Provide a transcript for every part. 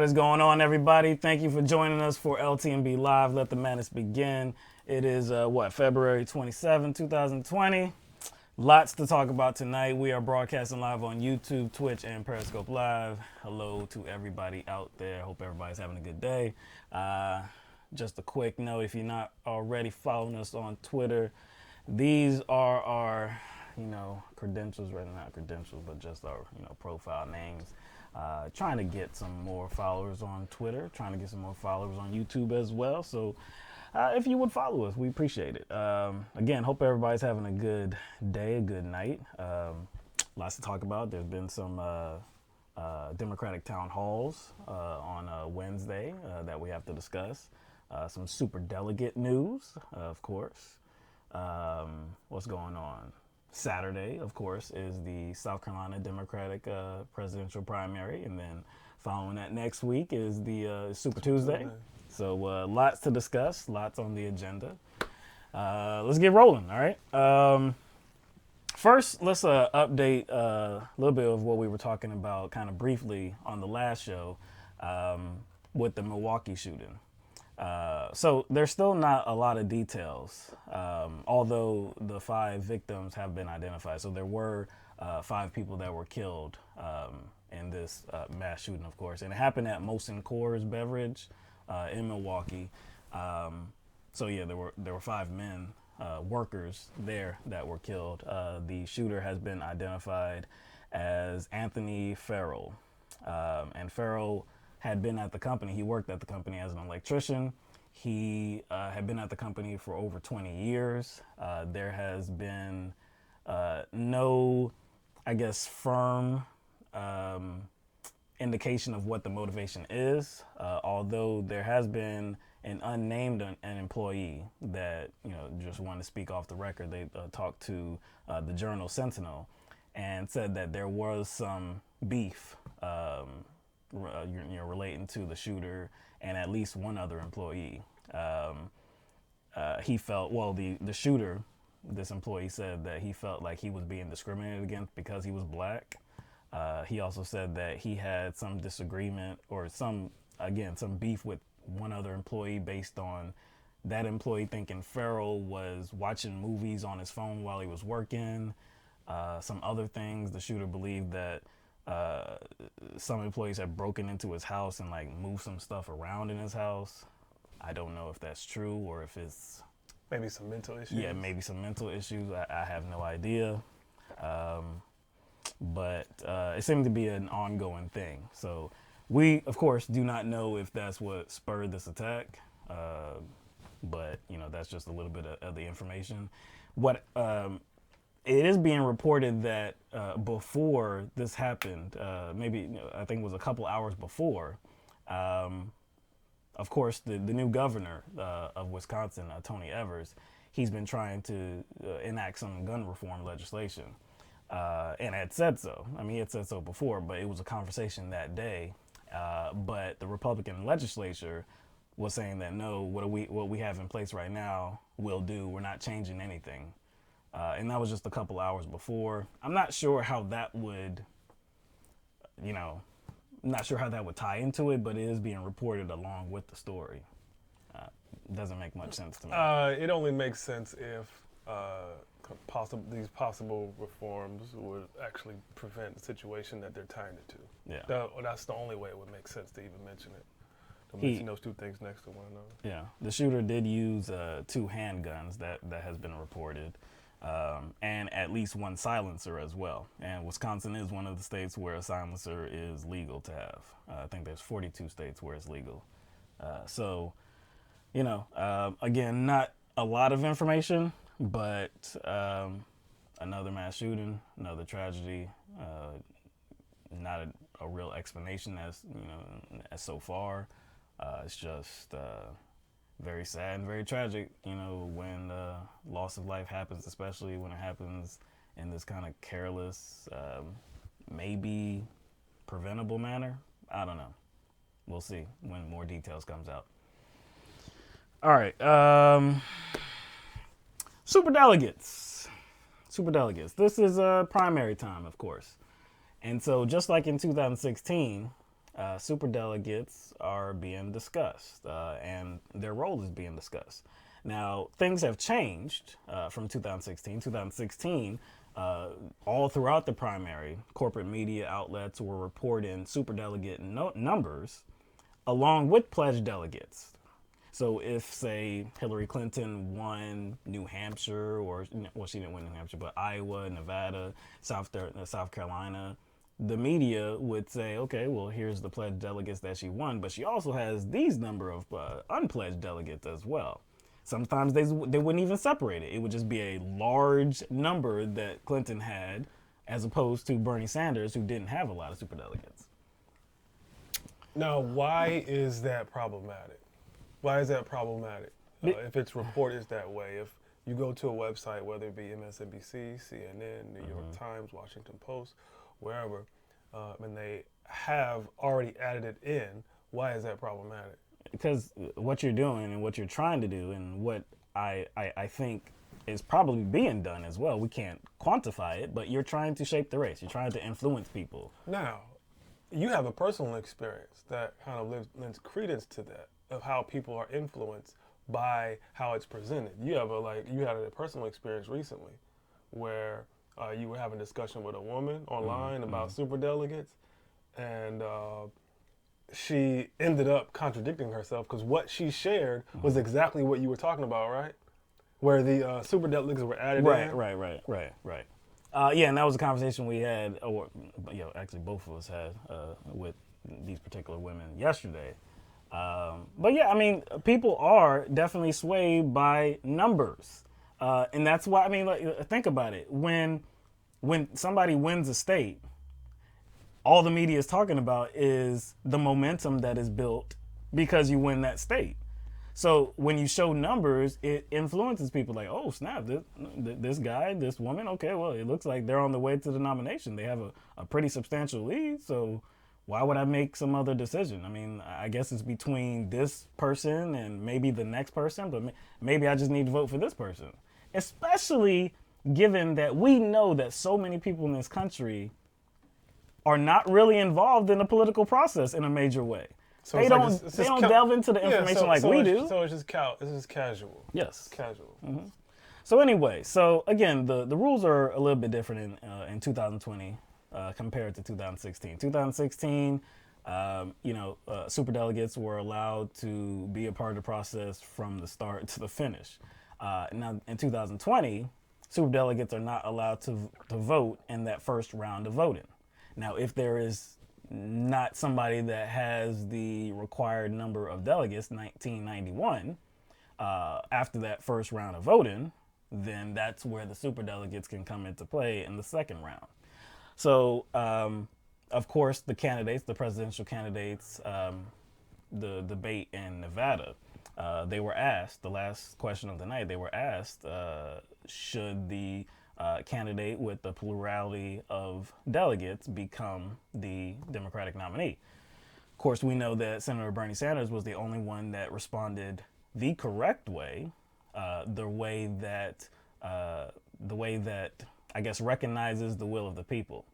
What is going on, everybody? Thank you for joining us for LTMB Live. Let the madness begin. It is, February 27, 2020. Lots to talk about tonight. We are broadcasting live on YouTube, Twitch, and Periscope Live. Hello to everybody out there. Hope everybody's having a good day. Just a quick note, if you're not already following us on Twitter, these are our, credentials, rather not credentials, but just our, profile names. Trying to get some more followers on Twitter, trying to get some more followers on YouTube as well. So if you would follow us, we appreciate it. Again, hope everybody's having a good day, a good night. Lots to talk about. There's been some Democratic town halls on Wednesday that we have to discuss. Some super-delegate news, of course. What's going on? Saturday, of course, is the South Carolina Democratic presidential primary, and then following that next week is the Super Tuesday. So lots to discuss, lots on the agenda. Let's get rolling, all right? First, let's update a little bit of what we were talking about kind of briefly on the last show with the Milwaukee shooting. So there's still not a lot of details, although the 5 victims have been identified. So there were 5 people that were killed in this mass shooting, of course. And it happened at Molson Coors beverage in Milwaukee. So yeah, there were 5 men, workers there that were killed. The shooter has been identified as Anthony Farrell. And Farrell had been at the company. He worked at the company as an electrician. He had been at the company for over 20 years. There has been no, firm indication of what the motivation is, although there has been an unnamed an employee that, just wanted to speak off the record. They talked to the Journal Sentinel and said that there was some beef relating to the shooter and at least one other employee. He felt, the shooter, this employee said that he felt like he was being discriminated against because he was black. He also said that he had some disagreement or some beef with one other employee based on that employee thinking Farrell was watching movies on his phone while he was working. Some other things, the shooter believed that some employees had broken into his house and moved some stuff around in his house. I don't know if that's true or if it's maybe some mental issues. Yeah, maybe some mental issues. I have no idea. But it seemed to be an ongoing thing. So we, of course, do not know if that's what spurred this attack. But that's just a little bit of the information. What it is being reported that before this happened, I think it was a couple hours before, of course, the new governor of Wisconsin, Tony Evers, he's been trying to enact some gun reform legislation and had said so. He had said so before, but it was a conversation that day. But the Republican legislature was saying that no, what we have in place right now will do. We're not changing anything. And that was just a couple hours before. I'm not sure how that would, tie into it, but it is being reported along with the story. Doesn't make much sense to me. It only makes sense if these possible reforms would actually prevent the situation that they're tying it to. Yeah. That's the only way it would make sense to even mention it. To mention those 2 things next to one another. Yeah. The shooter did use 2 handguns that has been reported. And at least 1 silencer as well. And Wisconsin is one of the states where a silencer is legal to have. I think there's 42 states where it's legal. Again, not a lot of information, but another mass shooting, another tragedy, not a real explanation as so far. It's just very sad and very tragic, when loss of life happens, especially when it happens in this kind of careless, maybe preventable manner. I don't know. We'll see when more details comes out. All right. Superdelegates. This is primary time, of course. And so just like in 2016, superdelegates are being discussed, and their role is being discussed. Now, things have changed from 2016. 2016, all throughout the primary, corporate media outlets were reporting superdelegate numbers along with pledged delegates. So if, say, Hillary Clinton won New Hampshire, or, well, she didn't win New Hampshire, but Iowa, Nevada, South Carolina, the media would say, okay, well, here's the pledged delegates that she won, but she also has these number of unpledged delegates as well. Sometimes they wouldn't even separate it. It would just be a large number that Clinton had, as opposed to Bernie Sanders, who didn't have a lot of superdelegates. Now, why is that problematic? Why is that problematic? If its report is that way, if you go to a website, whether it be MSNBC, CNN, New York Times, Washington Post, wherever, and they have already added it in, why is that problematic? Because what you're doing and what you're trying to do, and what I think is probably being done as well, we can't quantify it, but you're trying to shape the race. You're trying to influence people. Now, you have a personal experience that kind of lends credence to that, of how people are influenced by how it's presented. You had a personal experience recently where you were having a discussion with a woman online about superdelegates, and she ended up contradicting herself, because what she shared was exactly what you were talking about, right? Where the superdelegates were added in. Right. Yeah, and that was a conversation we had, or actually both of us had with these particular women yesterday. But yeah, I mean, people are definitely swayed by numbers, and that's why. I mean, think about it. When somebody wins a state, all the media is talking about is the momentum that is built because you win that state. So when you show numbers, it influences people. Like, oh snap, this guy, this woman. Okay, well, it looks like they're on the way to the nomination. They have a pretty substantial lead. So why would I make some other decision? I mean, I guess it's between this person and maybe the next person, but maybe I just need to vote for this person. Especially given that we know that so many people in this country are not really involved in the political process in a major way. So they don't delve into the information like we do. So it's just casual. Yes. Casual. Mm-hmm. So anyway, again, the rules are a little bit different in 2020 compared to 2016. 2016, superdelegates were allowed to be a part of the process from the start to the finish. Now in 2020, superdelegates are not allowed to vote in that first round of voting. Now, if there is not somebody that has the required number of delegates, 1991, after that first round of voting, then that's where the superdelegates can come into play in the second round. So, of course, the presidential candidates, the debate in Nevada, they were asked, the last question of the night, they were asked, should the candidate with the plurality of delegates become the Democratic nominee? Of course, we know that Senator Bernie Sanders was the only one that responded the correct way, the way that I guess recognizes the will of the people.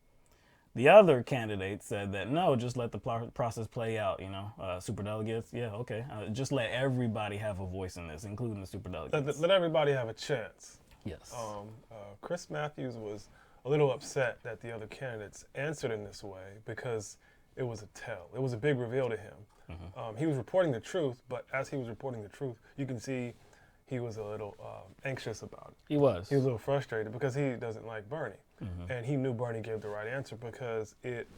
The other candidate said that no, just let the process play out. Superdelegates, yeah, okay, just let everybody have a voice in this, including the superdelegates. Let everybody have a chance. Yes. Chris Matthews was a little upset that the other candidates answered in this way, because it was a tell. It was a big reveal to him. Mm-hmm. He was reporting the truth, but as he was reporting the truth, you can see he was a little anxious about it. He was. He was a little frustrated because he doesn't like Bernie. Mm-hmm. And he knew Bernie gave the right answer, because it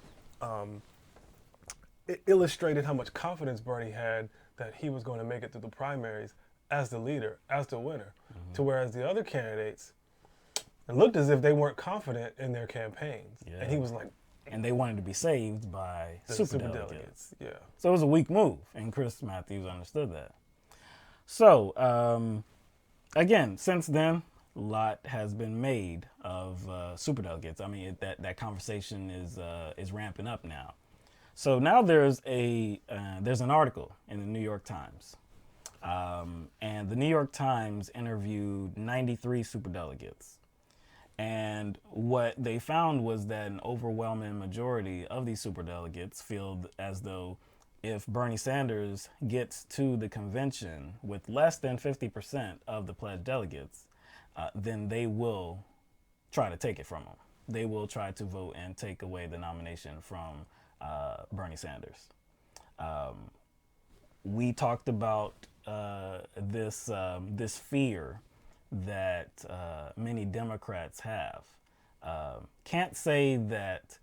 illustrated how much confidence Bernie had that he was going to make it through the primaries as the leader, as the winner. Mm-hmm. To whereas the other candidates, it looked as if they weren't confident in their campaigns. Yeah. And he was like... And they wanted to be saved by superdelegates. Yeah. So it was a weak move, and Chris Matthews understood that. So, again, since then, a lot has been made of superdelegates. I mean, that conversation is ramping up now. So now there's an article in the New York Times. And the New York Times interviewed 93 superdelegates. And what they found was that an overwhelming majority of these superdelegates feel as though if Bernie Sanders gets to the convention with less than 50% of the pledged delegates, then they will try to take it from him. They will try to vote and take away the nomination from Bernie Sanders. We talked about this fear that many Democrats have. Can't say that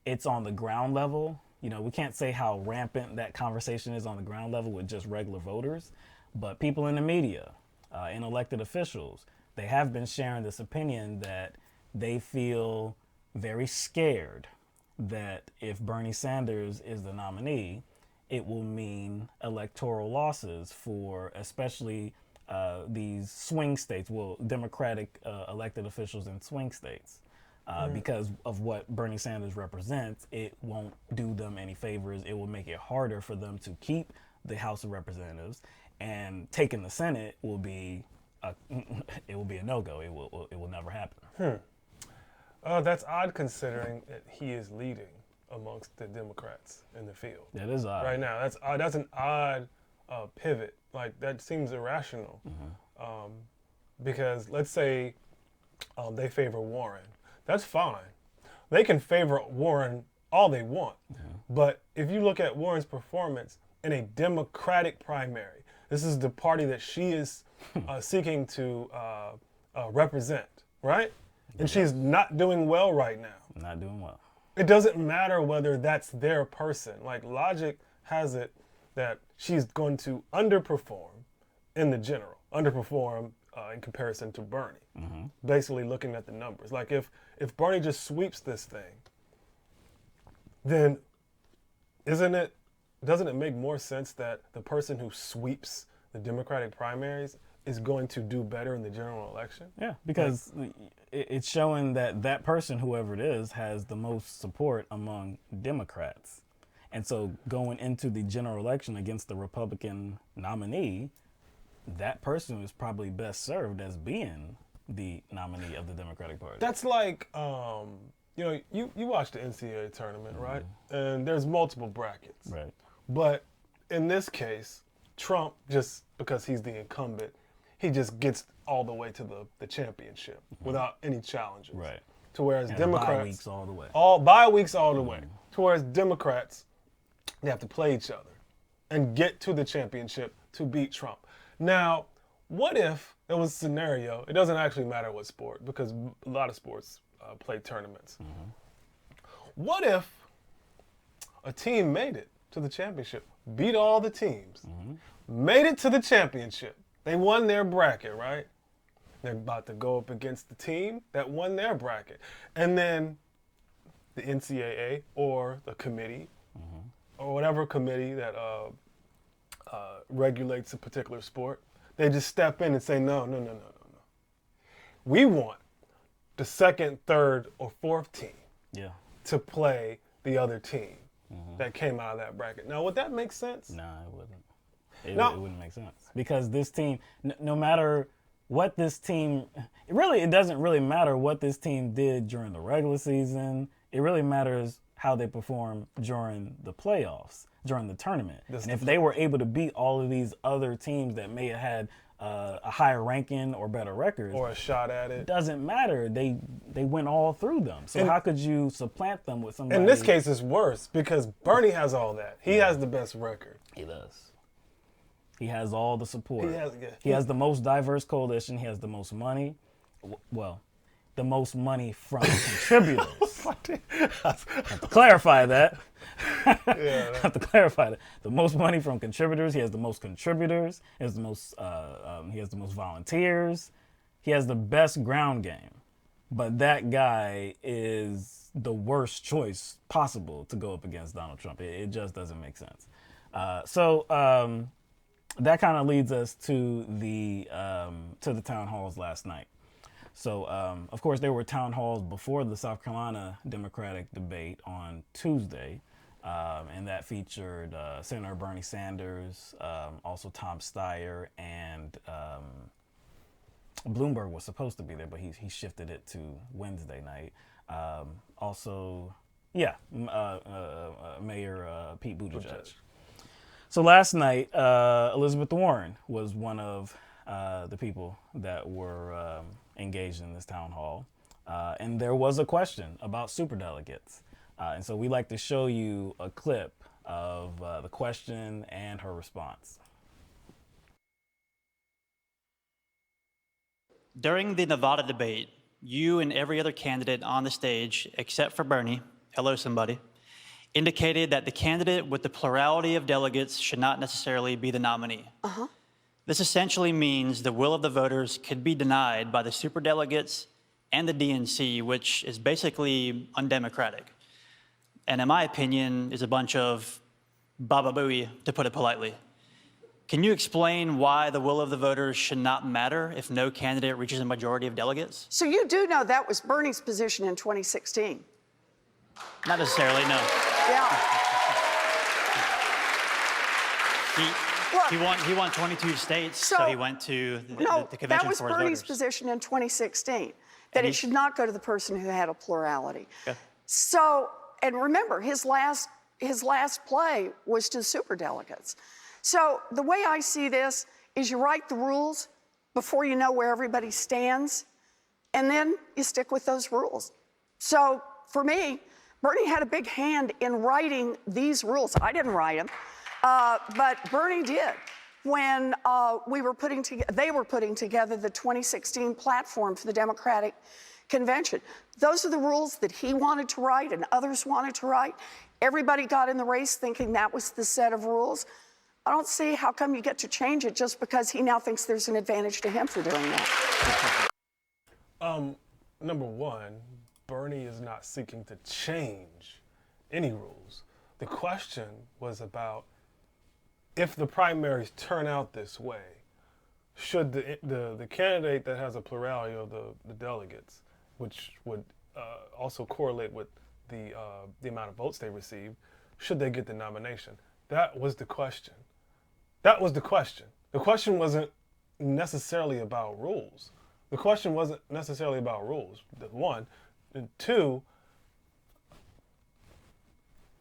it's on the ground level. You know, we can't say how rampant that conversation is on the ground level with just regular voters, but people in the media and elected officials, they have been sharing this opinion that they feel very scared that if Bernie Sanders is the nominee, it will mean electoral losses for especially these swing states, Democratic elected officials in swing states. Because of what Bernie Sanders represents, it won't do them any favors. It will make it harder for them to keep the House of Representatives, and taking the Senate will be a no-go. It will never happen. That's odd considering that he is leading amongst the Democrats in the field. That is odd. Right now, that's odd. That's an odd pivot. Like, that seems irrational. Because let's say they favor Warren. That's fine. They can favor Warren all they want. But if you look at Warren's performance in a Democratic primary, this is the party that she is seeking to represent, right? And she's not doing well right now. Not doing well. It doesn't matter whether that's their person. Like, logic has it that she's going to underperform in the general, underperform in comparison to Bernie. Basically looking at the numbers. Like, if Bernie just sweeps this thing, then doesn't it make more sense that the person who sweeps the Democratic primaries is going to do better in the general election? Yeah, because it's showing that that person, whoever it is, has the most support among Democrats. And so going into the general election against the Republican nominee, that person is probably best served as being the nominee of the Democratic Party. That's like, you watch the NCAA tournament, right? And there's multiple brackets. Right. But in this case, Trump, just because he's the incumbent, he just gets all the way to the championship without any challenges. Right. To whereas And Democrats, bye weeks all the way. Bye weeks all the way. To whereas Democrats, they have to play each other and get to the championship to beat Trump. Now, what if there was a scenario, it doesn't actually matter what sport, because a lot of sports play tournaments. What if a team made it to the championship, beat all the teams, made it to the championship? They won their bracket, right? They're about to go up against the team that won their bracket. And then the NCAA or the committee or whatever committee that regulates a particular sport, they just step in and say, no. We want the second, third, or fourth team to play the other team that came out of that bracket. Now, would that make sense? No, it wouldn't. It wouldn't make sense. Because this team, no matter what this team, it doesn't really matter what this team did during the regular season. It really matters how they perform during the playoffs, during the tournament. And if they were able to beat all of these other teams that may have had a higher ranking or better records, or a shot at it, doesn't matter. They went all through them. So how could you supplant them with somebody? In this case, it's worse because Bernie has all that. He has the best record. He does. He has all the support. He has the most diverse coalition. He has the most money. Well, the most money from contributors. Have to clarify that. Have to clarify that. The most money from contributors. He has the most contributors. He has the most. He has the most volunteers. He has the best ground game. But that guy is the worst choice possible to go up against Donald Trump. It just doesn't make sense. That kind of leads us to the town halls last night. So, of course, there were town halls before the South Carolina Democratic debate on Tuesday, and that featured Senator Bernie Sanders, also Tom Steyer, and Bloomberg was supposed to be there, but he shifted it to Wednesday night. Also, yeah, Mayor Pete Buttigieg. So last night, Elizabeth Warren was one of the people that were engaged in this town hall. And there was a question about superdelegates. And so we like to show you a clip of the question and her response. During the Nevada debate, you and every other candidate on the stage, except for Bernie, hello somebody, indicated that the candidate with the plurality of delegates should not necessarily be the nominee. This essentially means the will of the voters could be denied by the superdelegates and the DNC, which is basically undemocratic. And in my opinion, is a bunch of baba booey, to put it politely. Can you explain why the will of the voters should not matter if no candidate reaches a majority of delegates? So you do know that was Bernie's position in 2016? Not necessarily, no. Yeah. He won 22 states, so he went to the convention that was for his Bernie's voters. position in 2016, that it should not go to the person who had a plurality. Okay. So, and remember, his last play was to superdelegates. So the way I see this is you write the rules before you know where everybody stands, and then you stick with those rules. So for me, Bernie had a big hand in writing these rules. I didn't write them, but Bernie did when they were putting together the 2016 platform for the Democratic Convention. Those are the rules that he wanted to write and others wanted to write. Everybody got in the race thinking that was the set of rules. I don't see how come you get to change it just because he now thinks there's an advantage to him for doing that. Number one, Bernie is not seeking to change any rules. The question was about if the primaries turn out this way, should the candidate that has a plurality of the delegates, which would also correlate with the amount of votes they receive, should they get the nomination? That was the question. That was the question. The question wasn't necessarily about rules. The question wasn't necessarily about rules, one. And two,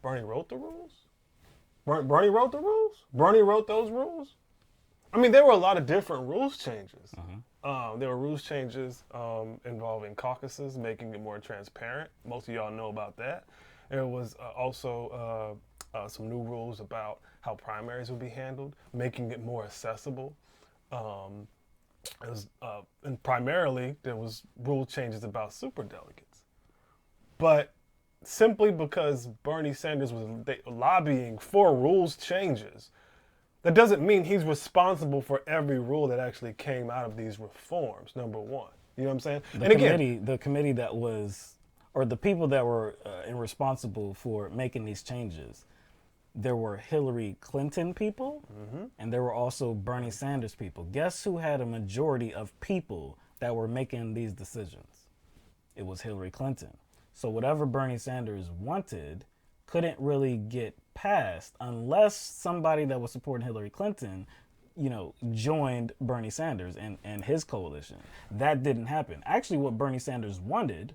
Bernie wrote the rules? Bernie wrote the rules? Bernie wrote those rules? I mean, there were a lot of different rules changes. There were rules changes involving caucuses, making it more transparent. Most of y'all know about that. There was also some new rules about how primaries would be handled, making it more accessible. And primarily, there was rule changes about superdelegates. But simply because Bernie Sanders was lobbying for rules changes, that doesn't mean he's responsible for every rule that actually came out of these reforms, number one. You know what I'm saying? The committee that was, or the people that were responsible for making these changes, there were Hillary Clinton people, and there were also Bernie Sanders people. Guess who had a majority of people that were making these decisions? It was Hillary Clinton. So whatever Bernie Sanders wanted couldn't really get passed unless somebody that was supporting Hillary Clinton, joined Bernie Sanders and his coalition. That didn't happen. Actually, what Bernie Sanders wanted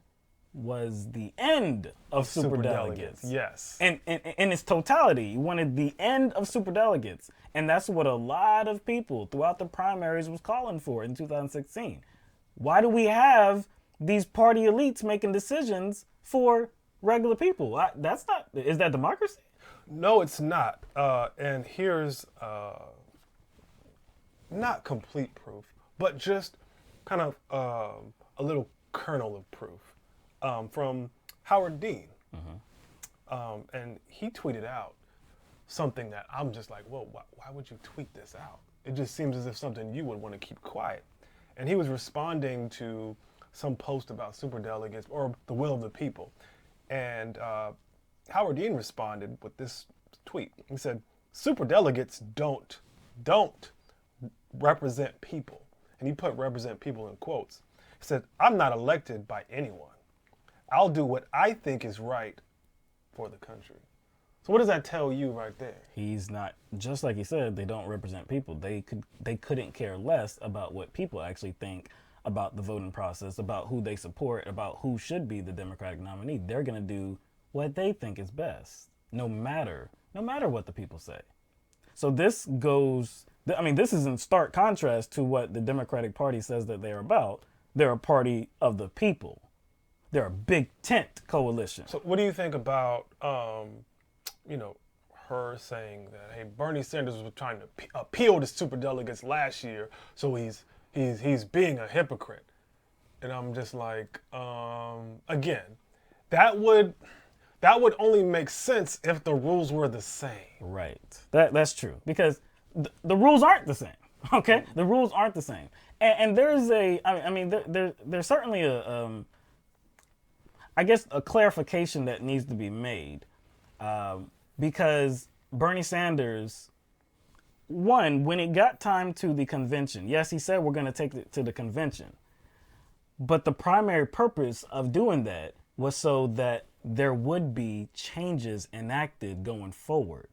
was the end of superdelegates. Yes. And in its totality, he wanted the end of superdelegates. And that's what a lot of people throughout the primaries was calling for in 2016. Why do we have these party elites making decisions for regular people? Is that democracy? No, it's not. And here's not complete proof, but just kind of a little kernel of proof from Howard Dean. And he tweeted out something that I'm just like, whoa, why would you tweet this out? It just seems as if something you would want to keep quiet. And he was responding to some post about superdelegates or the will of the people. And Howard Dean responded with this tweet. He said, superdelegates don't represent people. And he put represent people in quotes. He said, I'm not elected by anyone. I'll do what I think is right for the country. So what does that tell you right there? He's not, just like he said, they don't represent people. They couldn't care less about what people actually think about the voting process, about who they support, about who should be the Democratic nominee. They're going to do what they think is best, no matter what the people say. So this is in stark contrast to what the Democratic Party says that they're about. They're a party of the people. They're a big tent coalition. So what do you think about, her saying that, hey, Bernie Sanders was trying to appeal to superdelegates last year, so he's being a hypocrite. And I'm just like, again, that would only make sense if the rules were the same. Right. That's true, because the rules aren't the same. Okay, the rules aren't the same, and there's there's certainly a clarification that needs to be made, because Bernie Sanders, when it got time to the convention, yes, he said we're going to take it to the convention, but the primary purpose of doing that was so that there would be changes enacted going forward.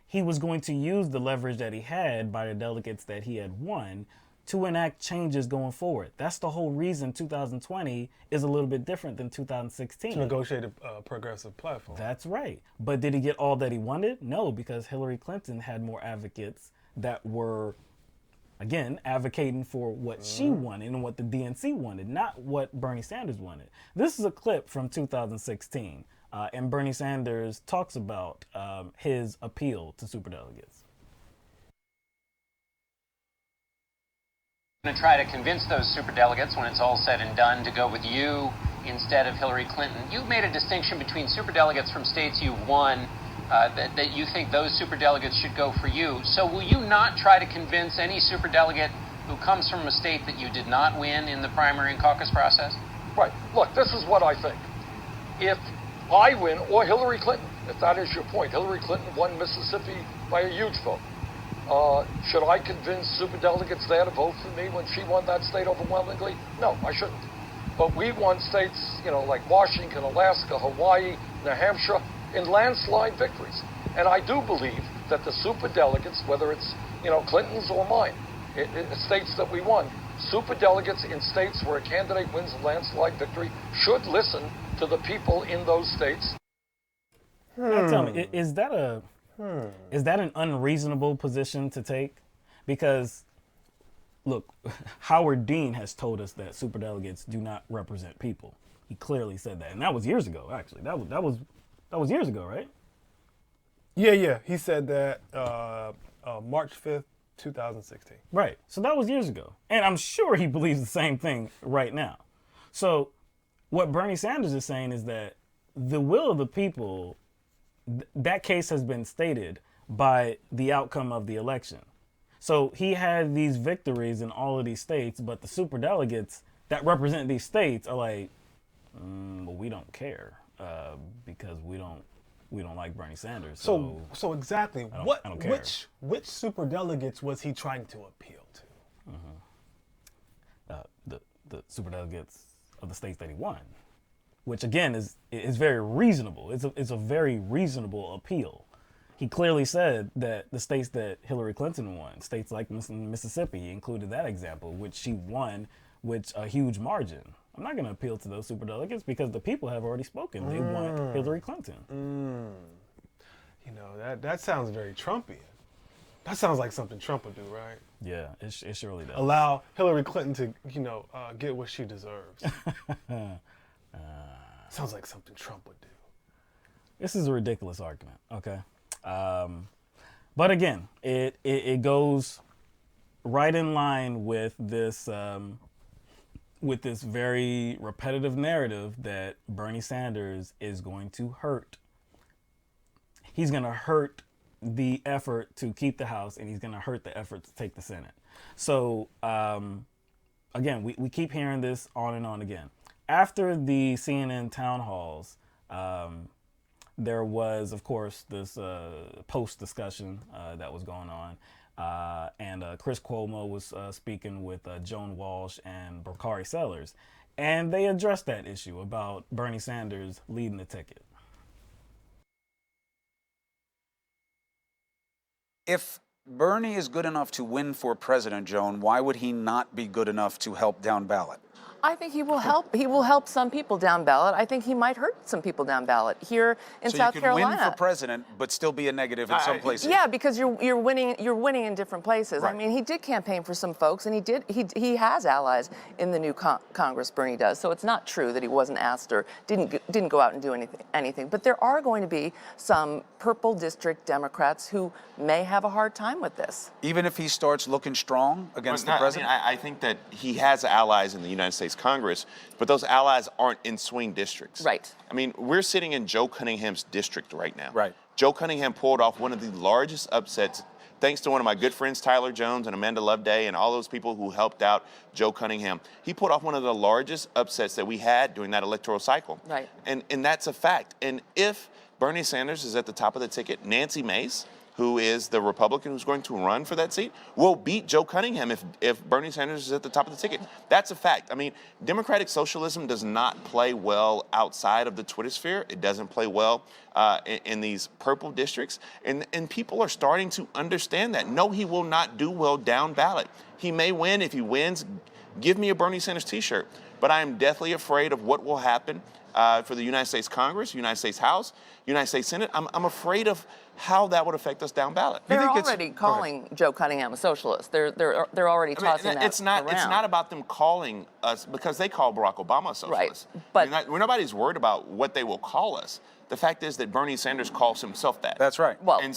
He was going to use the leverage that he had by the delegates that he had won to enact changes going forward. That's the whole reason 2020 is a little bit different than 2016. To negotiate a progressive platform. That's right. But did he get all that he wanted? No, because Hillary Clinton had more advocates that were, again, advocating for what she wanted and what the DNC wanted, not what Bernie Sanders wanted. This is a clip from 2016, and Bernie Sanders talks about his appeal to superdelegates. Going to try to convince those superdelegates, when it's all said and done, to go with you instead of Hillary Clinton. You've made a distinction between superdelegates from states you've won, that you think those superdelegates should go for you. So will you not try to convince any superdelegate who comes from a state that you did not win in the primary and caucus process? Right. Look, this is what I think. If I win, or Hillary Clinton, if that is your point, Hillary Clinton won Mississippi by a huge vote. Should I convince superdelegates there to vote for me when she won that state overwhelmingly? No, I shouldn't. But we won states, like Washington, Alaska, Hawaii, New Hampshire, in landslide victories. And I do believe that the superdelegates, whether it's, Clinton's or mine, states that we won, superdelegates in states where a candidate wins a landslide victory should listen to the people in those states. Now tell me, is that an unreasonable position to take? Because, look, Howard Dean has told us that superdelegates do not represent people. He clearly said that, and that was years ago. Actually, that was years ago, right? Yeah. He said that March 5th, 2016. Right. So that was years ago, and I'm sure he believes the same thing right now. So, what Bernie Sanders is saying is that the will of the people. That case has been stated by the outcome of the election. So he had these victories in all of these states, but the superdelegates that represent these states are like, well, we don't care because we don't like Bernie Sanders. So exactly, I don't care. Which superdelegates was he trying to appeal to? The superdelegates of the states that he won, which again is very reasonable. It's a very reasonable appeal. He clearly said that the states that Hillary Clinton won, states like Mississippi, he included that example, which she won with a huge margin. I'm not going to appeal to those superdelegates because the people have already spoken. They want Hillary Clinton. That sounds very Trumpian. That sounds like something Trump would do, right? Yeah, it surely does. Allow Hillary Clinton to, get what she deserves. Sounds like something Trump would do. This is a ridiculous argument, okay? But again, it goes right in line with this very repetitive narrative that Bernie Sanders is going to hurt. He's going to hurt the effort to keep the House, and he's going to hurt the effort to take the Senate. So, again, we keep hearing this on and on again. After the CNN town halls, there was, of course, this post-discussion that was going on. And Chris Cuomo was speaking with Joan Walsh and Bakari Sellers. And they addressed that issue about Bernie Sanders leading the ticket. If Bernie is good enough to win for president, Joan. Why would he not be good enough to help down ballot? I think he will help. He will help some people down ballot. I think he might hurt some people down ballot here in South So you can Carolina. win for president, but still be a negative in some places. Yeah, because you're winning in different places. Right. I mean, he did campaign for some folks, and he has allies in the new Congress. Bernie does. So it's not true that he wasn't asked or didn't go out and do anything. But there are going to be some purple district Democrats who may have a hard time with this. Even if he starts looking strong against the president? I think that he has allies in the United States Congress, but those allies aren't in swing districts. Right. I mean, we're sitting in Joe Cunningham's district right now. Right. Joe Cunningham pulled off one of the largest upsets, thanks to one of my good friends, Tyler Jones and Amanda Loveday, and all those people who helped out Joe Cunningham. He pulled off one of the largest upsets that we had during that electoral cycle. Right. And that's a fact. And if Bernie Sanders is at the top of the ticket, Nancy Mace, who is the Republican who's going to run for that seat, will beat Joe Cunningham if Bernie Sanders is at the top of the ticket. That's a fact. I mean, democratic socialism does not play well outside of the Twitter sphere. It doesn't play well in these purple districts. And people are starting to understand that. No, he will not do well down ballot. He may win. If he wins, give me a Bernie Sanders t-shirt. But I am deathly afraid of what will happen for the United States Congress, United States House, United States Senate. I'm afraid of how that would affect us down ballot. They're already calling Joe Cunningham a socialist. They're already tossing that it's not around. It's not about them calling us, because they call Barack Obama a socialist. Right, but nobody's worried about what they will call us. The fact is that Bernie Sanders calls himself that. That's right. Well, And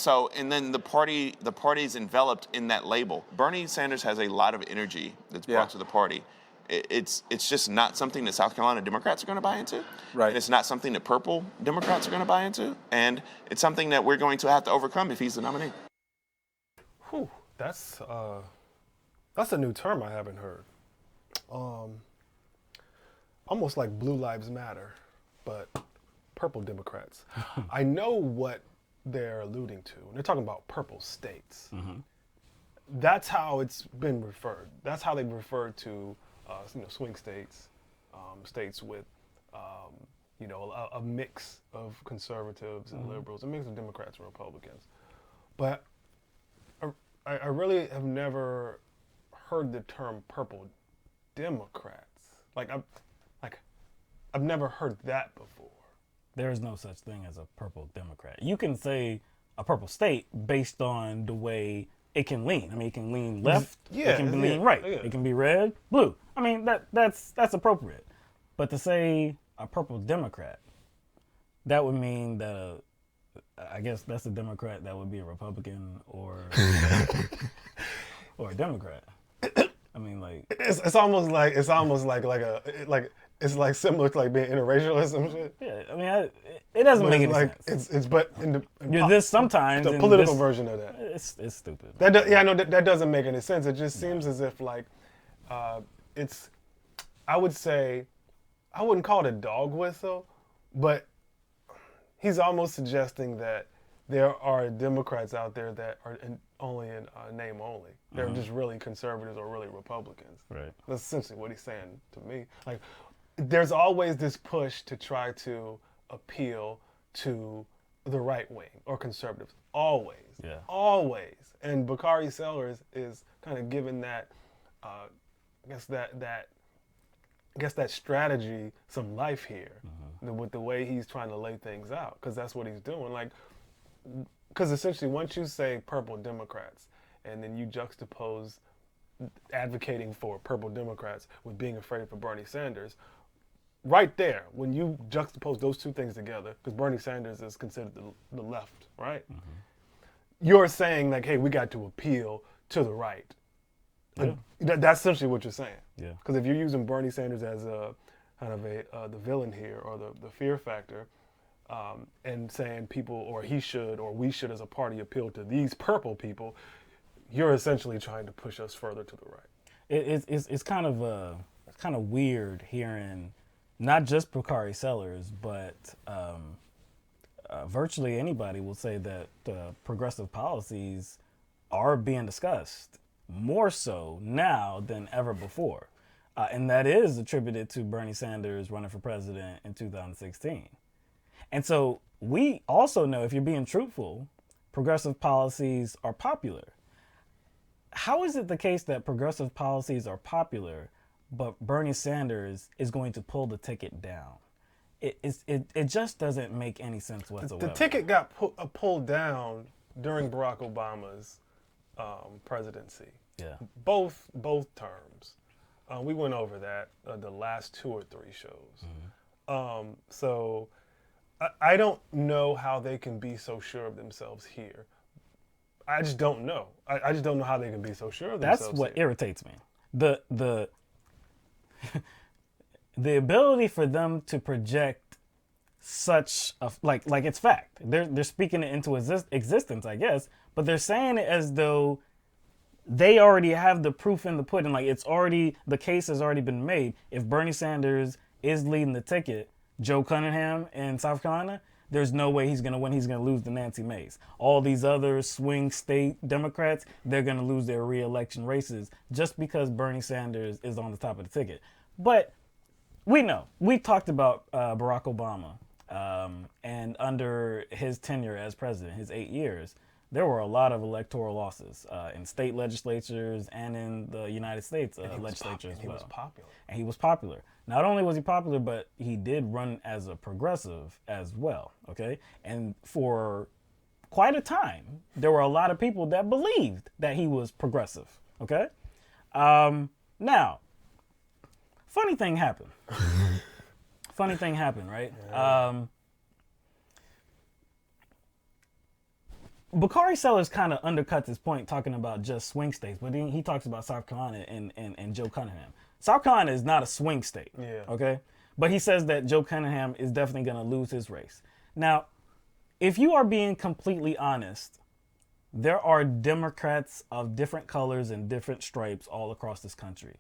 then the party's enveloped in that label. Bernie Sanders has a lot of energy that's brought to the party. It's just not something that South Carolina Democrats are going to buy into. Right. And it's not something that purple Democrats are going to buy into. And it's something that we're going to have to overcome if he's the nominee. Whew, that's a new term I haven't heard. Almost like Blue Lives Matter, but purple Democrats. I know what they're alluding to. They're talking about purple states. Mm-hmm. That's how it's been referred. That's how they've referred to swing states, states with a mix of conservatives and liberals, a mix of Democrats and Republicans. But I really have never heard the term purple Democrats. I've never heard that before. There is no such thing as a purple Democrat. You can say a purple state based on the way it can lean. I mean, it can lean left. It can lean right. Yeah. It can be red, blue. I mean, that's appropriate. But to say a purple Democrat, that would mean that I guess that's a Democrat that would be a Republican or or a Democrat. I mean, like it's almost like it's like similar to like being interracial or some shit. yeah. I mean, it doesn't make any sense. It's but in the You're this sometimes. the and political this- version of that. It's stupid. I know that doesn't make any sense. It just seems as if like it's. I would say, I wouldn't call it a dog whistle, but he's almost suggesting that there are Democrats out there that are only in name only. They're just really conservatives or really Republicans. Right. That's essentially what he's saying to me. Like, there's always this push to try to appeal to the right wing or conservatives. Always. Yeah. Always. And Bakari Sellers is kind of given that, I guess that strategy some life here with the way he's trying to lay things out, because that's what he's doing. Like, because essentially once you say purple Democrats and then you juxtapose advocating for purple Democrats with being afraid for Bernie Sanders, right there, when you juxtapose those two things together, because Bernie Sanders is considered the left, right? You're saying like, hey, we got to appeal to the right. Yeah. That's essentially what you're saying. Yeah. Because if you're using Bernie Sanders as a kind of the villain here, or the fear factor, and saying people, or he should, or we should as a party appeal to these purple people, you're essentially trying to push us further to the right. It's kind of weird hearing not just Bakari Sellers, but virtually anybody will say that progressive policies are being discussed more so now than ever before. And that is attributed to Bernie Sanders running for president in 2016. And so we also know, if you're being truthful, progressive policies are popular. how is it the case that progressive policies are popular, but Bernie Sanders is going to pull the ticket down? It just doesn't make any sense whatsoever. The ticket got pulled down during Barack Obama's presidency. Yeah. Both terms. We went over that the last 2 or 3 shows. So I don't know how they can be so sure of themselves here. I just don't know. I just don't know how they can be so sure of themselves. That's what here. irritates me. The the ability for them to project such a like it's fact. They're speaking it into existence, I guess, but they're saying it as though they already have the proof in the pudding. Like the case has already been made. If Bernie Sanders is leading the ticket, Joe Cunningham in South Carolina, there's no way he's going to win. He's going to lose to Nancy Mace. All these other swing state Democrats, they're going to lose their re-election races just because Bernie Sanders is on the top of the ticket. But we know. We talked about Barack Obama, and under his tenure as president, his 8 years, there were a lot of electoral losses in state legislatures and in the United States legislature as well. He was popular. And he was popular. Not only was he popular, but he did run as a progressive as well, okay? And for quite a time, there were a lot of people that believed that he was progressive, okay? Now, funny thing happened. Funny thing happened, right? Yeah. Bakari Sellers kind of undercuts his point talking about just swing states, but he talks about South Carolina and Joe Cunningham. South Carolina is not a swing state, okay? But he says that Joe Cunningham is definitely going to lose his race. Now, if you are being completely honest, there are Democrats of different colors and different stripes all across this country.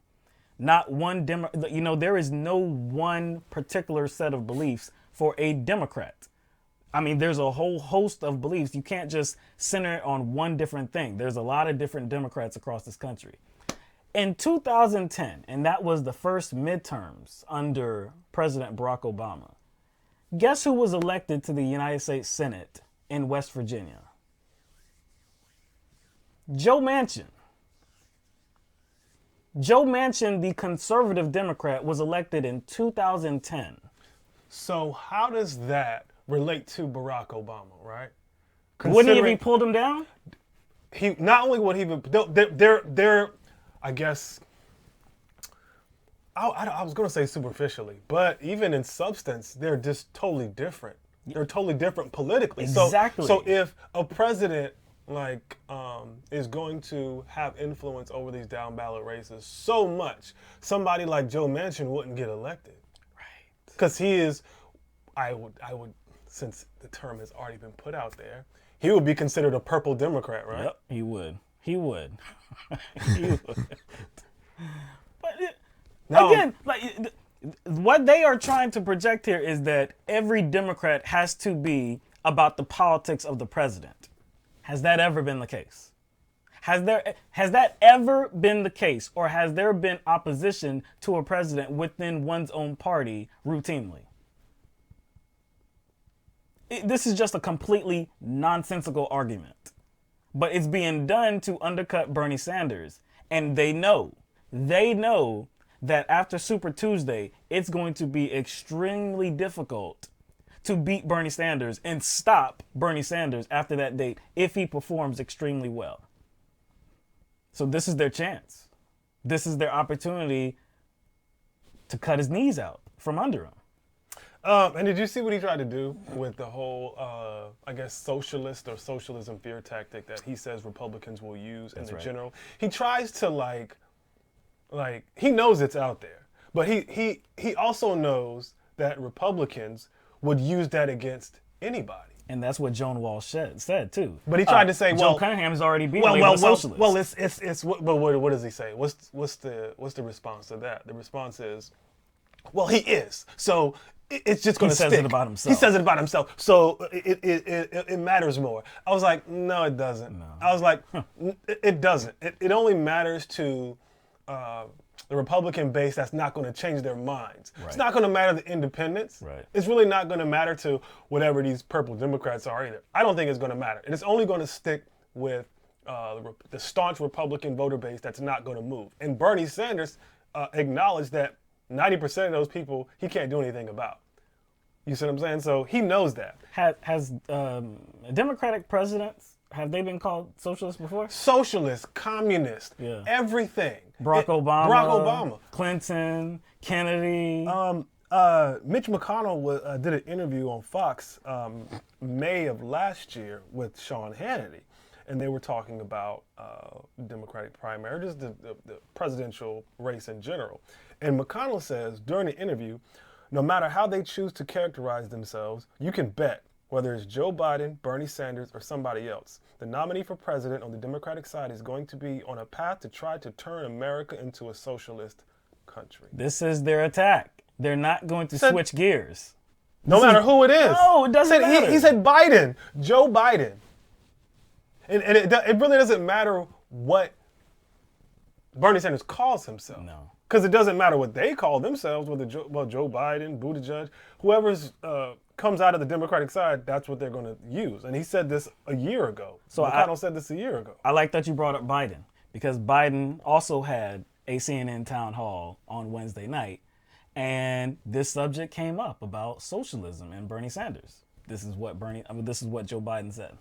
Not one there is no one particular set of beliefs for a Democrat. I mean, there's a whole host of beliefs. You can't just center it on one different thing. There's a lot of different Democrats across this country. In 2010, and that was the first midterms under President Barack Obama, guess who was elected to the United States Senate in West Virginia? Joe Manchin. Joe Manchin, the conservative Democrat, was elected in 2010. So how does that relate to Barack Obama, right? Wouldn't he have pulled him down? He not only would he they're I guess I was going to say superficially, but even in substance, they're just totally different. They're totally different politically. Exactly. So if a president is going to have influence over these down ballot races so much, somebody like Joe Manchin wouldn't get elected. Right. Because he is, I would, since the term has already been put out there, he would be considered a purple Democrat, right? Yep, he would. He would. He would. But again, what they are trying to project here is that every Democrat has to be about the politics of the president. Has that ever been the case? Has that ever been the case, or has there been opposition to a president within one's own party routinely? This is just a completely nonsensical argument, but it's being done to undercut Bernie Sanders, and they know that after Super Tuesday, it's going to be extremely difficult to beat Bernie Sanders and stop Bernie Sanders after that date if he performs extremely well. So this is their chance. This is their opportunity to cut his knees out from under him. And did you see what he tried to do with the whole, I guess, socialist or socialism fear tactic that he says Republicans will use in the general? He tries to he knows it's out there, but he also knows that Republicans would use that against anybody. And that's what Joan Walsh said too. But he tried to say, Joe Cunningham is already being labeled a socialist. Well, it's what does he say? What's the response to that? The response is, well, he is. So it's just going to stick. He says it about himself. He says it about himself. So it matters more. I was like, no, it doesn't. No. I was like, it doesn't. It only matters to the Republican base that's not going to change their minds. Right. It's not going to matter to independents. Right. It's really not going to matter to whatever these purple Democrats are either. I don't think it's going to matter. And it's only going to stick with the staunch Republican voter base that's not going to move. And Bernie Sanders acknowledged that 90% of those people he can't do anything about. You see what I'm saying? So he knows that. Has Democratic presidents, have they been called socialists before? Socialist, communist, everything. Barack Obama. Barack Obama. Clinton, Kennedy. Mitch McConnell did an interview on Fox May of last year with Sean Hannity, and they were talking about Democratic primary, just the presidential race in general. And McConnell says during the interview, no matter how they choose to characterize themselves, you can bet, whether it's Joe Biden, Bernie Sanders, or somebody else, the nominee for president on the Democratic side is going to be on a path to try to turn America into a socialist country. This is their attack. They're not going to switch gears. No matter who it is. No, it doesn't matter. He said Biden, Joe Biden. And it really doesn't matter what Bernie Sanders calls himself. No. Because it doesn't matter what they call themselves, whether Joe Biden, Buttigieg, whoever's comes out of the Democratic side, that's what they're going to use. And he said this a year ago. So McConnell said this a year ago. I like that you brought up Biden, because Biden also had a CNN town hall on Wednesday night, and this subject came up about socialism and Bernie Sanders. This is what Joe Biden said.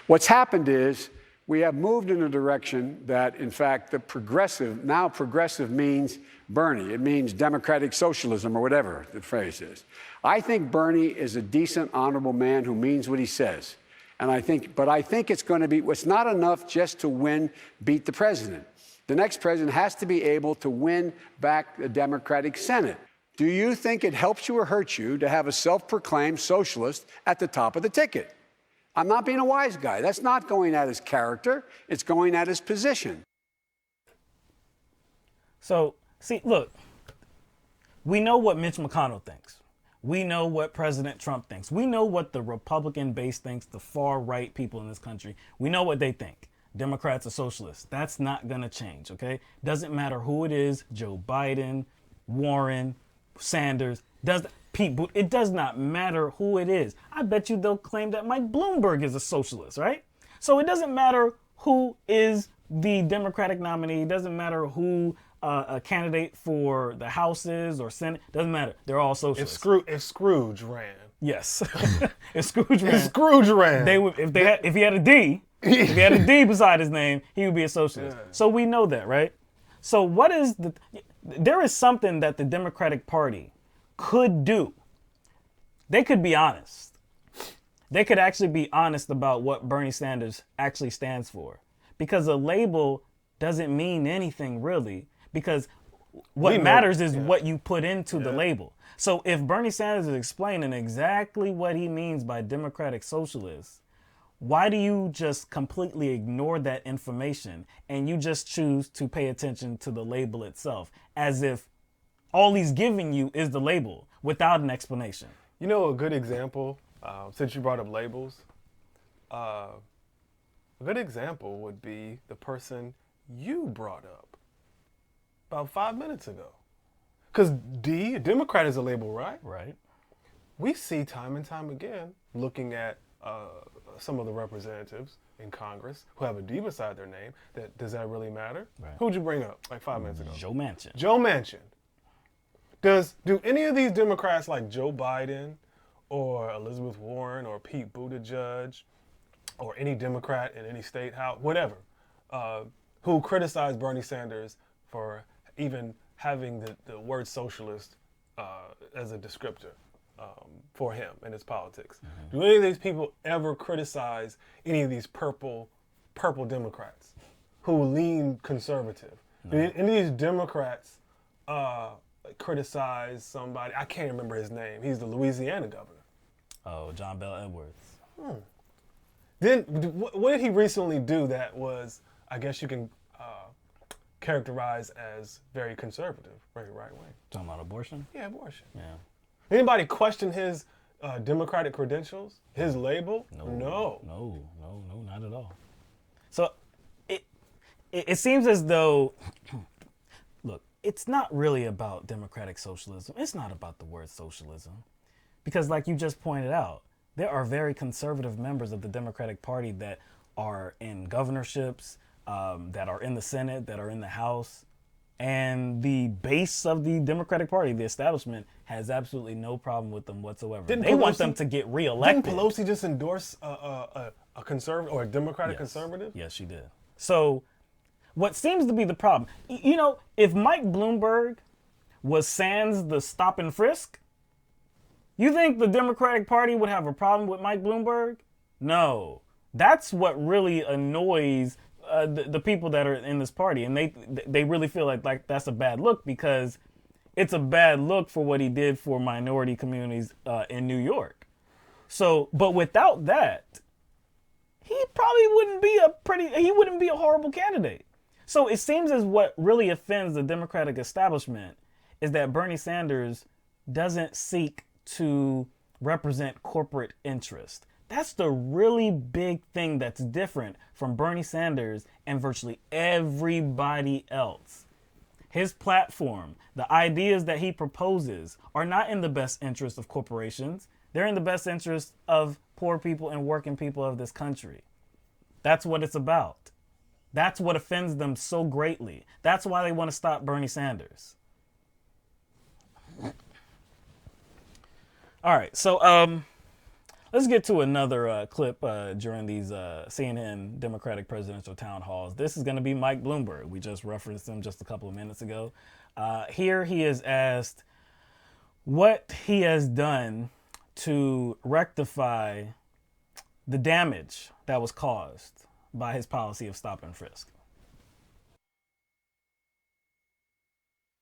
What's happened is we have moved in a direction that, in fact, now progressive means Bernie. It means democratic socialism or whatever the phrase is. I think Bernie is a decent, honorable man who means what he says. And I think it's going to be, it's not enough just to beat the president. The next president has to be able to win back the Democratic Senate. Do you think it helps you or hurts you to have a self-proclaimed socialist at the top of the ticket? I'm not being a wise guy. That's not going at his character. It's going at his position. So, see, look, we know what Mitch McConnell thinks. We know what President Trump thinks. We know what the Republican base thinks, the far-right people in this country. We know what they think. Democrats are socialists. That's not going to change, okay? Doesn't matter who it is, Joe Biden, Warren, Sanders, it does not matter who it is. I bet you they'll claim that Mike Bloomberg is a socialist, right? So it doesn't matter who is the Democratic nominee. It doesn't matter who a candidate for the House is or Senate. Doesn't matter. They're all socialists. If Scrooge ran. Yes. If Scrooge ran. If Scrooge ran. They would, if he had a D, if he had a D beside his name, he would be a socialist. Yeah. So we know that, right? So there is something that the Democratic Party could do. They could be honest. They could actually be honest about what Bernie Sanders actually stands for. Because a label doesn't mean anything really. Because what matters is what you put into the label. So if Bernie Sanders is explaining exactly what he means by democratic socialist, why do you just completely ignore that information and you just choose to pay attention to the label itself as if all he's giving you is the label without an explanation? You know, a good example, since you brought up labels, a good example would be the person you brought up about 5 minutes ago. Because Democrat is a label, right? Right. We see time and time again, looking at some of the representatives in Congress who have a D beside their name, does that really matter? Right. Who'd you bring up like 5 minutes ago? Joe Manchin. Joe Manchin. Do any of these Democrats like Joe Biden or Elizabeth Warren or Pete Buttigieg or any Democrat in any state house, whatever, who criticize Bernie Sanders for even having the word socialist as a descriptor for him and his politics? Mm-hmm. Do any of these people ever criticize any of these purple Democrats who lean conservative? No. Do any of these Democrats criticize somebody? I can't remember his name. He's the Louisiana governor. Oh, John Bel Edwards. Then what did he recently do that was, I guess you can characterize as very conservative, very right-wing? Talking about abortion? Yeah, abortion. Yeah. Anybody question his Democratic credentials, his label? No, not at all. So it seems as though, look, it's not really about democratic socialism. It's not about the word socialism. Because like you just pointed out, there are very conservative members of the Democratic Party that are in governorships, that are in the Senate, that are in the House. And the base of the Democratic Party, the establishment, has absolutely no problem with them whatsoever. They want them to get reelected. Didn't Pelosi just endorse a conservative or a Democratic conservative? Yes, she did. So what seems to be the problem, you know, if Mike Bloomberg was sans the stop and frisk, you think the Democratic Party would have a problem with Mike Bloomberg? No. That's what really annoys the people that are in this party, and they really feel like that's a bad look, because it's a bad look for what he did for minority communities in New York. So, but without that, he probably wouldn't be a horrible candidate. So it seems as what really offends the Democratic establishment is that Bernie Sanders doesn't seek to represent corporate interest. That's the really big thing that's different from Bernie Sanders and virtually everybody else. His platform, the ideas that he proposes, are not in the best interest of corporations. They're in the best interest of poor people and working people of this country. That's what it's about. That's what offends them so greatly. That's why they want to stop Bernie Sanders. All right, so let's get to another clip during these CNN Democratic presidential town halls. This is going to be Mike Bloomberg. We just referenced him just a couple of minutes ago. Here he is asked what he has done to rectify the damage that was caused by his policy of stop and frisk.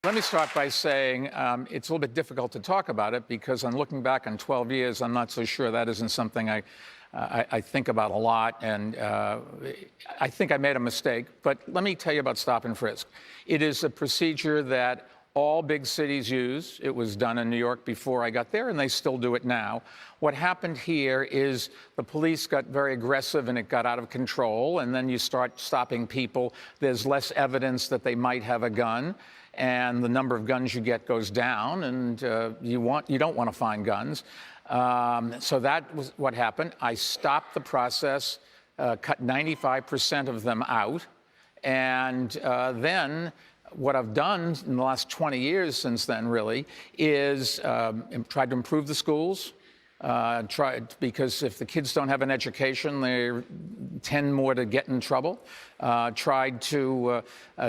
Let me start by saying it's a little bit difficult to talk about it because I'm looking back on 12 years, I'm not so sure that isn't something I think about a lot, and I think I made a mistake. But let me tell you about stop and frisk. It is a procedure that all big cities use. It was done in New York before I got there, and they still do it now. What happened here is the police got very aggressive and it got out of control, and then you start stopping people. There's less evidence that they might have a gun, and the number of guns you get goes down, and you don't want to find guns. So that was what happened. I stopped the process, cut 95% of them out, and then what I've done in the last 20 years since then, really, is tried to improve the schools. Because if the kids don't have an education, they tend more to get in trouble. Tried to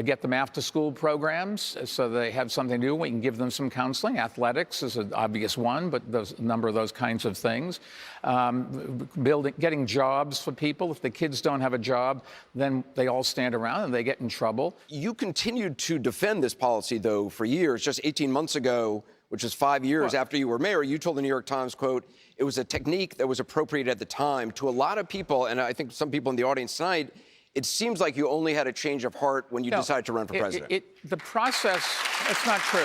get them after-school programs so they have something to do. We can give them some counseling. Athletics is an obvious one, but there's a number of those kinds of things. Getting jobs for people. If the kids don't have a job, then they all stand around and they get in trouble. You continued to defend this policy, though, for years. Just 18 months ago, which is 5 years after you were mayor, you told the New York Times, quote, it was a technique that was appropriate at the time. To a lot of people, and I think some people in the audience tonight, it seems like you only had a change of heart when you decided to run for president. The process, that's not true.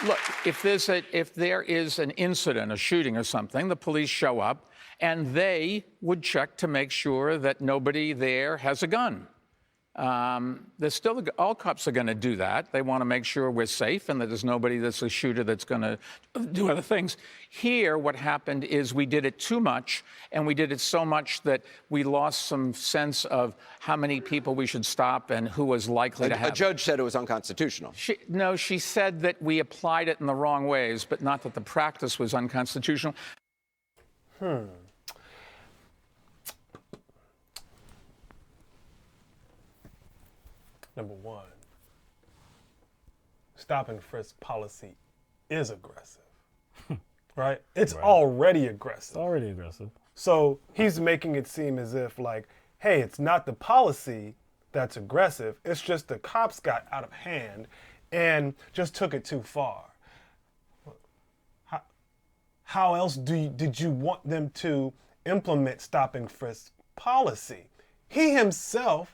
Look, if there is an incident, a shooting or something, the police show up and they would check to make sure that nobody there has a gun. All cops are going to do that. They want to make sure we're safe and that there's nobody that's a shooter that's going to do other things. Here, what happened is we did it too much, and we did it so much that we lost some sense of how many people we should stop and who was likely to have. A judge said it was unconstitutional. She said that we applied it in the wrong ways, but not that the practice was unconstitutional. Number one, stop and frisk policy is aggressive, right? It's already aggressive. It's already aggressive. So he's making it seem as if like, hey, it's not the policy that's aggressive. It's just the cops got out of hand and just took it too far. How else did you want them to implement stop and frisk policy? He himself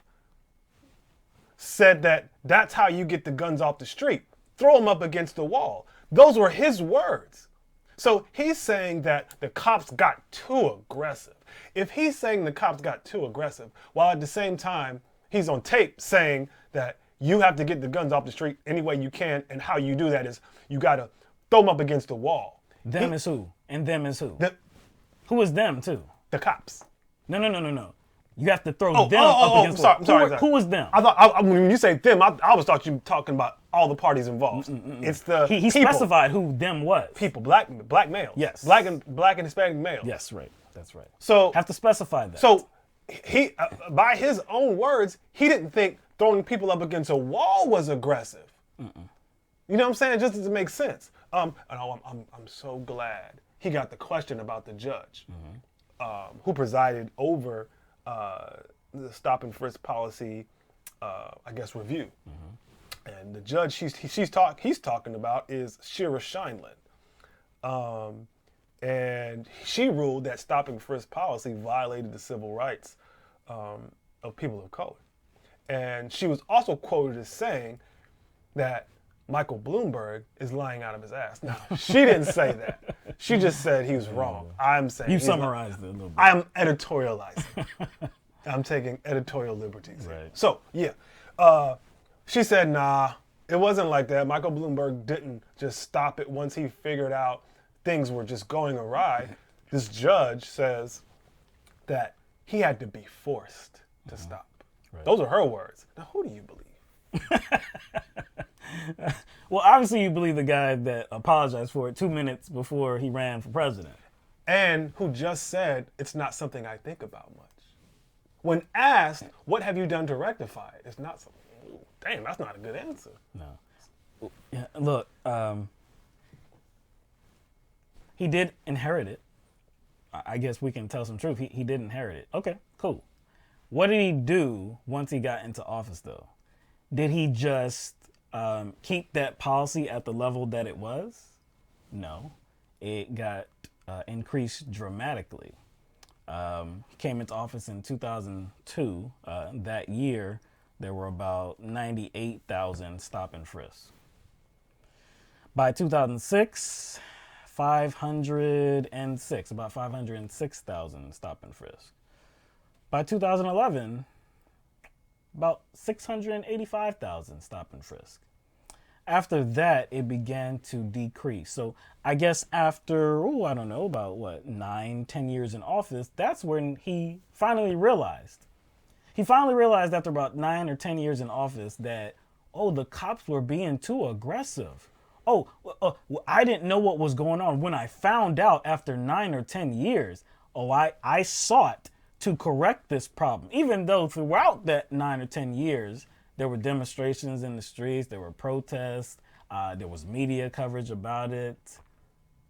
said that that's how you get the guns off the street. Throw them up against the wall. Those were his words. So he's saying that the cops got too aggressive. If he's saying the cops got too aggressive, while at the same time he's on tape saying that you have to get the guns off the street any way you can, and how you do that is you got to throw them up against the wall. Them is who? And them is who? The, Who is them too? the cops. No. You have to throw Oh, them up against I'm sorry. Who is them? I thought when you say them, I always thought you were talking about all the parties involved. It's the He people. specified who them was. People, black males. Yes. Black and Hispanic males. Yes, right. That's right. So Have to specify that. So he, by his own words, he didn't think throwing people up against a wall was aggressive. You know what I'm saying? Just to make sense. And I'm so glad he got the question about the judge who presided over the stop and frisk policy, I guess, review. And the judge he's talking about is Shira Scheindlin. And she ruled that stop and frisk policy violated the civil rights of people of color. And she was also quoted as saying that Michael Bloomberg is lying out of his ass. Now, she didn't say that. She just said he was wrong. I'm saying you he's summarized it a little bit. I'm editorializing. I'm taking editorial liberties. Right. So, yeah. She said, nah, it wasn't like that. Michael Bloomberg didn't just stop it once he figured out things were just going awry. This judge says that he had to be forced to stop. Right. Those are her words. Now, who do you believe? Well, obviously you believe the guy that apologized for it 2 minutes before he ran for president. And who just said, it's not something I think about much. When asked, what have you done to rectify it? It's not something, damn, that's not a good answer. No. Yeah, look, he did inherit it. I guess we can tell some truth. He did inherit it. Okay, cool. What did he do once he got into office, though? Did he just keep that policy at the level that it was? No. It got increased dramatically. He came into office in 2002. That year, there were about 98,000 stop and frisks. By 2006, about 506,000 stop and frisk. By 2011, about 685,000 stop and frisk. After that, it began to decrease. So I guess after, about 9-10 years in office, that's when he finally realized. He finally realized after about 9 or 10 years in office that, the cops were being too aggressive. I didn't know what was going on. When I found out after 9 or 10 years, I sought to correct this problem. Even though throughout that 9 or 10 years, there were demonstrations in the streets, there were protests, there was media coverage about it.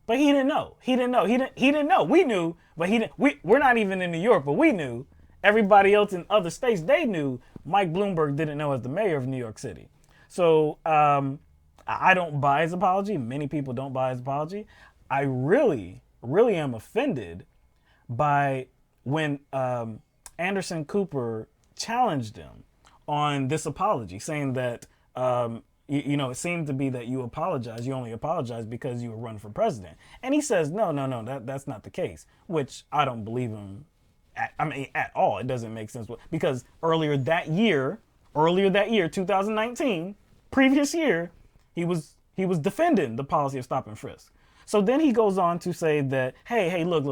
But he didn't know. He didn't know. We knew, but he didn't. We're not even in New York, but we knew. Everybody else in other states, they knew. Mike Bloomberg didn't know as the mayor of New York City. So I don't buy his apology. Many people don't buy his apology. I really, really am offended by when Anderson Cooper challenged him on this apology, saying that, it seemed to be that you only apologize because you were running for president. And he says, no, that's not the case, which I don't believe him at all. It doesn't make sense. Because earlier that year, 2019, previous year, he was defending the policy of stop and frisk. So then he goes on to say that, hey, look,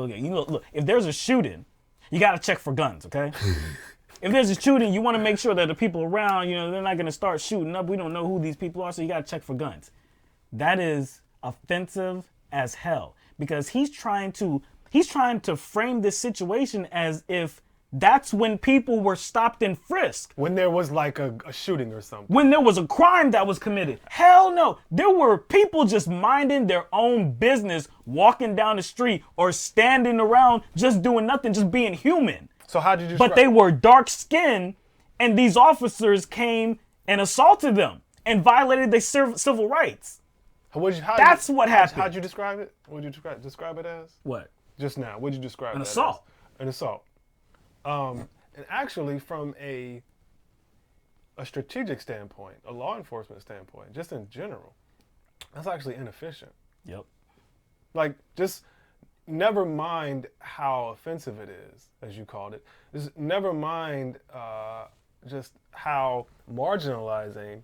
if there's a shooting, you got to check for guns, okay? If there's a shooting, you want to make sure that the people around, they're not going to start shooting up. We don't know who these people are, so you got to check for guns. That is offensive as hell because he's trying to frame this situation as if that's when people were stopped and frisked. When there was like a shooting or something. When there was a crime that was committed. Hell no. There were people just minding their own business, walking down the street or standing around just doing nothing, just being human. So how did you But they were dark skinned and these officers came and assaulted them and violated their civil rights. That's what happened. How'd you describe it? What would you describe it as? What? Just now. What'd you describe An it assault. As? An assault. And actually, from a strategic standpoint, a law enforcement standpoint, just in general, that's actually inefficient. Yep. Like, just never mind how offensive it is, as you called it. Just never mind just how marginalizing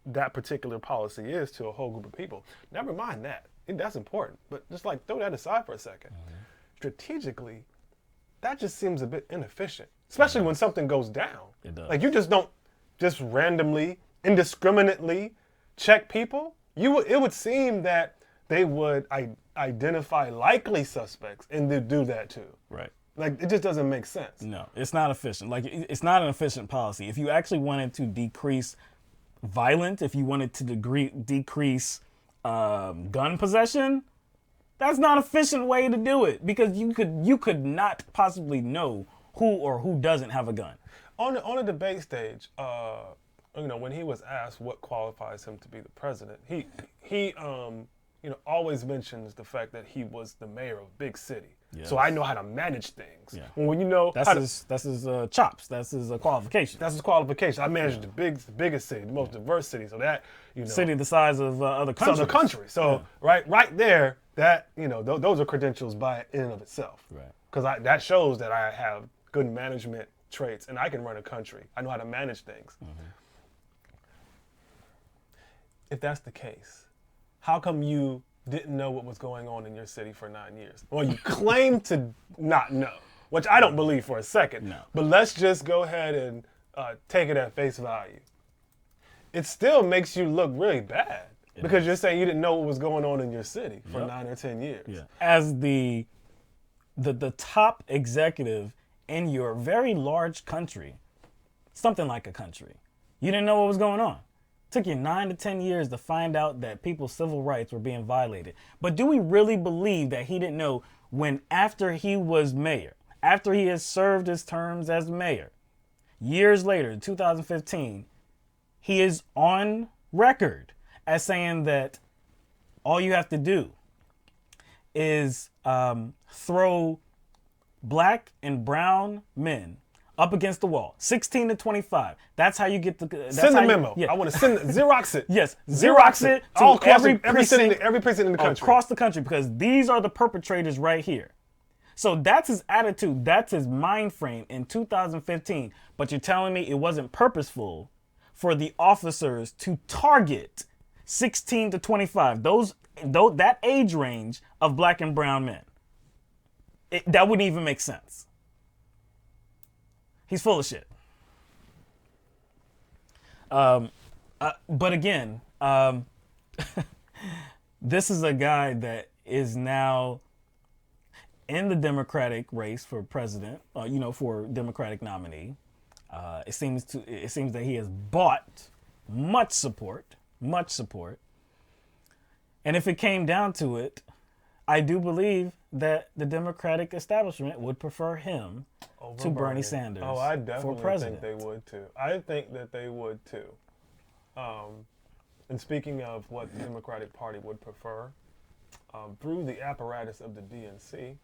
that particular policy is to a whole group of people. Never mind that. That's important. But just like throw that aside for a second. Strategically, that just seems a bit inefficient, especially when something goes down. It does. Like you just don't just randomly, indiscriminately check people. It would seem that they would identify likely suspects and they do that too. Right. Like it just doesn't make sense. No, it's not efficient. Like it's not an efficient policy. If you actually wanted to decrease violence, if you wanted to decrease gun possession, that's not an efficient way to do it because you could not possibly know who or who doesn't have a gun. On the debate stage, when he was asked what qualifies him to be the president, he always mentions the fact that he was the mayor of a big city. Yes. So I know how to manage things. Yeah. When you know that's his chops. That's his qualification. That's his qualification. I managed the biggest city, the most diverse city. So that city the size of other countries. Other countries. So right there, that those are credentials by in and of itself. Right. Because that shows that I have good management traits and I can run a country. I know how to manage things. If that's the case, how come you didn't know what was going on in your city for 9 years? Well, you claim to not know, which I don't believe for a second. No. But let's just go ahead and take it at face value. It still makes you look really bad because you're saying you didn't know what was going on in your city for 9 or 10 years. Yeah. As the top executive in your very large country, something like a country, you didn't know what was going on. Took you 9 to 10 years to find out that people's civil rights were being violated. But do we really believe that he didn't know when after he was mayor, after he has served his terms as mayor, years later, in 2015, he is on record as saying that all you have to do is throw black and brown men up against the wall, 16 to 25. That's how you get the. Send a memo. I want to Xerox it. Yes, Xerox it to all across every precinct in the country. Across the country, because these are the perpetrators right here. So that's his attitude. That's his mind frame in 2015. But you're telling me it wasn't purposeful for the officers to target 16 to 25, that age range of black and brown men. That wouldn't even make sense. He's full of shit. But again, this is a guy that is now in the Democratic race for president, for Democratic nominee. It seems that he has bought much support. And if it came down to it, I do believe that the Democratic establishment would prefer him to Bernie Sanders Oh, I definitely for president. think they would too. I think that they would too. And speaking of what the Democratic Party would prefer, through the apparatus of the DNC,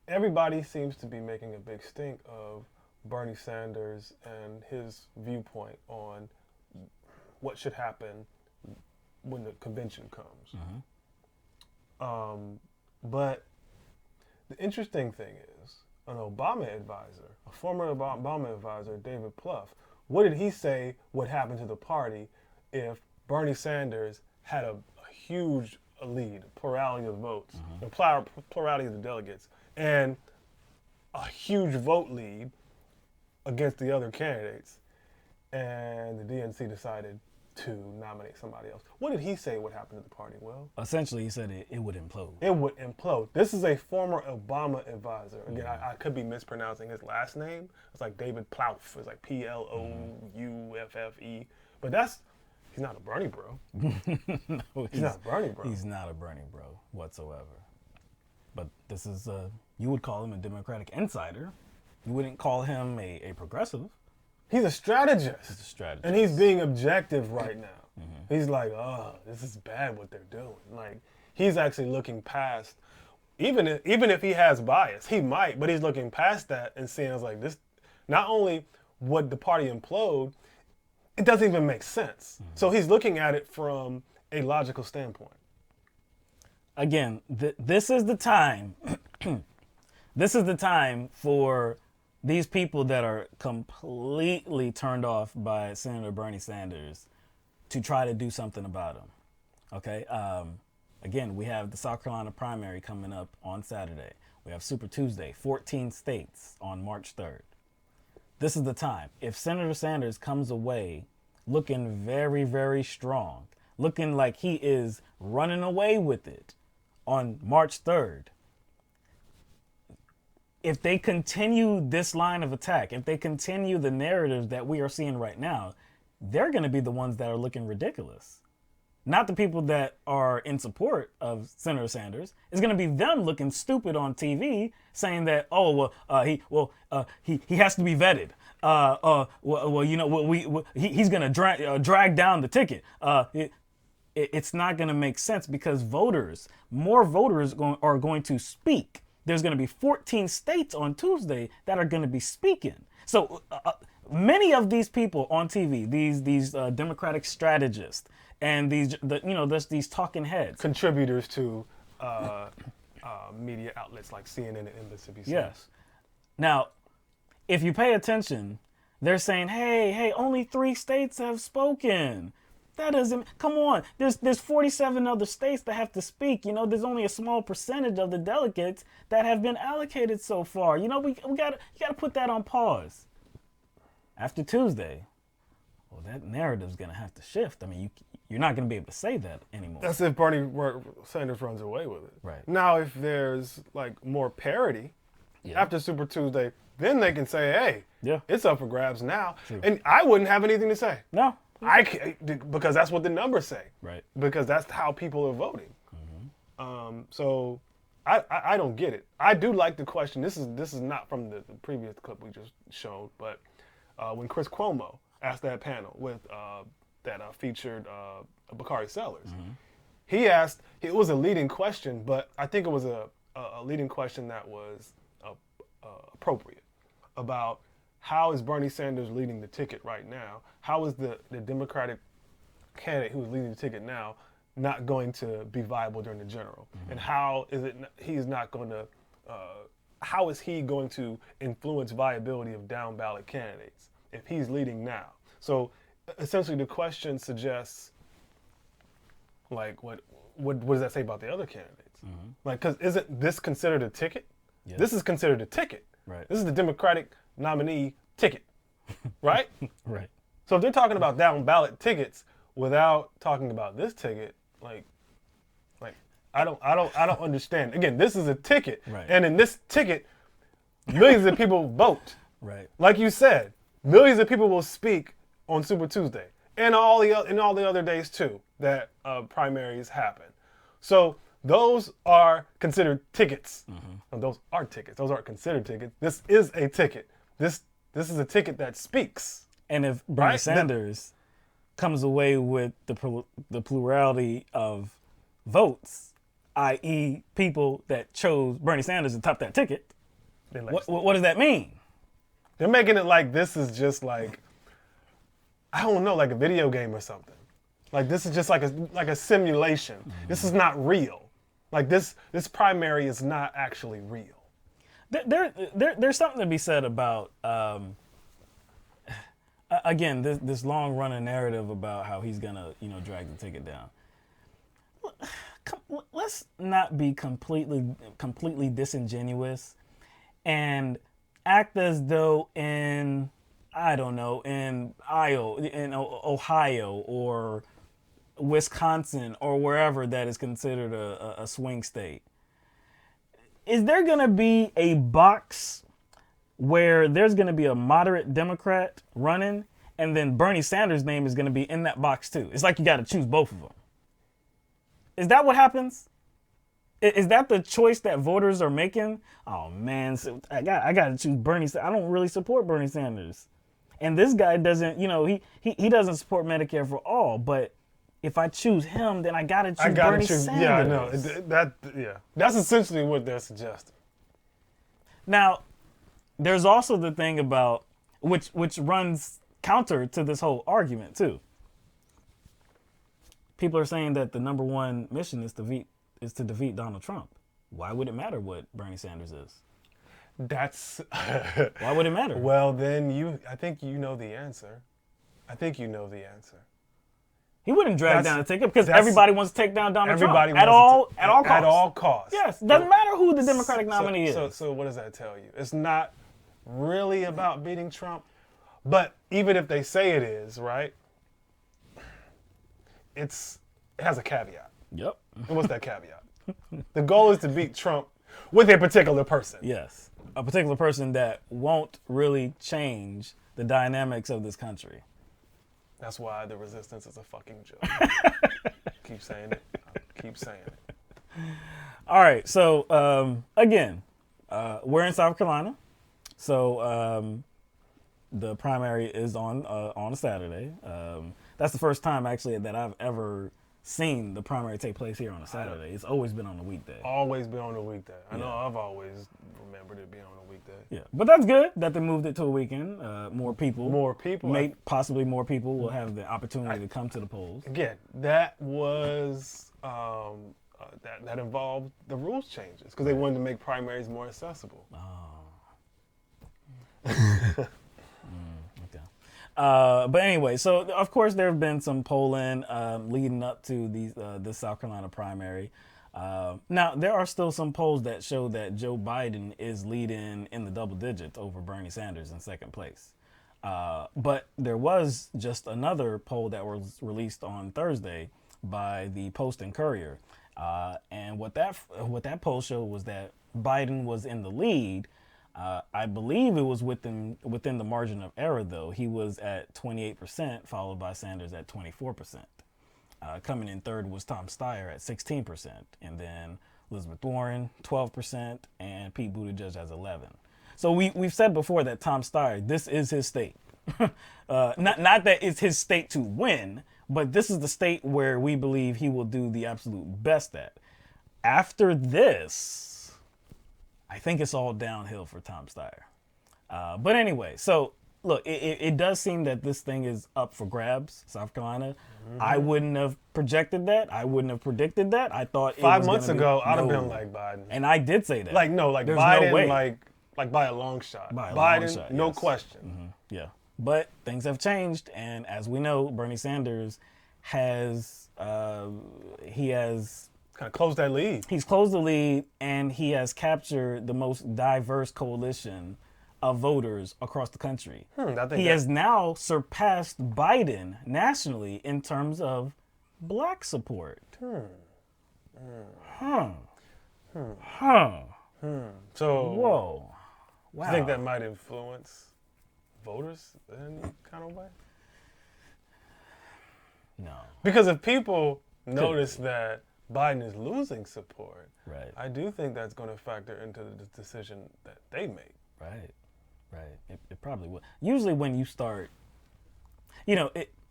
everybody seems to be making a big stink of Bernie Sanders and his viewpoint on what should happen when the convention comes. But the interesting thing is, an Obama advisor, a former Obama advisor, David Plouffe, what did he say would happen to the party if Bernie Sanders had a huge lead, plurality of votes, a plurality of the delegates, and a huge vote lead against the other candidates, and the DNC decided to nominate somebody else? What did he say would happen to the party, Will? Essentially, he said it would implode. It would implode. This is a former Obama advisor. Again, I could be mispronouncing his last name. It's like David Plouffe. It's like Plouffe. But he's not a Bernie bro. No, he's not a Bernie bro. He's not a Bernie bro whatsoever. But this is, you would call him a Democratic insider. You wouldn't call him a progressive. He's a strategist. He's a strategist. And he's being objective right now. He's like, oh, this is bad what they're doing. Like, he's actually looking past, even if he has bias, he might, but he's looking past that and seeing as like this, not only would the party implode, it doesn't even make sense. So he's looking at it from a logical standpoint. Again, this is the time. This is the time for these people that are completely turned off by Senator Bernie Sanders to try to do something about him. Okay. Again, we have the South Carolina primary coming up on Saturday. We have Super Tuesday, 14 states on March 3rd. This is the time. If Senator Sanders comes away looking very, very strong, looking like he is running away with it on March 3rd, if they continue this line of attack, if they continue the narratives that we are seeing right now, they're going to be the ones that are looking ridiculous. Not the people that are in support of Senator Sanders. It's going to be them looking stupid on TV, saying that, he has to be vetted. He's going to drag down the ticket. It's not going to make sense because more voters are going to speak. There's going to be 14 states on Tuesday that are going to be speaking. So many of these people on TV, these Democratic strategists, and there's these talking heads, contributors to media outlets like CNN and MSNBC. Yes. Now, if you pay attention, they're saying, "Hey, only 3 states have spoken." That doesn't. Come on. There's 47 other states that have to speak. There's only a small percentage of the delegates that have been allocated you gotta put that on pause. After Tuesday, well, that narrative's gonna have to shift. I mean, you're not gonna be able to say that anymore. That's if Bernie Sanders runs away with it. Right. Now, if there's more parity after Super Tuesday, then they can say, "Hey, it's up for grabs now," and I wouldn't have anything to say. No. Because that's what the numbers say. Right. Because that's how people are voting. So I don't get it. I do like the question. This is not from the previous clip we just showed, but when Chris Cuomo asked that panel with that featured Bakari Sellers, he asked. It was a leading question, but I think it was a leading question that was appropriate about how is Bernie Sanders leading the ticket right now? How is the Democratic candidate who is leading the ticket now not going to be viable during the general? And how is it he's not going to, how is he going to influence viability of down-ballot candidates if he's leading now? So essentially the question suggests, like, what does that say about the other candidates? Like, because isn't this considered a ticket? Yeah. This is considered a ticket. Right. This is the Democratic nominee ticket, right? Right. So if they're talking about down ballot tickets without talking about this ticket, like I don't understand. Again, this is a ticket, right. And in this ticket, millions of people vote. Right. Like you said, millions of people will speak on Super Tuesday and all the other days too that primaries happen. So those are considered tickets. And those are tickets. Those aren't considered tickets. This is a ticket. This is a ticket that speaks. And if Bernie Sanders comes away with the plurality of votes, i.e. people that chose Bernie Sanders to top that ticket, what does that mean? They're making it like this is just like, I don't know, like a video game or something. Like this is just like a simulation. This is not real. Like this primary is not actually real. There's something to be said about again this long running narrative about how he's gonna drag the ticket down. Let's not be completely disingenuous and act as though in Ohio or Wisconsin or wherever that is considered a swing state. Is there going to be a box where there's going to be a moderate Democrat running and then Bernie Sanders' name is going to be in that box too? It's like you got to choose both of them. Is that what happens? Is that the choice that voters are making? Oh man, so I got to choose Bernie. I don't really support Bernie Sanders. And this guy doesn't, he doesn't support Medicare for all, but if I choose him, then I gotta choose Bernie Sanders. Yeah, I know. That's essentially what they're suggesting. Now, there's also the thing about which runs counter to this whole argument too. People are saying that the number one mission is to defeat Donald Trump. Why would it matter what Bernie Sanders is? That's Why would it matter? Well, then I think you know the answer. I think you know the answer. He wouldn't drag down a ticket because everybody wants to take down Donald Trump at all costs. At all costs. Yes, doesn't matter who the Democratic nominee is. So what does that tell you? It's not really about beating Trump, but even if they say it is, right? It has a caveat. Yep. And what's that caveat? The goal is to beat Trump with a particular person. Yes, a particular person that won't really change the dynamics of this country. That's why the resistance is a fucking joke. Keep saying it. Keep saying it. All right. So again, we're in South Carolina. So the primary is on a Saturday. That's the first time actually that I've ever seen the primary take place here on a Saturday. It's always been on a weekday. Always been on a weekday. I know I've always remembered it being on a weekday. Yeah, but that's good that they moved it to a weekend. More people. Possibly more people will have the opportunity to come to the polls. Again, that was that involved the rules changes because they wanted to make primaries more accessible. Okay. But anyway, so of course there have been some polling leading up to the South Carolina primary. Now, there are still some polls that show that Joe Biden is leading in the double digits over Bernie Sanders in second place. But there was just another poll that was released on Thursday by the Post and Courier. And what that poll showed was that Biden was in the lead. I believe it was within the margin of error, though. He was at 28%, followed by Sanders at 24%. Coming in third was Tom Steyer at 16%, and then Elizabeth Warren 12%, and Pete Buttigieg as 11%. So we've said before that Tom Steyer, this is his state. Not that it's his state to win, but this is the state where we believe he will do the absolute best at. After this, I think it's all downhill for Tom Steyer. But anyway, so look, it does seem that this thing is up for grabs, South Carolina. Mm-hmm. I wouldn't have projected that. I wouldn't have predicted that. I thought 5 months ago, I'd have been like Biden. And I did say that. There's Biden, no way. like by a long shot. By a Biden, long shot, no yes. question. Mm-hmm. Yeah. But things have changed, and as we know, Bernie Sanders has kind of closed that lead. He's closed the lead, and he has captured the most diverse coalition of voters across the country. He has now surpassed Biden nationally in terms of black support. So, whoa, wow. Do you think that might influence voters in any kind of way? No. Because if people notice that Biden is losing support, right, I do think that's going to factor into the decision that they make. Right. It probably will. Usually when you start,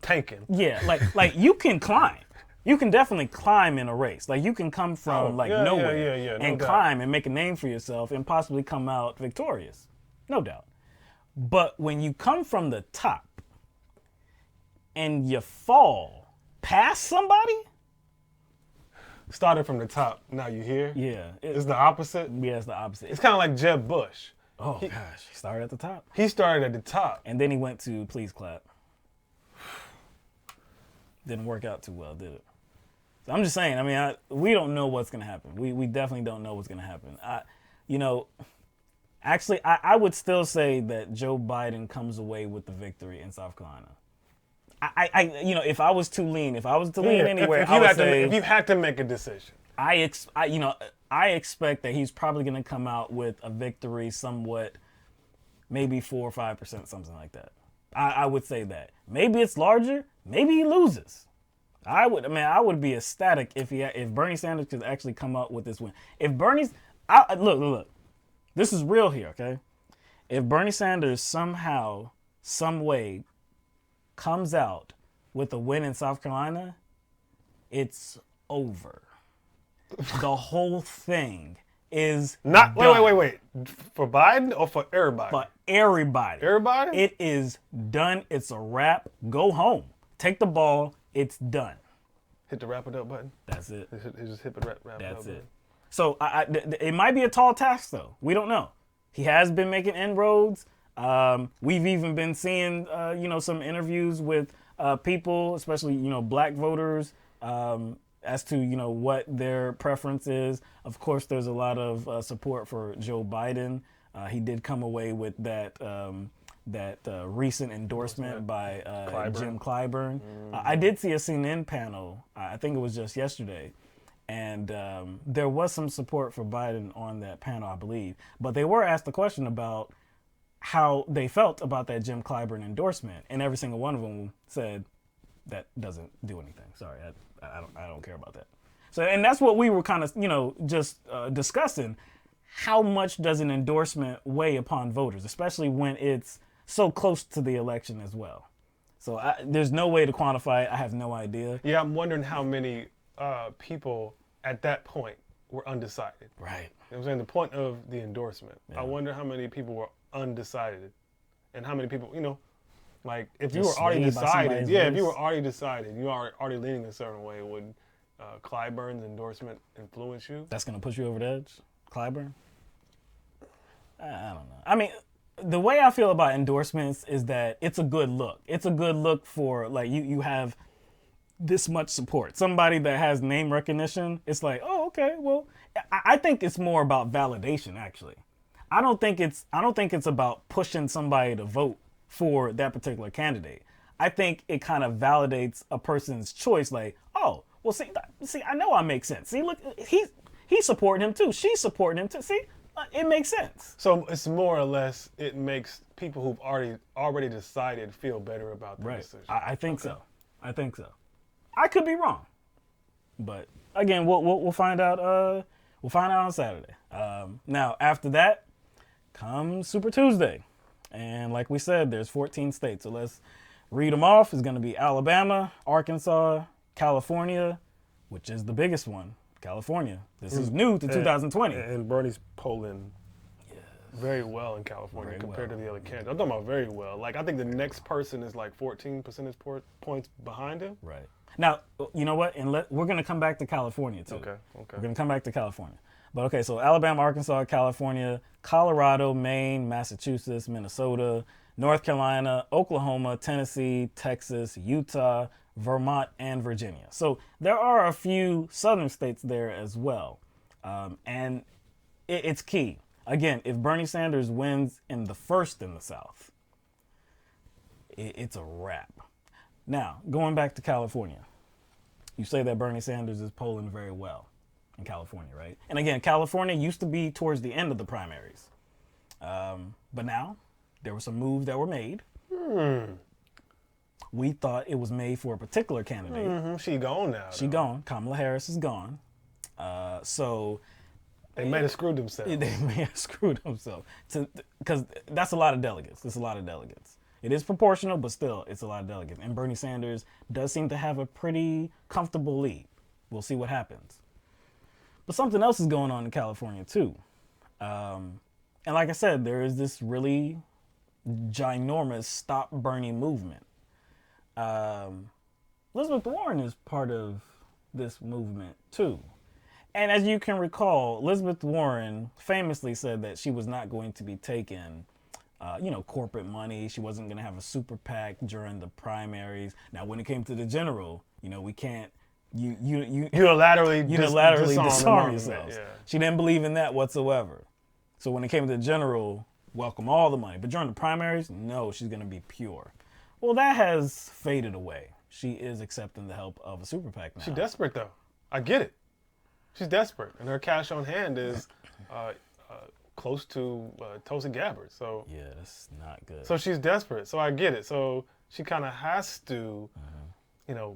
tanking. Yeah, like you can climb. You can definitely climb in a race. Like you can come from nowhere and climb and make a name for yourself and possibly come out victorious. No doubt. But when you come from the top and you fall past somebody, started from the top, now you here? Yeah. It's the opposite? Yeah, it's the opposite. It's kind of like Jeb Bush. Oh, gosh. He started at the top. He started at the top. And then he went to Please Clap. Didn't work out too well, did it? So I'm just saying, we don't know what's going to happen. We definitely don't know what's going to happen. Actually, I would still say that Joe Biden comes away with the victory in South Carolina. If I was to lean anywhere, if you had to make a decision, I expect that he's probably going to come out with a victory somewhat, maybe 4 or 5%, something like that. I would say that. Maybe it's larger. Maybe he loses. I would be ecstatic if Bernie Sanders could actually come up with this win. If Bernie's, look, this is real here, okay? If Bernie Sanders somehow, some way, comes out with a win in South Carolina, it's over. The whole thing is not done. Wait. For Biden or for everybody? For everybody. Everybody? It is done. It's a wrap. Go home. Take the ball. It's done. Hit the wrap it up button. That's it. Just hit the wrap it up. That's it. So it might be a tall task, though. We don't know. he has been making inroads. We've even been seeing, some interviews with people, especially, black voters, as to, what their preference is. Of course, there's a lot of support for Joe Biden. He did come away with that recent endorsement by Jim Clyburn. I did see a CNN panel, I think it was just yesterday, and there was some support for Biden on that panel, I believe. But they were asked the question about how they felt about that Jim Clyburn endorsement, and every single one of them said that doesn't do anything. Sorry, I don't care about that. So, and that's what we were kind of, just discussing. How much does an endorsement weigh upon voters, especially when it's so close to the election as well? So there's no way to quantify it. I have no idea. Yeah, I'm wondering how many people at that point were undecided. Right. You know what I'm saying? The point of the endorsement. Yeah. I wonder how many people were undecided, and how many people, like if you were already decided, if you were already decided, you are already leaning a certain way, would Clyburn's endorsement influence you? That's going to push you over the edge? Clyburn? I don't know. I mean, the way I feel about endorsements is that it's a good look. It's a good look for, like, you have this much support. Somebody that has name recognition, it's like, oh, okay, well, I think it's more about validation, actually. I don't think it's about pushing somebody to vote for that particular candidate. I think it kind of validates a person's choice, like, oh, well, see, I know I make sense. See, look, he's supporting him too. She's supporting him too. See, it makes sense. So it's more or less, it makes people who've already decided feel better about their decision. I think so. I think so. I could be wrong, but again, we'll find out. We'll find out on Saturday. Now after that comes Super Tuesday, and like we said, there's 14 states. So let's read them off. It's going to be Alabama, Arkansas, California, which is the biggest one. California. This is new to 2020. And Bernie's polling very well in California compared to the other candidates. I'm talking about very well. Like, I think the next person is like 14 percentage points behind him. Right. Now, you know what? And we're going to come back to California, too. Okay. We're going to come back to California. But, okay, so Alabama, Arkansas, California, Colorado, Maine, Massachusetts, Minnesota, North Carolina, Oklahoma, Tennessee, Texas, Utah, Vermont, and Virginia. So there are a few southern states there as well. And it's key. Again, if Bernie Sanders wins in the first in the South, it's a wrap. Now, going back to California, you say that Bernie Sanders is polling very well in California, right? And again, California used to be towards the end of the primaries. But now there were some moves that were made. We thought it was made for a particular candidate. She gone now. She gone. Kamala Harris is gone. So they may have screwed themselves. They may have screwed themselves. Because that's a lot of delegates. It's a lot of delegates. It is proportional, but still, it's a lot of delegates. And Bernie Sanders does seem to have a pretty comfortable lead. We'll see what happens. But something else is going on in California, too. And like I said, there is this really ginormous Stop Bernie movement. Elizabeth Warren is part of this movement, too. And as you can recall, Elizabeth Warren famously said that she was not going to be taking corporate money. She wasn't going to have a super PAC during the primaries. Now, when it came to the general, we can't unilaterally disarm yourselves. Yeah. She didn't believe in that whatsoever. So when it came to the general, welcome all the money. But during the primaries, no, she's going to be pure. Well, that has faded away. She is accepting the help of a super PAC now. She's desperate, though. I get it. She's desperate, and her cash on hand is close to Tulsi Gabbard. So yeah, that's not good. So she's desperate. So I get it. So she kind of has to,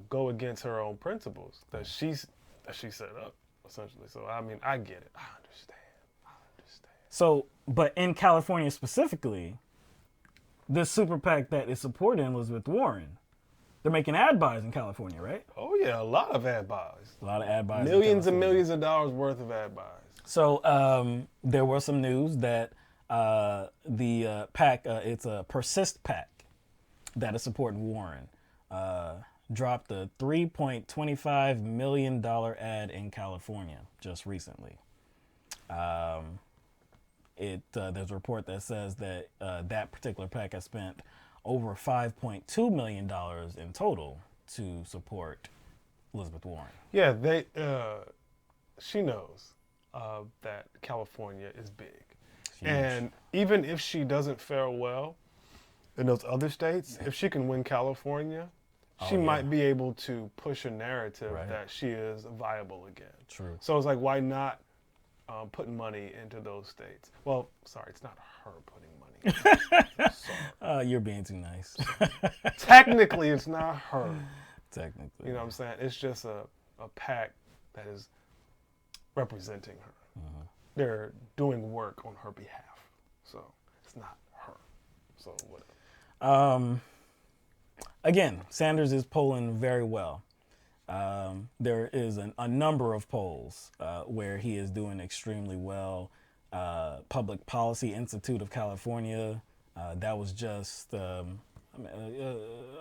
go against her own principles that she set up, essentially. So I mean, I get it. I understand. So, but in California specifically, this super PAC that is supporting Elizabeth Warren, they're making ad buys in California, right? Oh yeah, a lot of ad buys. A lot of ad buys. Millions and millions of dollars worth of ad buys. So there was some news that the PAC, it's a Persist PAC that is supporting Warren, dropped a $3.25 million ad in California just recently. There's a report that says that that particular PAC has spent over $5.2 million in total to support Elizabeth Warren. Yeah, she knows that California is big. Huge. And even if she doesn't fare well in those other states, if she can win California, she might be able to push a narrative that she is viable again. True. So it's like, why not put money into those states? Well, sorry, it's not her putting money. You're being too nice. Technically, it's not her. Technically. You know what I'm saying? It's just a PAC that is representing her. They're doing work on her behalf. So it's not her. So whatever. Again, Sanders is polling very well. There is a number of polls where he is doing extremely well. Public Policy Institute of California, that was just a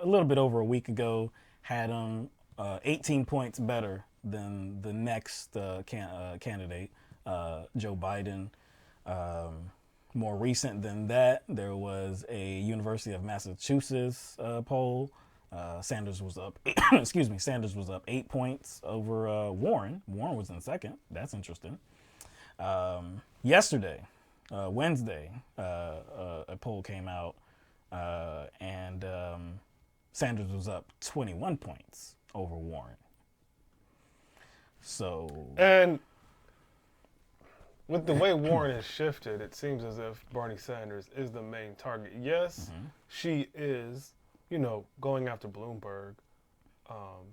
little bit over a week ago, had him 18 points better than the next candidate, Joe Biden. More recent than that, there was a University of Massachusetts poll. Sanders was up, Sanders was up 8 points over Warren. Warren was in second. That's interesting. Yesterday, Wednesday, a poll came out, and Sanders was up 21 points over Warren. So, and with the way Warren has shifted, it seems as if Bernie Sanders is the main target. Yes, she is, going after Bloomberg,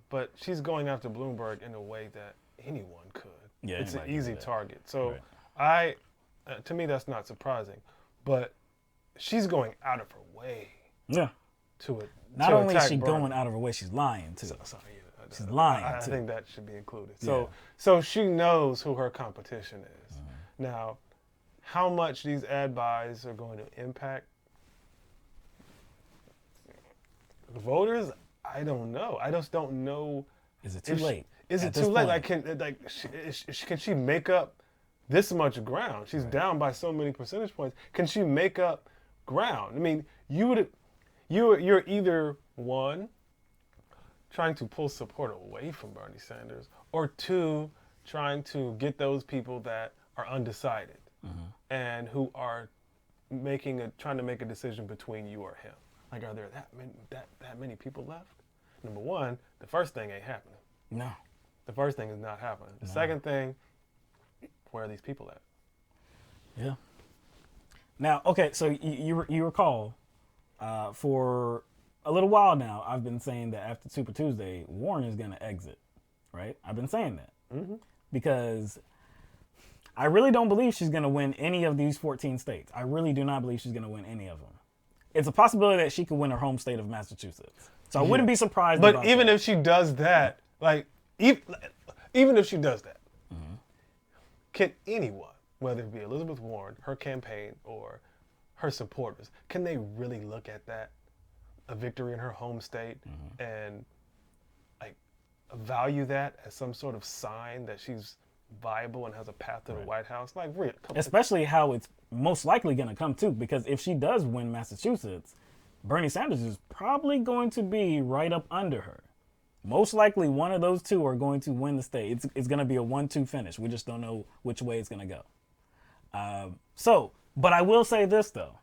but she's going after Bloomberg in a way that anyone could. Yeah, it's an anybody can easy do that. target. So to me, that's not surprising, but she's going out of her way. Yeah. Not only is she going out of her way, she's lying too. She's lying I too. think that should be included. Yeah. So she knows who her competition is. Now, how much these ad buys are going to impact the voters, I don't know. I just don't know. Is it too late? Is it too late? Can she make up this much ground? She's down by so many percentage points. Can she make up ground? I mean, you're either one, trying to pull support away from Bernie Sanders, or two, trying to get those people that are undecided and who are trying to make a decision between you or him. Like, are there that many people left? Number one, the first thing ain't happening. No. The first thing is not happening. The second thing, where are these people at? Yeah. Now, okay, so you recall, for a little while now, I've been saying that after Super Tuesday, Warren is going to exit, right? I've been saying that because I really don't believe she's going to win any of these 14 states. I really do not believe she's going to win any of them. It's a possibility that she could win her home state of Massachusetts. So I wouldn't be surprised. But even if she does that, even if she does that, can anyone, whether it be Elizabeth Warren, her campaign, or her supporters, can they really look at that, a victory in her home state, and value that as some sort of sign that she's viable and has a path to the White House? Especially how it's most likely going to come too, because if she does win Massachusetts, Bernie Sanders is probably going to be right up under her. Most likely one of those two are going to win the state. It's going to be a 1-2 finish. We just don't know which way it's going to go. But I will say this though.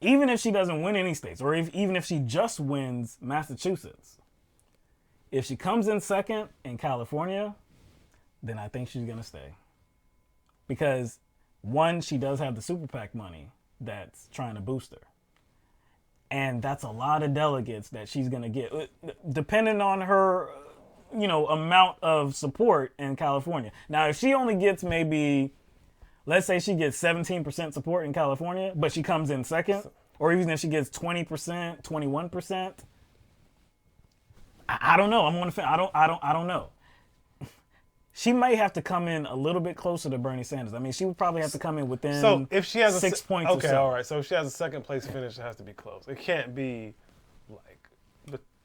Even if she doesn't win any states, or even if she just wins Massachusetts, if she comes in second in California, then I think she's going to stay. Because one, she does have the super PAC money that's trying to boost her. And that's a lot of delegates that she's going to get, depending on her, amount of support in California. Now, if she only gets maybe, let's say she gets 17% support in California, but she comes in second, or even if she gets 20%, 21%, I don't know. I don't know. She may have to come in a little bit closer to Bernie Sanders. I mean, she would probably have to come in within so if she has 6 points or so. Okay, all right. So if she has a second place finish, it has to be close. It can't be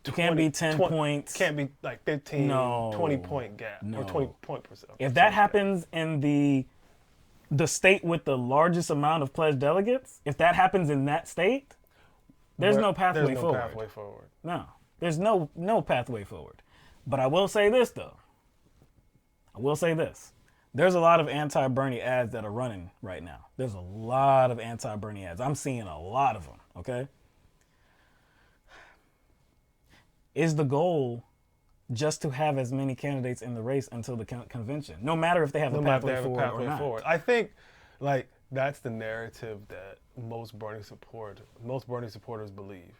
It can't be 10 points. It can't be 15, 20 point gap or 20 point percent. If that happens in the the state with the largest amount of pledged delegates, if that happens in that state, there's no pathway forward. Pathway forward. No, there's no pathway forward. But I will say this, though. There's a lot of anti-Bernie ads that are running right now. There's a lot of anti-Bernie ads. I'm seeing a lot of them, okay? Is the goal just to have as many candidates in the race until the convention, no matter if they have a pathway forward or not? I think, like, that's the narrative that most Bernie supporters believe.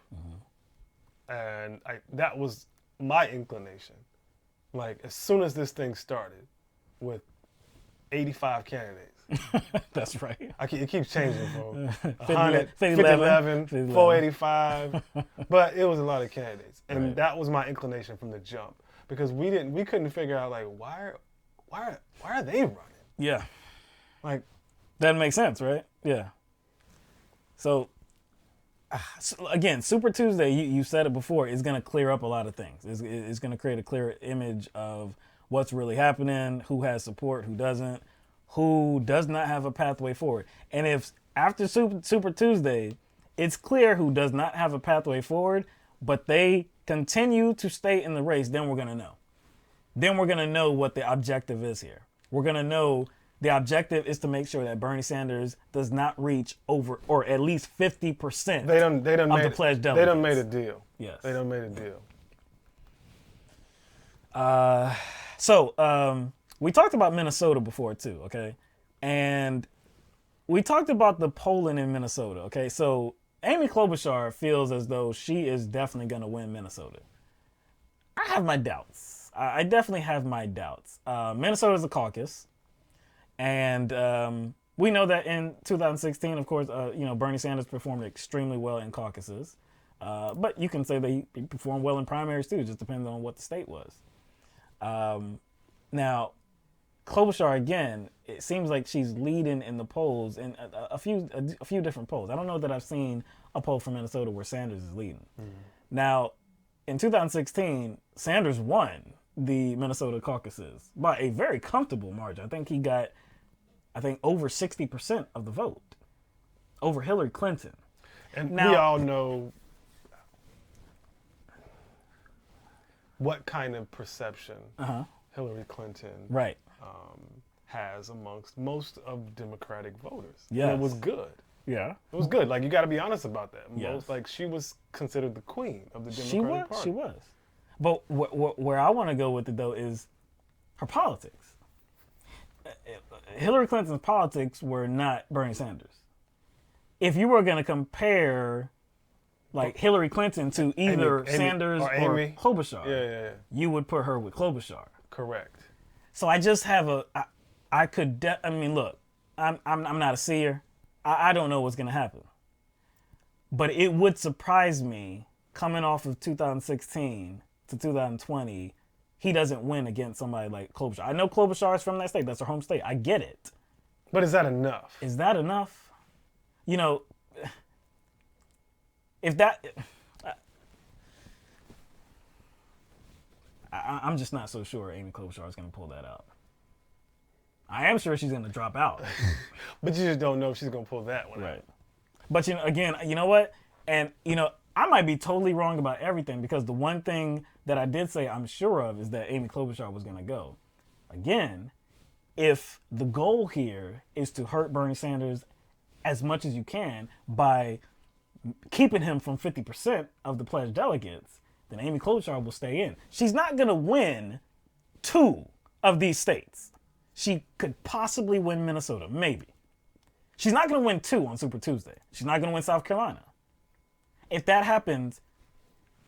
And that was my inclination. Like, as soon as this thing started with 85 candidates. That's right. It keeps changing from 100, 11, 485. But it was a lot of candidates. And that was my inclination from the jump. Because we couldn't figure out, like, why are they running? Yeah. Like, that makes sense, right? Yeah. So again, Super Tuesday, you said it before, is going to clear up a lot of things. It's going to create a clearer image of what's really happening, who has support, who doesn't, who does not have a pathway forward. And if after Super Tuesday, it's clear who does not have a pathway forward, but they continue to stay in the race, then we're going to know. Then we're going to know what the objective is here. We're going to know the objective is to make sure that Bernie Sanders does not reach over, or at least 50% of the pledged delegates. They done made a deal. Yes. They done made a deal. So we talked about Minnesota before too, okay? And we talked about the polling in Minnesota, okay? So Amy Klobuchar feels as though she is definitely going to win Minnesota. I have my doubts. I definitely have my doubts. Minnesota is a caucus. And we know that in 2016, of course, Bernie Sanders performed extremely well in caucuses. But you can say that he performed well in primaries too, just depending on what the state was. Now, Klobuchar, again, it seems like she's leading in the polls in a few different polls. I don't know that I've seen a poll from Minnesota where Sanders is leading. Now, in 2016, Sanders won the Minnesota caucuses by a very comfortable margin. I think he got, over 60% of the vote over Hillary Clinton. And now, we all know what kind of perception Hillary Clinton has amongst most of Democratic voters. Yes. And it was good. Yeah. It was good. Like, you got to be honest about that. Yes. Like, she was considered the queen of the Democratic Party. She was. But where I want to go with it, though, is her politics. Hillary Clinton's politics were not Bernie Sanders. If you were going to compare, like, Hillary Clinton to either Sanders or Klobuchar, you would put her with Klobuchar. Correct. So I just have look, I'm not a seer. I don't know what's going to happen. But it would surprise me, coming off of 2016 to 2020, he doesn't win against somebody like Klobuchar. I know Klobuchar is from that state. That's her home state. I get it. But is that enough? Is that enough? If that... I'm just not so sure Amy Klobuchar is going to pull that out. I am sure she's going to drop out. But you just don't know if she's going to pull that one out. But, again, you know what? And, I might be totally wrong about everything, because the one thing that I did say I'm sure of is that Amy Klobuchar was going to go. Again, if the goal here is to hurt Bernie Sanders as much as you can by keeping him from 50% of the pledged delegates, then Amy Klobuchar will stay in. She's not going to win 2 of these states. She could possibly win Minnesota, maybe. She's not going to win 2 on Super Tuesday. She's not going to win South Carolina. If that happens,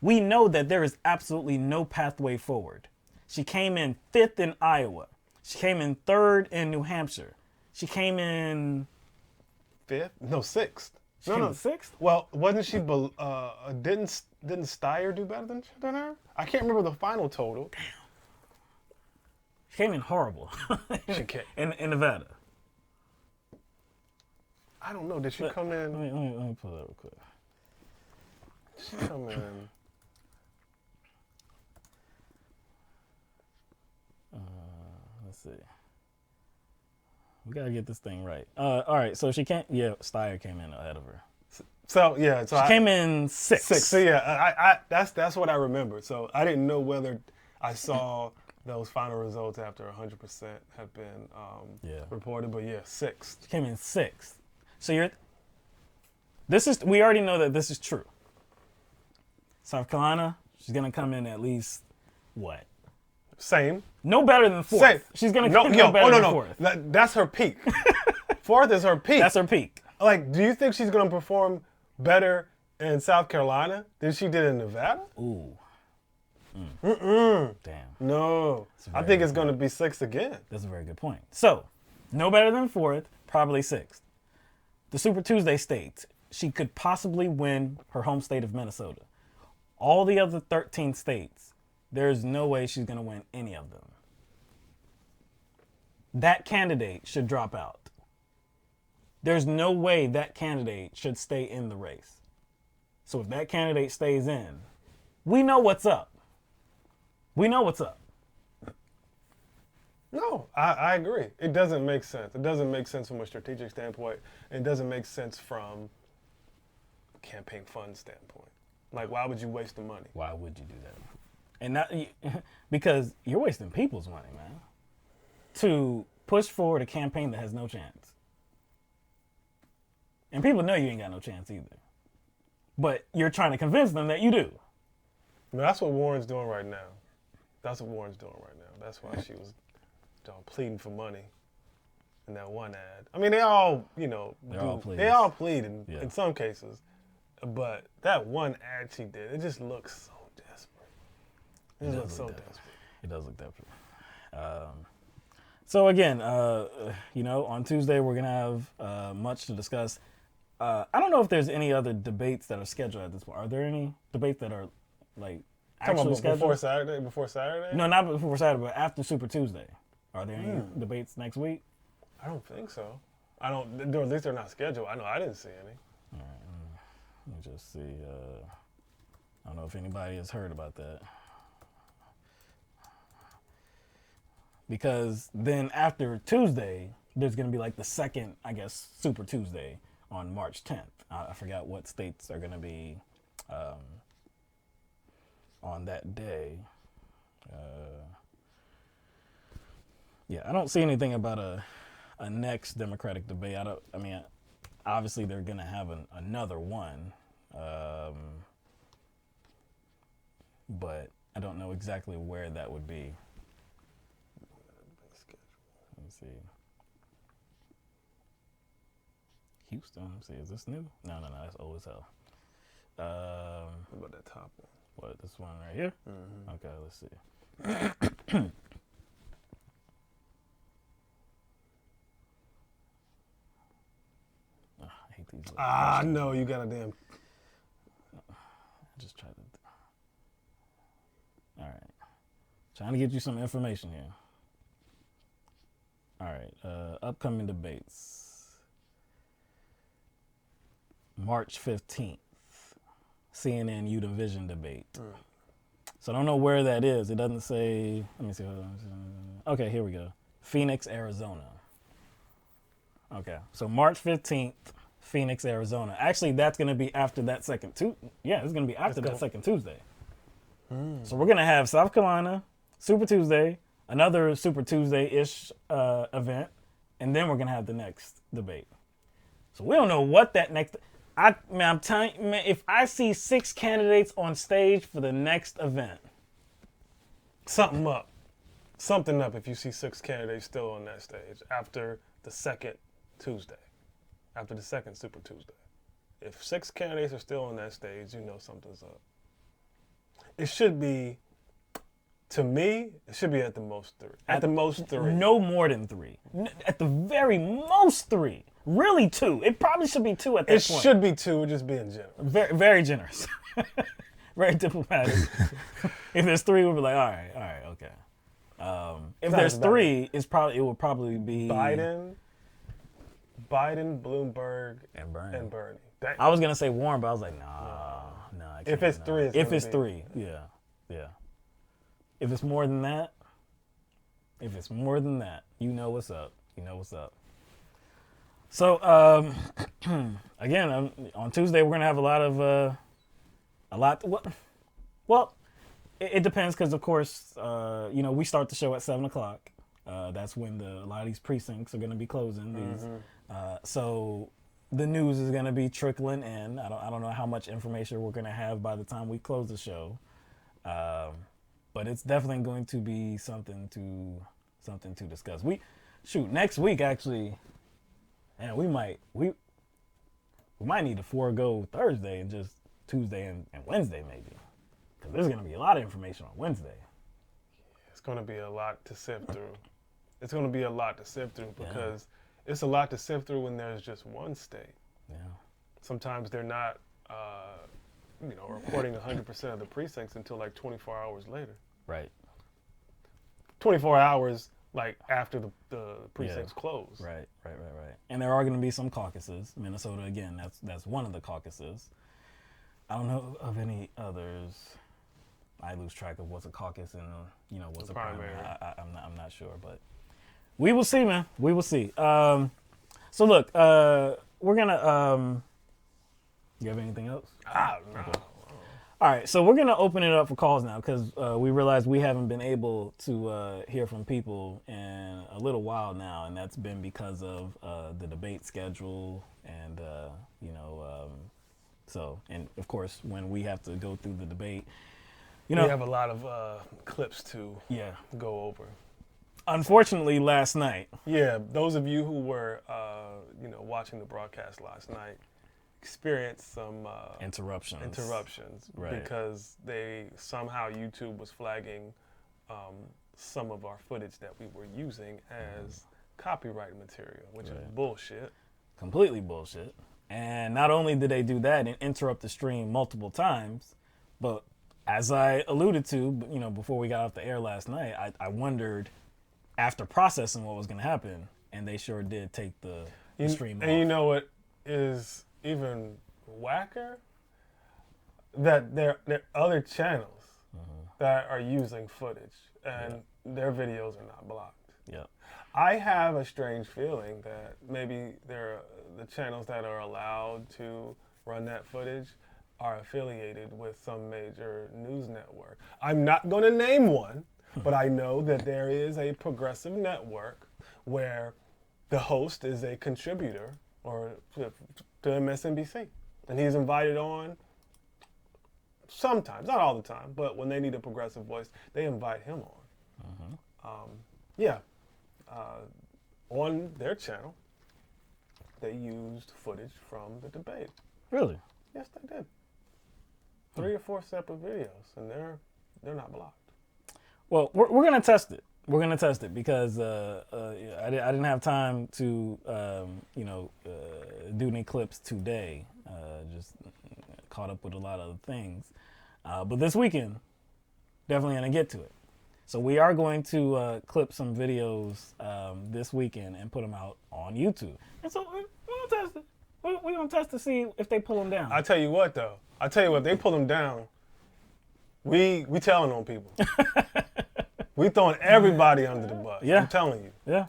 we know that there is absolutely no pathway forward. She came in 5th in Iowa. She came in 3rd in New Hampshire. She came in 5th? No, 6th. She came in 6th? Well, wasn't she? Didn't Steyer do better than her? I can't remember the final total. Damn. She came in horrible. She came in Nevada. I don't know. Did she come in? Let me pull that real quick. She come in. Let's see. We gotta get this thing right. All right, so she can't. Yeah, Steyer came in ahead of her. So yeah, so She came in sixth. So yeah, that's what I remember. So I didn't know whether I saw those final results after 100% have been reported, but yeah, sixth. She came in sixth. So we already know that this is true. South Carolina, she's gonna come in at least what? Same. No better than fourth. Same. She's gonna come in no better than fourth. That's her peak. Fourth is her peak. That's her peak. Like, do you think she's gonna perform better in South Carolina than she did in Nevada? Ooh. Damn. No. I think it's going to be sixth again. That's a very good point. So, no better than fourth, probably sixth. The Super Tuesday states she could possibly win her home state of Minnesota. All the other 13 states, there's no way she's going to win any of them. That candidate should drop out. There's no way that candidate should stay in the race. So if that candidate stays in, we know what's up. We know what's up. No, I agree. It doesn't make sense. It doesn't make sense from a strategic standpoint. It doesn't make sense from a campaign fund standpoint. Like, why would you waste the money? Why would you do that? And not because you're wasting people's money, man, to push forward a campaign that has no chance. And people know you ain't got no chance either. But you're trying to convince them that you do. That's what Warren's doing right now. That's what Warren's doing right now. That's why she was pleading for money in that one ad. I mean, they all, they all plead in some cases. But that one ad she did, it just looks so desperate. It looks so desperate. It does look desperate. So again, on Tuesday we're gonna have much to discuss. I don't know if there's any other debates that are scheduled at this point. Are there any debates that are actually scheduled? Before Saturday? No, not before Saturday, but after Super Tuesday. Are there any debates next week? I don't think so. At least they're not scheduled. I didn't see any. All right. Let me just see. I don't know if anybody has heard about that. Because then after Tuesday, there's going to be the second, Super Tuesday on March 10th. I forgot what states are going to be on that day. I don't see anything about a next Democratic debate. Obviously they're going to have another one, but I don't know exactly where that would be. Let me see. Houston. Let's see, is this new? No, that's old as hell. What about that top one? What, this one right here? Mm-hmm. Okay, let's see. I hate these. No, you got a damn. I just tried to. All right. Trying to get you some information here. All right. Upcoming debates. March 15th, CNN Univision debate. So I don't know where that is. It doesn't say. Let me see. Okay, here we go. Phoenix, Arizona. Okay, so March 15th, Phoenix, Arizona. Actually, that's going to be after that second Tuesday. Yeah, it's going to be after that second Tuesday. So we're going to have South Carolina, Super Tuesday, another Super Tuesday-ish event, and then we're going to have the next debate. So we don't know what that next... I'm telling you, man, if I see 6 candidates on stage for the next event... Something up if you see 6 candidates still on that stage after the second Tuesday, after the second Super Tuesday. If 6 candidates are still on that stage, you know something's up. It should be, to me, it should be at the most 3. At the most 3. No more than 3. At the very most 3. Really 2. It probably should be 2 at that point. It should be 2, we're just being generous. Very, very generous. Very diplomatic. If there's 3, we'll be like, all right, okay. If there's 3, it will probably be Biden, Bloomberg, and Bernie. I was gonna say Warren, but I was like, nah. If it's 3, it's 3, yeah. If it's more than that, you know what's up. So again, on Tuesday we're gonna have a lot. Well, it depends because of course, we start the show at 7:00. That's when a lot of these precincts are gonna be closing. So the news is gonna be trickling in. I don't know how much information we're gonna have by the time we close the show, but it's definitely going to be something to discuss. Next week actually. And we might need to forego Thursday and just Tuesday and Wednesday maybe, because there's going to be a lot of information on Wednesday. It's going to be a lot to sift through. It's going to be a lot to sift through because it's a lot to sift through when there's just one state. Yeah. Sometimes they're not, reporting 100% of the precincts until like 24 hours later. Right. 24 hours. Like after the precincts close. Right. And there are going to be some caucuses. Minnesota, again, that's one of the caucuses. I don't know of any others. I lose track of what's a caucus and what's a primary. I'm not sure, but we will see, man. We will see. So look, we're gonna. You have anything else? No. Okay. All right, so we're going to open it up for calls now because we realize we haven't been able to hear from people in a little while now, and that's been because of the debate schedule and, and of course, when we have to go through the debate, we have a lot of clips to go over. Unfortunately, last night. Yeah, those of you who were, watching the broadcast last night, experienced some interruptions because somehow YouTube was flagging some of our footage that we were using as copyright material, which is bullshit. Completely bullshit. And not only did they do that and interrupt the stream multiple times, but as I alluded to, before we got off the air last night, I wondered after processing what was going to happen, and they sure did take the stream off. And you know what is even whacker? That there are other channels that are using footage and their videos are not blocked. Yeah. I have a strange feeling that maybe the channels that are allowed to run that footage are affiliated with some major news network. I'm not going to name one, but I know that there is a progressive network where the host is a contributor or to MSNBC. And he's invited on sometimes, not all the time, but when they need a progressive voice, they invite him on. On their channel, they used footage from the debate. Really? Yes, they did. 3 or 4 separate videos, and they're not blocked. Well, we're gonna test it. We're gonna test it because I didn't have time to do any clips today. Just caught up with a lot of things, but this weekend definitely gonna get to it. So we are going to clip some videos this weekend and put them out on YouTube. And so we're gonna test it. We're gonna test to see if they pull them down. I tell you what, though. I tell you what, if they pull them down, we telling on people. We throwing everybody under the bus. Yeah. I'm telling you. Yeah.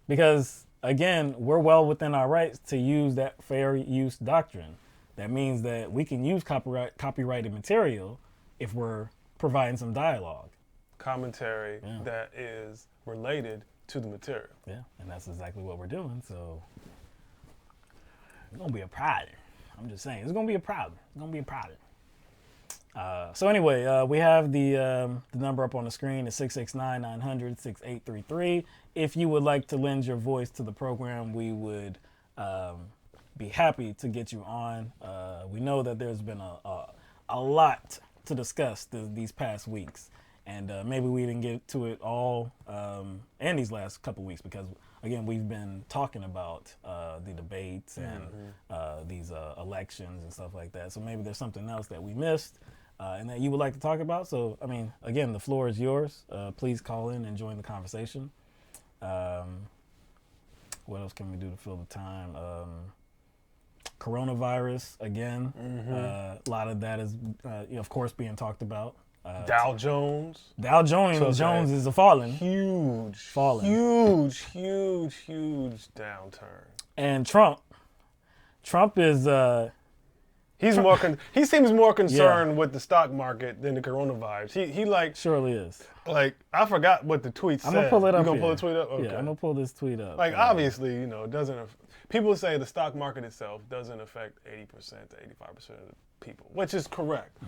Because, again, we're well within our rights to use that fair use doctrine. That means that we can use copyrighted material if we're providing some dialogue. Commentary that is related to the material. Yeah, and that's exactly what we're doing. So it's going to be a problem. I'm just saying, it's going to be a problem. It's going to be a problem. So anyway, we have the number up on the screen. It's 669-900-6833. If you would like to lend your voice to the program, we would be happy to get you on. We know that there's been a lot to discuss these past weeks, and maybe we didn't get to it all in these last couple weeks because, again, we've been talking about the debates and these elections and stuff like that. So maybe there's something else that we missed and that you would like to talk about. So, I mean, again, the floor is yours. Please call in and join the conversation. What else can we do to fill the time? Coronavirus, again. A lot of that is, of course, being talked about. Dow Jones. Dow Jones is a falling. Huge downturn. And Trump is he seems more concerned with the stock market than the coronavirus. He like surely is. Like I forgot what the tweet said. I'm gonna pull it up. You gonna pull here. the tweet up? Okay. Yeah, I'm gonna pull this tweet up. Like obviously, you know, it doesn't. People say the stock market itself doesn't affect 80% to 85% of the people, which is correct.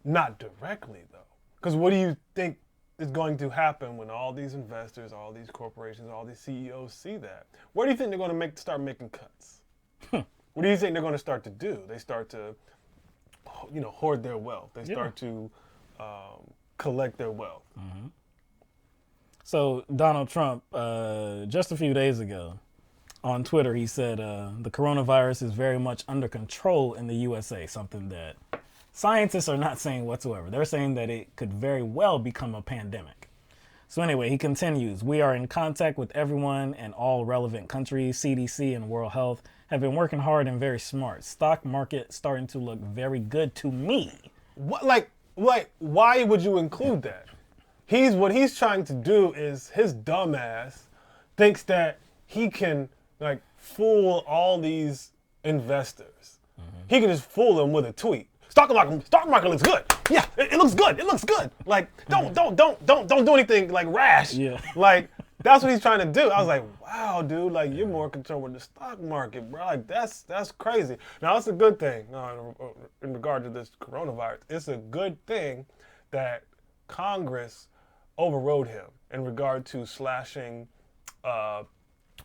Not directly though, because what do you think is going to happen when all these investors, all these corporations, all these CEOs see that? Where do you think they're going to start making cuts? What do you think they're going to start to do? They start to, you know, hoard their wealth. They start to collect their wealth. So Donald Trump, just a few days ago, on Twitter, he said the coronavirus is very much under control in the USA, something that scientists are not saying whatsoever. They're saying that it could very well become a pandemic. So anyway, he continues, we are in contact with everyone and all relevant countries. CDC and World Health have been working hard and very smart. Stock market starting to look very good to me. What, like, why would you include that? What he's trying to do is his dumbass thinks that he can like fool all these investors. He can just fool them with a tweet. Stock market looks good. Yeah, it looks good. It looks good. Like don't do anything like rash. Yeah. Like that's what he's trying to do. I was like, wow, dude, like you're more concerned with the stock market, bro. Like that's crazy. Now that's a good thing in regard to this coronavirus. It's a good thing that Congress overrode him in regard to slashing the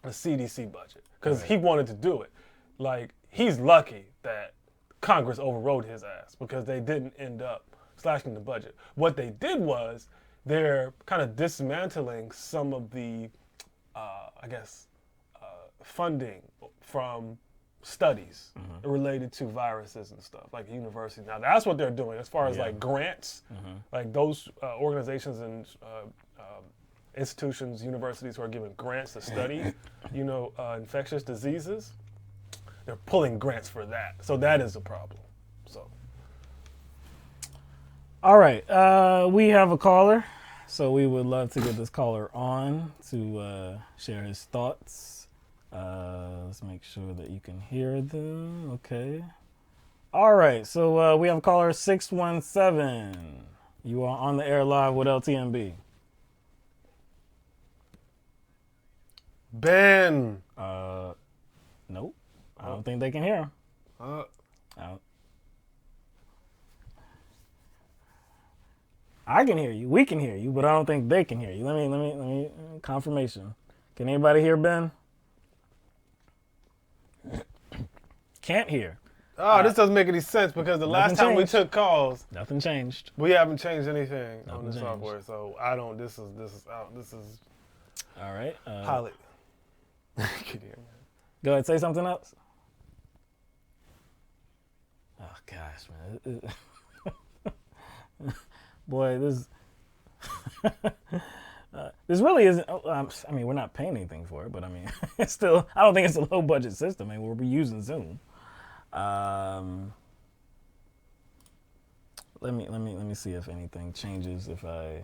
CDC budget because he wanted to do it. Like he's lucky that Congress overrode his ass because they didn't end up slashing the budget. What they did was they're kind of dismantling some of the, funding from studies related to viruses and stuff, like universities. Now that's what they're doing as far as like grants, like those organizations and institutions, universities who are giving grants to study, infectious diseases. They're pulling grants for that. So that is a problem. So. All right. We have a caller. So we would love to get this caller on to share his thoughts. Let's make sure that you can hear them. Okay. All right. So we have a caller 617. You are on the air live with LTMB. Ben. Nope. I don't think they can hear him. I can hear you. We can hear you, but I don't think they can hear you. Let me confirmation. Can anybody hear Ben? Can't hear. Oh, this doesn't make any sense because the last time we took calls, nothing changed. We haven't changed anything on the software, so I don't. This is out. This is all right. Pilot. Go ahead, say something else. Oh gosh, man. Boy, this this really isn't. I mean, we're not paying anything for it, but I mean, it's still. I don't think it's a low budget system. I mean, we're using Zoom. Let me see if anything changes. Let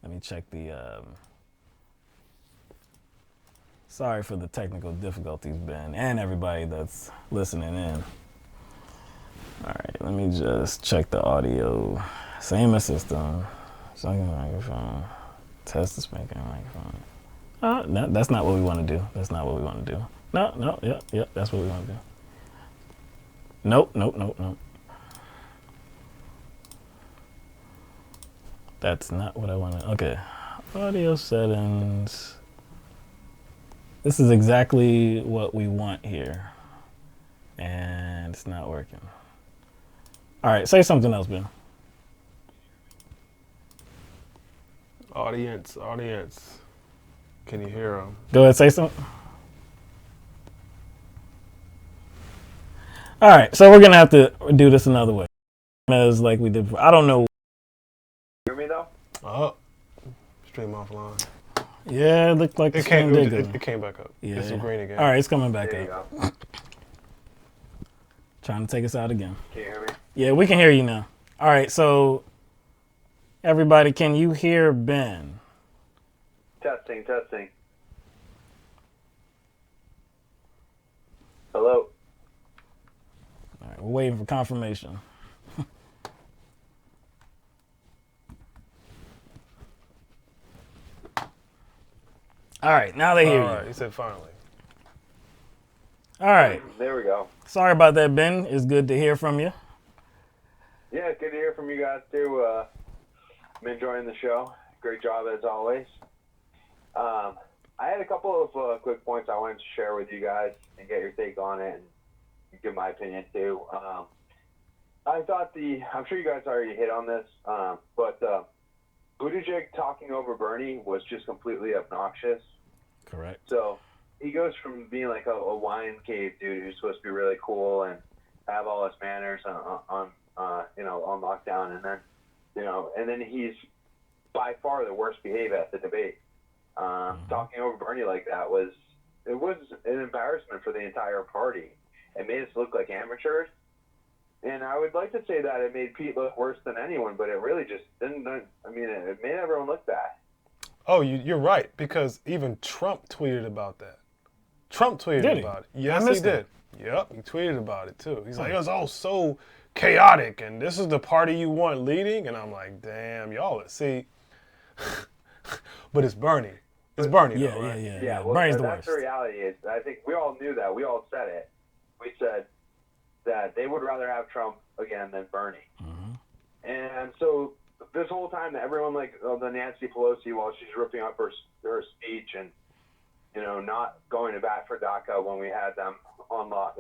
me check the. Sorry for the technical difficulties, Ben, and everybody that's listening in. All right, let me just check the audio. Same as system. Second microphone. Test the speaker microphone. No, that's not what we want to do. That's not what we want to do. No, yep, that's what we want to do. Nope. That's not what I want to. Okay. Audio settings. This is exactly what we want here. And it's not working. All right, say something else, Ben. Audience. Can you hear them? Go ahead, say something. All right, so we're going to have to do this another way. As like we did before. I don't know. Hear me though? Stream offline. Yeah, it looked like it came back up. Yeah. It's green again. All right, it's coming back There you up. go. Trying to take us out again. Can you hear me? Yeah, we can hear you now. All right, so Everybody, can you hear Ben? Testing, testing. Hello. All right, we're waiting for confirmation. All right, now they hear All right, you. he said finally. All right. There we go. Sorry about that, Ben. It's good to hear from you. Yeah, good to hear from you guys too. I'm enjoying the show. Great job as always. I had a couple of quick points I wanted to share with you guys and get your take on it and give my opinion too. I thought I'm sure you guys already hit on this, but Buttigieg talking over Bernie was just completely obnoxious. Correct. So he goes from being like a wine cave dude who's supposed to be really cool and have all his manners on lockdown, and then and then he's by far the worst behaved at the debate. Talking over Bernie like that was an embarrassment for the entire party. It made us look like amateurs. And I would like to say that it made Pete look worse than anyone, but it really just didn't. I mean, it made everyone look bad. Oh, you're right, because even Trump tweeted about that. Trump tweeted about it. Yes, he did. Yep, he tweeted about it too. He's like, it was all so chaotic, and this is the party you want leading? And I'm like, damn, y'all, see. But it's Bernie. It's Bernie, though, right? Yeah, well, Bernie's the that's worst. the reality. I think we all knew that. We all said it. We said that they would rather have Trump again than Bernie. And so this whole time, everyone the Nancy Pelosi, while she's ripping up her speech and not going to bat for DACA when we had them on lock,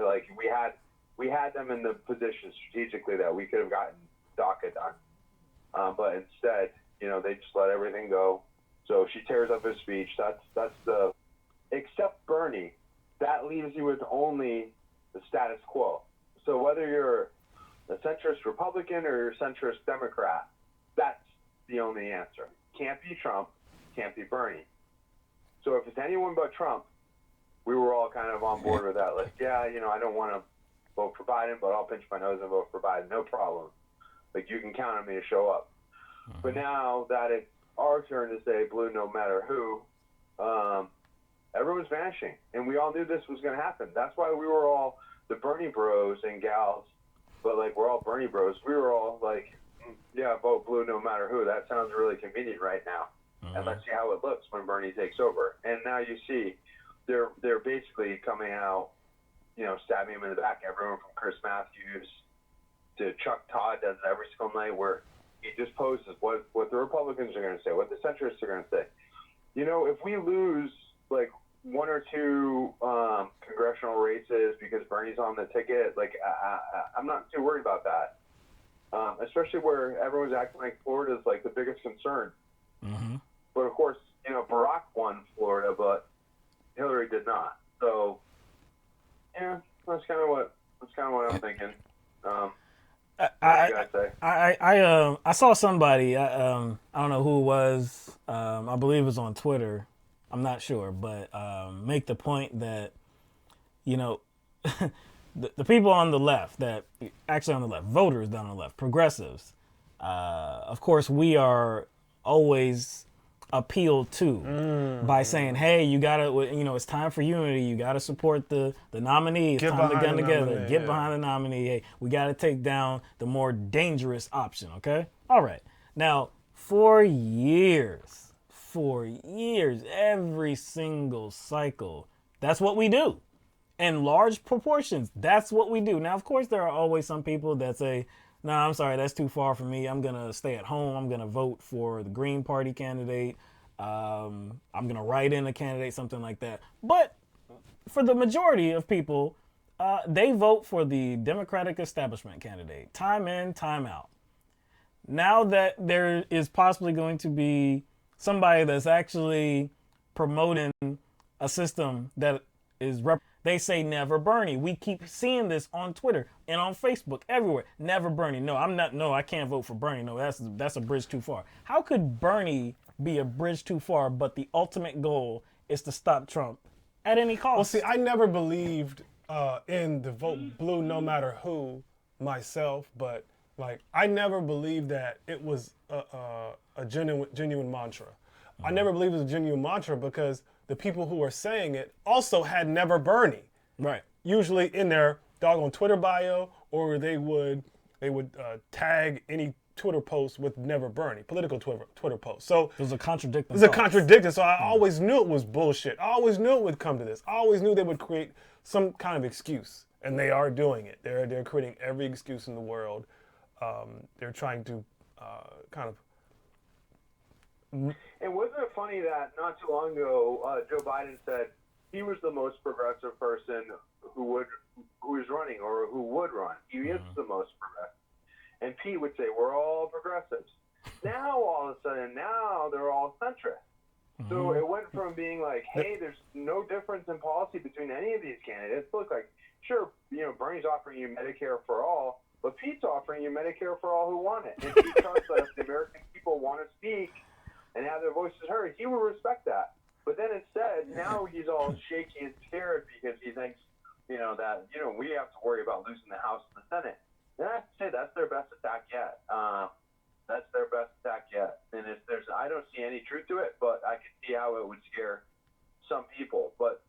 we had them in the position strategically that we could have gotten DACA done, but instead, they just let everything go. So she tears up his speech. That's except Bernie, that leaves you with only the status quo. So whether you're a centrist Republican or you're a centrist Democrat, that's the only answer. Can't be Trump, can't be Bernie. So if it's anyone but Trump, we were all kind of on board with that. Like, yeah, I don't want to vote for Biden, but I'll pinch my nose and vote for Biden. No problem. Like, you can count on me to show up. But now that it's our turn to say blue no matter who, everyone's vanishing. And we all knew this was going to happen. That's why we were all the Bernie bros and gals, but we're all Bernie bros. We were all like, yeah, vote blue no matter who. That sounds really convenient right now. And let's see how it looks when Bernie takes over. And now you see they're basically coming out, stabbing him in the back. Everyone from Chris Matthews to Chuck Todd does it every single night, where he just poses what the Republicans are going to say, what the centrists are going to say. If we lose one or two congressional races because Bernie's on the ticket, I'm not too worried about that. Especially where everyone's acting like Florida's the biggest concern. But of course, Barack won Florida, but Hillary did not. So, yeah, that's kind of what I'm thinking. I saw somebody. I don't know who it was. I believe it was on Twitter. I'm not sure, but make the point that the people on the left, voters down the left, progressives. Of course, we are always appealed to by saying, hey, you gotta, it's time for unity. You gotta support the nominee. It's time to get together. Get behind the nominee. Hey, we gotta take down the more dangerous option. Okay. All right. Now, for years, every single cycle, that's what we do. In large proportions, that's what we do. Now, of course, there are always some people that say, no, I'm sorry, that's too far for me. I'm going to stay at home. I'm going to vote for the Green Party candidate. I'm going to write in a candidate, something like that. But for the majority of people, they vote for the Democratic establishment candidate. Time in, time out. Now that there is possibly going to be somebody that's actually promoting a system that is they say never Bernie. We keep seeing this on Twitter and on Facebook, everywhere. Never Bernie. No, I can't vote for Bernie. No, that's a bridge too far. How could Bernie be a bridge too far, but the ultimate goal is to stop Trump at any cost? Well, see, I never believed in the vote blue no matter who myself, but Like, I never believed that it was a genuine mantra. I never believed it was a genuine mantra because the people who are saying it also had never Bernie. Right. Usually in their doggone Twitter bio, or they would tag any Twitter post with never Bernie, political Twitter post. So There's a contradiction. there's a contradiction. So I always knew it was bullshit. I always knew it would come to this. I always knew they would create some kind of excuse, and they are doing it. They're creating every excuse in the world. They're trying to kind of. And wasn't it funny that not too long ago, Joe Biden said he was the most progressive person who was running or who would run. He is the most progressive. And Pete would say, we're all progressives. Now, all of a sudden, now they're all centrist. So it went from being like, hey, there's no difference in policy between any of these candidates. Look, like, sure, Bernie's offering you Medicare for all, but Pete's offering you Medicare for all who want it. And Pete trusts that if the American people want to speak and have their voices heard, he will respect that. But then instead, now he's all shaky and scared because he thinks, that, we have to worry about losing the House and the Senate. And I have to say, that's their best attack yet. That's their best attack yet. And I don't see any truth to it, but I can see how it would scare some people. But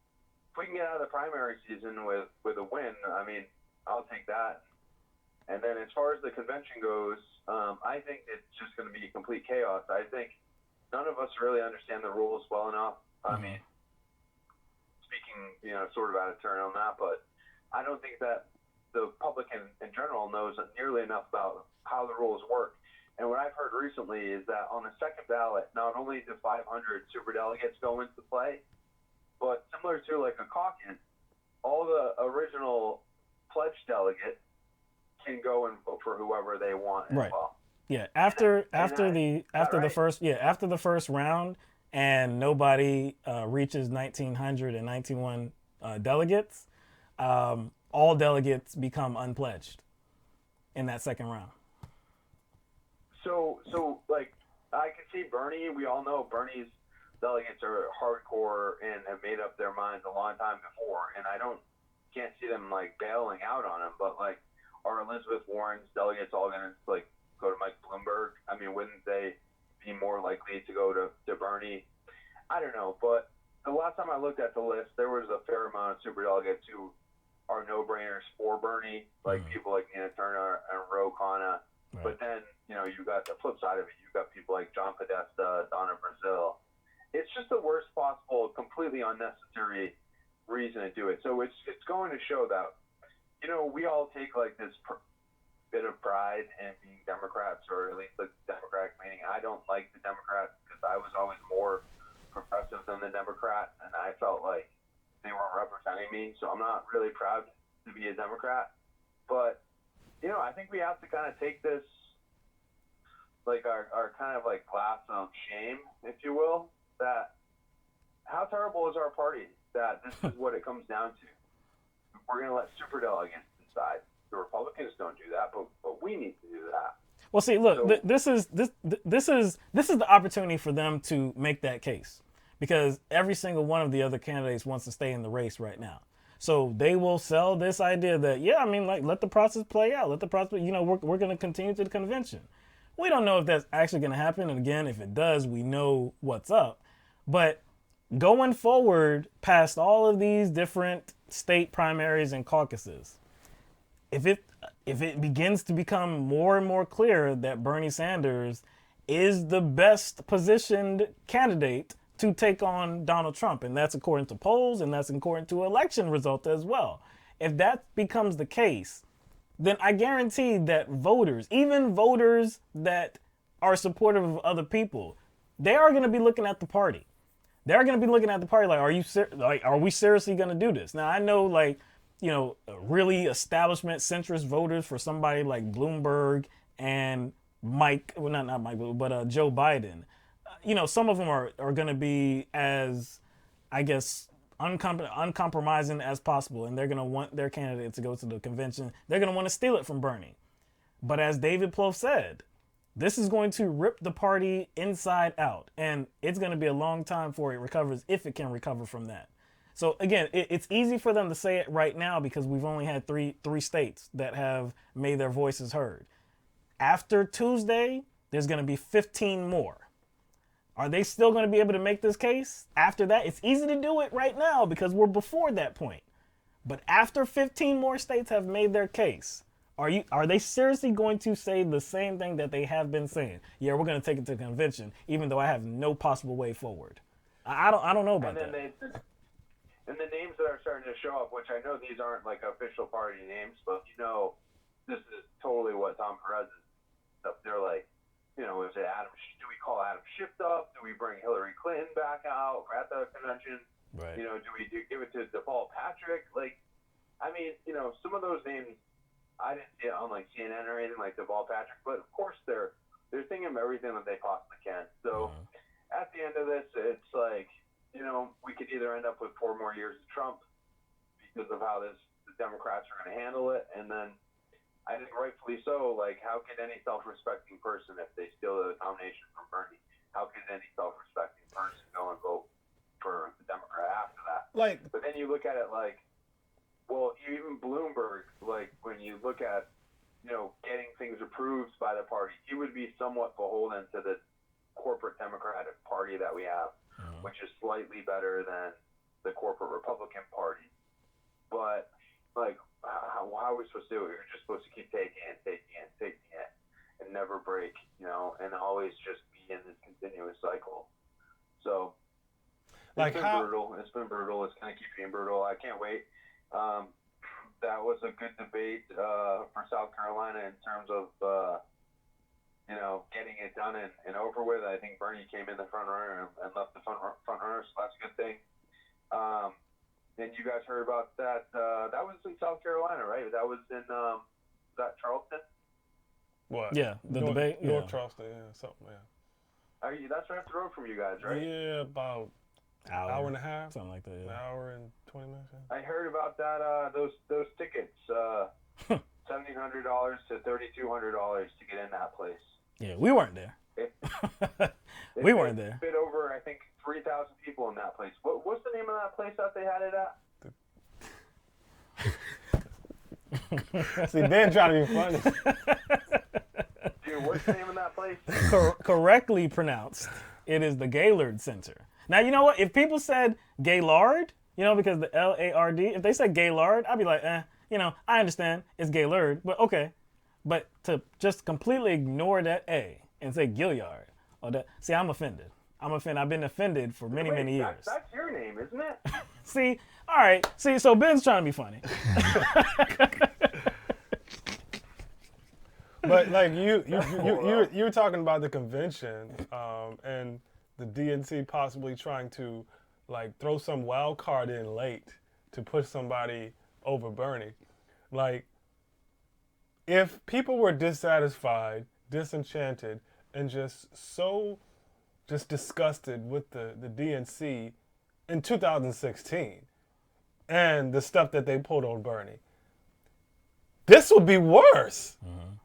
if we can get out of the primary season with a win, I mean, I'll take that. And then as far as the convention goes, I think it's just going to be complete chaos. I think none of us really understand the rules well enough. I mean, speaking, sort of out of turn on that, but I don't think that the public in general knows nearly enough about how the rules work. And what I've heard recently is that on the second ballot, not only do 500 superdelegates go into play, but similar to like a caucus, all the original pledge delegates can go and vote for whoever they want as well. Yeah, after the first round, and nobody reaches 1,991 delegates, all delegates become unpledged in that second round. So like, I can see Bernie. We all know Bernie's delegates are hardcore and have made up their minds a long time before, and I can't see them like bailing out on him. But like, are Elizabeth Warren's delegates all going to like go to Mike Bloomberg? I mean, wouldn't they be more likely to go to Bernie? I don't know, but the last time I looked at the list, there was a fair amount of superdelegates who are no-brainers for Bernie, like people like Nina Turner and Ro Khanna. Right. But then, you got the flip side of it. You got people like John Podesta, Donna Brazile. It's just the worst possible, completely unnecessary reason to do it. So it's going to show that, we all take like this bit of pride in being Democrats, or at least the Democratic meaning. I don't like the Democrats because I was always more progressive than the Democrats, and I felt like they weren't representing me. So I'm not really proud to be a Democrat. But, I think we have to kind of take this, like our kind of like glass of shame, if you will, that how terrible is our party that this is what it comes down to. We're going to let superdelegates decide. The Republicans don't do that, but we need to do that. Well, see, look, so, this is the opportunity for them to make that case, because every single one of the other candidates wants to stay in the race right now. So they will sell this idea that, let the process play out. Let the process, we're going to continue to the convention. We don't know if that's actually going to happen. And again, if it does, we know what's up. But going forward past all of these different state primaries and caucuses, if it begins to become more and more clear that Bernie Sanders is the best positioned candidate to take on Donald Trump, and that's according to polls, and that's according to election results as well. If that becomes the case, then I guarantee that voters, even voters that are supportive of other people, they are going to be looking at the party. They're going to be looking at the party like, are we seriously going to do this? Now, I know, really establishment centrist voters for somebody like Bloomberg and not Mike, but Joe Biden. Some of them are going to be as, I guess, uncompromising as possible, and they're going to want their candidate to go to the convention. They're going to want to steal it from Bernie. But as David Plouffe said, this is going to rip the party inside out, and it's going to be a long time before it recovers, if it can recover from that. So again, it's easy for them to say it right now because we've only had three states that have made their voices heard. After Tuesday, there's going to be 15 more. Are they still going to be able to make this case after that? It's easy to do it right now because we're before that point. But after 15 more states have made their case, are they seriously going to say the same thing that they have been saying? Yeah, we're going to take it to convention, even though I have no possible way forward. I don't know about that. And the names that are starting to show up, which I know these aren't like official party names, but this is totally what Tom Perez is stuff. They're like, is it Adam? Do we call Adam Schiff up? Do we bring Hillary Clinton back out at the convention? Right. Do we give it to DePaul Patrick? Like, I mean, some of those names I didn't see it on like CNN or anything like DePaul Patrick, but of course they're thinking of everything that they possibly can. So at the end of this, it's like, we could either end up with 4 more years of Trump because of how the Democrats are going to handle it, and then I think rightfully so. Like, how could any self-respecting person, if they steal the nomination from Bernie, how could any self-respecting person go and vote for the Democrat after that? Like, but then you look at it like, well, even Bloomberg, like when you look at, getting things approved by the party, he would be somewhat beholden to the corporate Democratic Party that we have, which is slightly better than the corporate Republican Party. But like, how are we supposed to do it? We're just supposed to keep taking it, and never break, and always just be in this continuous cycle. So it's been brutal. It's been brutal. It's going to keep being brutal. I can't wait. That was a good debate for South Carolina in terms of getting it done and over with. I think Bernie came in the front runner and left the front runner, so that's a good thing. And you guys heard about that? That was in South Carolina, right? That was in was that Charleston? What? Yeah, the debate. North Charleston, something. Yeah. That's right up the road from you guys, right? Yeah, about hour and a half, something like that. Yeah. An hour and 20 minutes. Yeah. I heard about that. Those tickets, $1,700 to $3,200 to get in that place. Yeah, we weren't there. We weren't there. Fit over, I think, 3,000 people in that place. What's the name of that place that they had it at? See, Ben trying to be funny. Dude, what's the name of that place? Correctly pronounced, it is the Gaillard Center. Now, you know what? If people said Gaillard, because the L-A-R-D, if they said Gaillard, I'd be like, I understand it's Gaillard, but okay. But to just completely ignore that A and say Gaillard, see, I'm offended. I've been offended for many years. That's your name, isn't it? See, all right. See, so Ben's trying to be funny. But like you were talking about the convention and the DNC possibly trying to like throw some wild card in late to push somebody over Bernie. Like, if people were dissatisfied, disenchanted, and just disgusted with the DNC in 2016 and the stuff that they pulled on Bernie, this will be worse.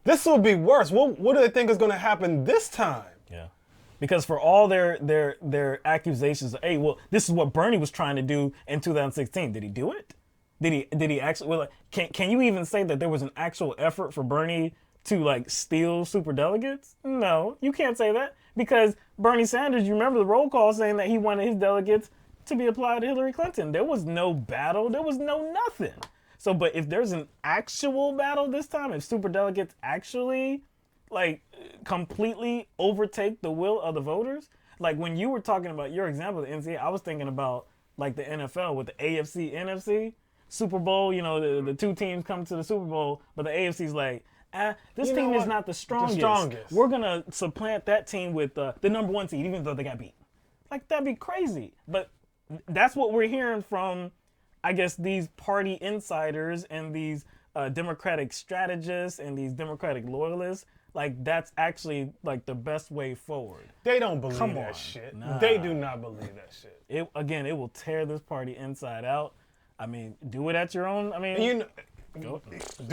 This will be worse. What do they think is going to happen this time? Yeah. Because for all their accusations of, hey, well, this is what Bernie was trying to do in 2016. Did he do it? Did he actually? Well, can you even say that there was an actual effort for Bernie to like steal superdelegates? No, you can't say that because Bernie Sanders, you remember the roll call saying that he wanted his delegates to be applied to Hillary Clinton. There was no battle. There was no nothing. So, but if there's an actual battle this time, if superdelegates actually like completely overtake the will of the voters, like when you were talking about your example of the NCAA, I was thinking about like the NFL with the AFC, NFC, Super Bowl, the two teams come to the Super Bowl, but the AFC's like, this team is not the strongest. We're going to supplant that team with the number 1 seed, even though they got beat. Like, that'd be crazy. But that's what we're hearing from, I guess, these party insiders and these Democratic strategists and these Democratic loyalists. Like, that's actually, like, the best way forward. They don't believe that shit. Nah. They do not believe that shit. It will tear this party inside out. I mean, do it at your own, do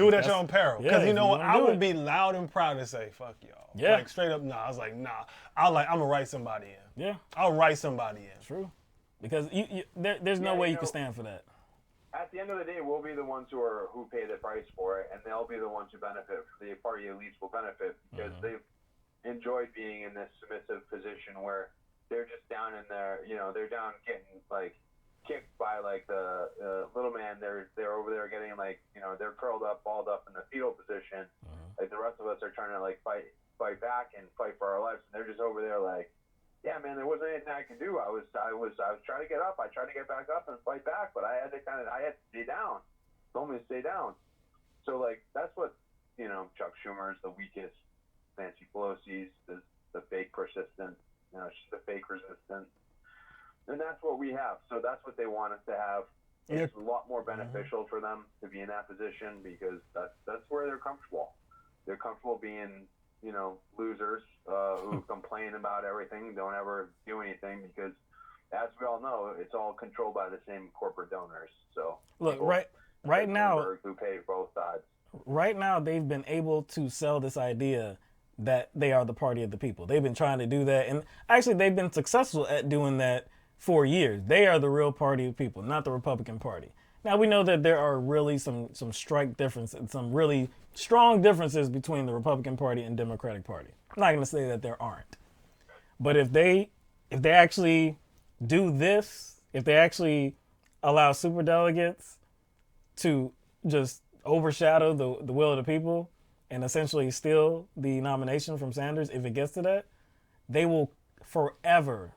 it at your own peril. Because I would be loud and proud to say, fuck y'all. Yeah. Like, straight up, I was like, I'm going to write somebody in. Yeah. I'll write somebody in. True. Because there's no way you can stand for that. At at the end of the day, we'll be the ones who pay the price for it, and they'll be the ones who benefit. The party elites will benefit because they've enjoyed being in this submissive position where they're just down in there. They're down getting like kicked by like the little man. They're over there getting like they're curled up, balled up in the fetal position. Like the rest of us are trying to like fight back and fight for our lives, and they're just over there like, yeah, man, there wasn't anything I could do. I was trying to get up. I tried to get back up and fight back, but I had to stay down. Told me to stay down. So like that's what Chuck Schumer's the weakest. Nancy Pelosi's the fake persistent. She's the fake resistant. And that's what we have. So that's what they want us to have. It's a lot more beneficial for them to be in that position because that's where they're comfortable. They're comfortable being, losers who complain about everything, don't ever do anything because, as we all know, it's all controlled by the same corporate donors. So look, right now, Bloomberg, who pay both sides. Right now, they've been able to sell this idea that they are the party of the people. They've been trying to do that, and actually, they've been successful at doing that for years. They are the real party of people, not the Republican Party. Now, we know that there are really some strike differences, some really strong differences between the Republican Party and Democratic Party. I'm not going to say that there aren't. But if they actually do this, if they actually allow superdelegates to just overshadow the will of the people and essentially steal the nomination from Sanders, if it gets to that, they will forever,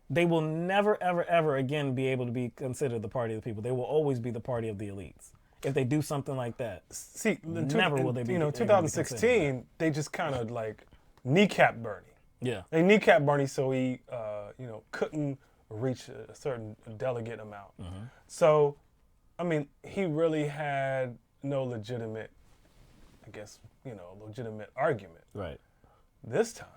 they will never, ever, ever again be able to be considered the party of the people. They will always be the party of the elites. If they do something like that, see, never will they be. 2016, they just kind of like kneecapped Bernie. Yeah, they kneecapped Bernie so he, couldn't reach a certain delegate amount. So, I mean, he really had no legitimate, legitimate argument. Right. This time.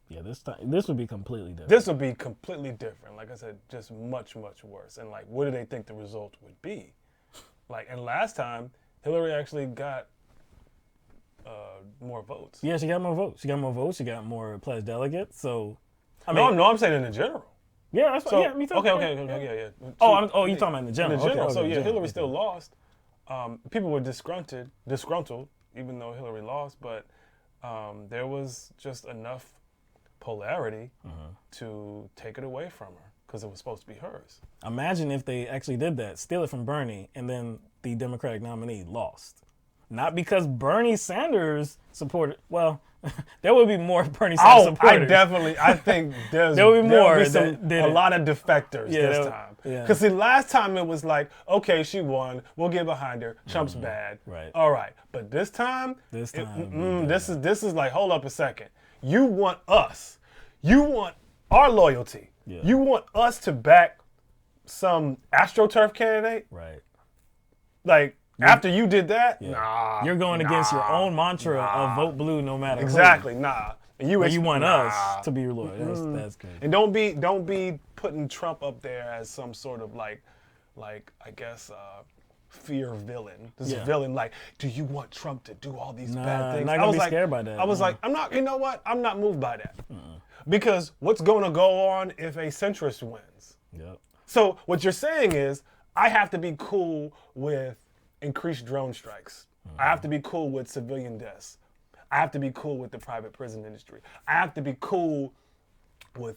Yeah, this would be completely different. This would be completely different. Like I said, just much, much worse. And like, what do they think the result would be? Like, and last time, Hillary actually got more votes. Yeah, she got more votes. She got more pledged delegates. So, I'm saying in the general. Yeah, that's what. Yeah, me too. Okay, yeah. Oh, you talking about in the general? In the general. Okay, so yeah, general. Hillary still lost. People were disgruntled, even though Hillary lost. But there was just enough polarity to take it away from her because it was supposed to be hers. Imagine if they actually did that, steal it from Bernie, and then the Democratic nominee lost. Not because Bernie Sanders supported. Well, there would be more Bernie Sanders supporters. I think there would be more. A lot of defectors this time. Because see, last time it was like, okay, she won. We'll get behind her. Trump's bad. Right. All right. But this time, this is like, hold up a second. You want us. You want our loyalty. Yeah. You want us to back some AstroTurf candidate? Right. Like, after you did that? Yeah. Nah. You're going against your own mantra of vote blue no matter exactly, who. Nah. And you want us to be your loyal. That's good. And don't be putting Trump up there as some sort of like I guess fear villain. This villain, like, do you want Trump to do all these bad things? Not gonna be scared by that. I was like, I'm not. You know what? I'm not moved by that. Because what's going to go on if a centrist wins? Yep. So what you're saying is, I have to be cool with increased drone strikes. I have to be cool with civilian deaths. I have to be cool with the private prison industry. I have to be cool with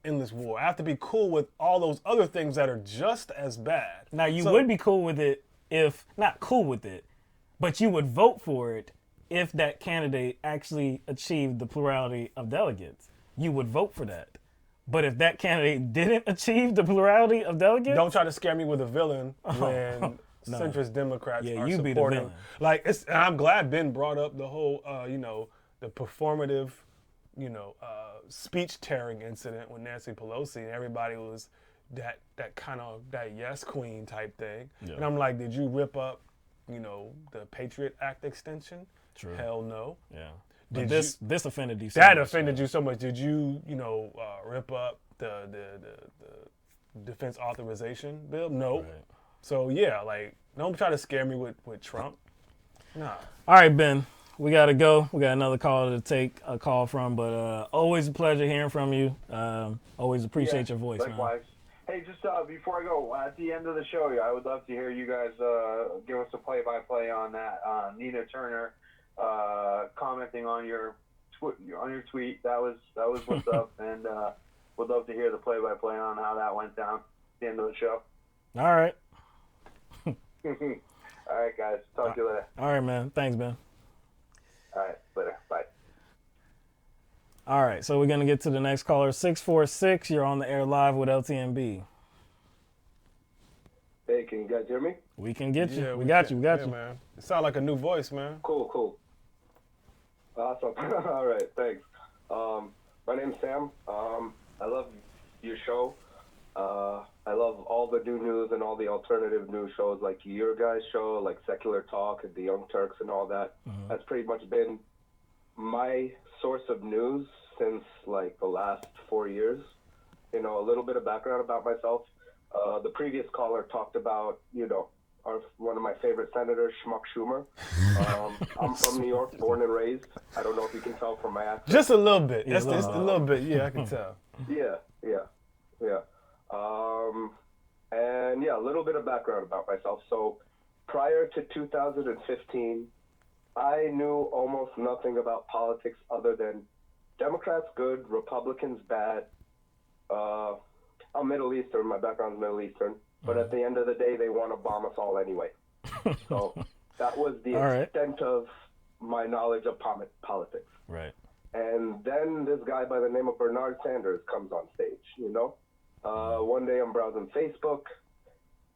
endless war. I have to be cool with all those other things that are just as bad. Now, you would be cool with it if, not cool with it, but you would vote for it if that candidate actually achieved the plurality of delegates. You would vote for that. But if that candidate didn't achieve the plurality of delegates... Don't try to scare me with a villain when centrist Democrats are you supporting. Be the villain. Like, and I'm glad Ben brought up the whole, the performative, speech tearing incident with Nancy Pelosi, and everybody was that yes queen type thing. Yeah. And I'm like, did you rip up, the Patriot Act extension? True. Hell no. Yeah. But this offended you so much. That offended you so much. Did you, rip up the defense authorization bill? No. Right. So, yeah, like, don't try to scare me with Trump. Nah. All right, Ben. We got to go. We got another caller to take a call from, but always a pleasure hearing from you. Always appreciate your voice, likewise. man. Hey, just before I go, at the end of the show, I would love to hear you guys give us a play-by-play on that. Nina Turner commenting on your tweet. That was what's up, and would love to hear the play-by-play on how that went down at the end of the show. All right. All right, guys. Talk to you later. All right, man. Thanks, man. All right, later. Bye. All right, so we're going to get to the next caller. 646, you're on the air live with LTMB. Hey, can you guys hear me? We can get you. Yeah, we got you. man. It sounds like a new voice, man. Cool. Awesome. All right, thanks. My name's Sam. I love your show. I love all the new news and all the alternative news shows like your guys' show, like Secular Talk and the Young Turks and all that. That's pretty much been my source of news since like the last 4 years. You know, a little bit of background about myself. The previous caller talked about, one of my favorite senators, Schmuck Schumer. I'm from New York, born and raised. I don't know if you can tell from my accent. Just a little bit. Just a little bit. Yeah, I can tell. Yeah. And a little bit of background about myself. So prior to 2015, I knew almost nothing about politics other than Democrats good, Republicans bad. I'm Middle Eastern. My background's Middle Eastern. But at the end of the day, they want to bomb us all anyway. So that was the extent of my knowledge of politics. Right. And then this guy by the name of Bernard Sanders comes on stage, One day I'm browsing Facebook,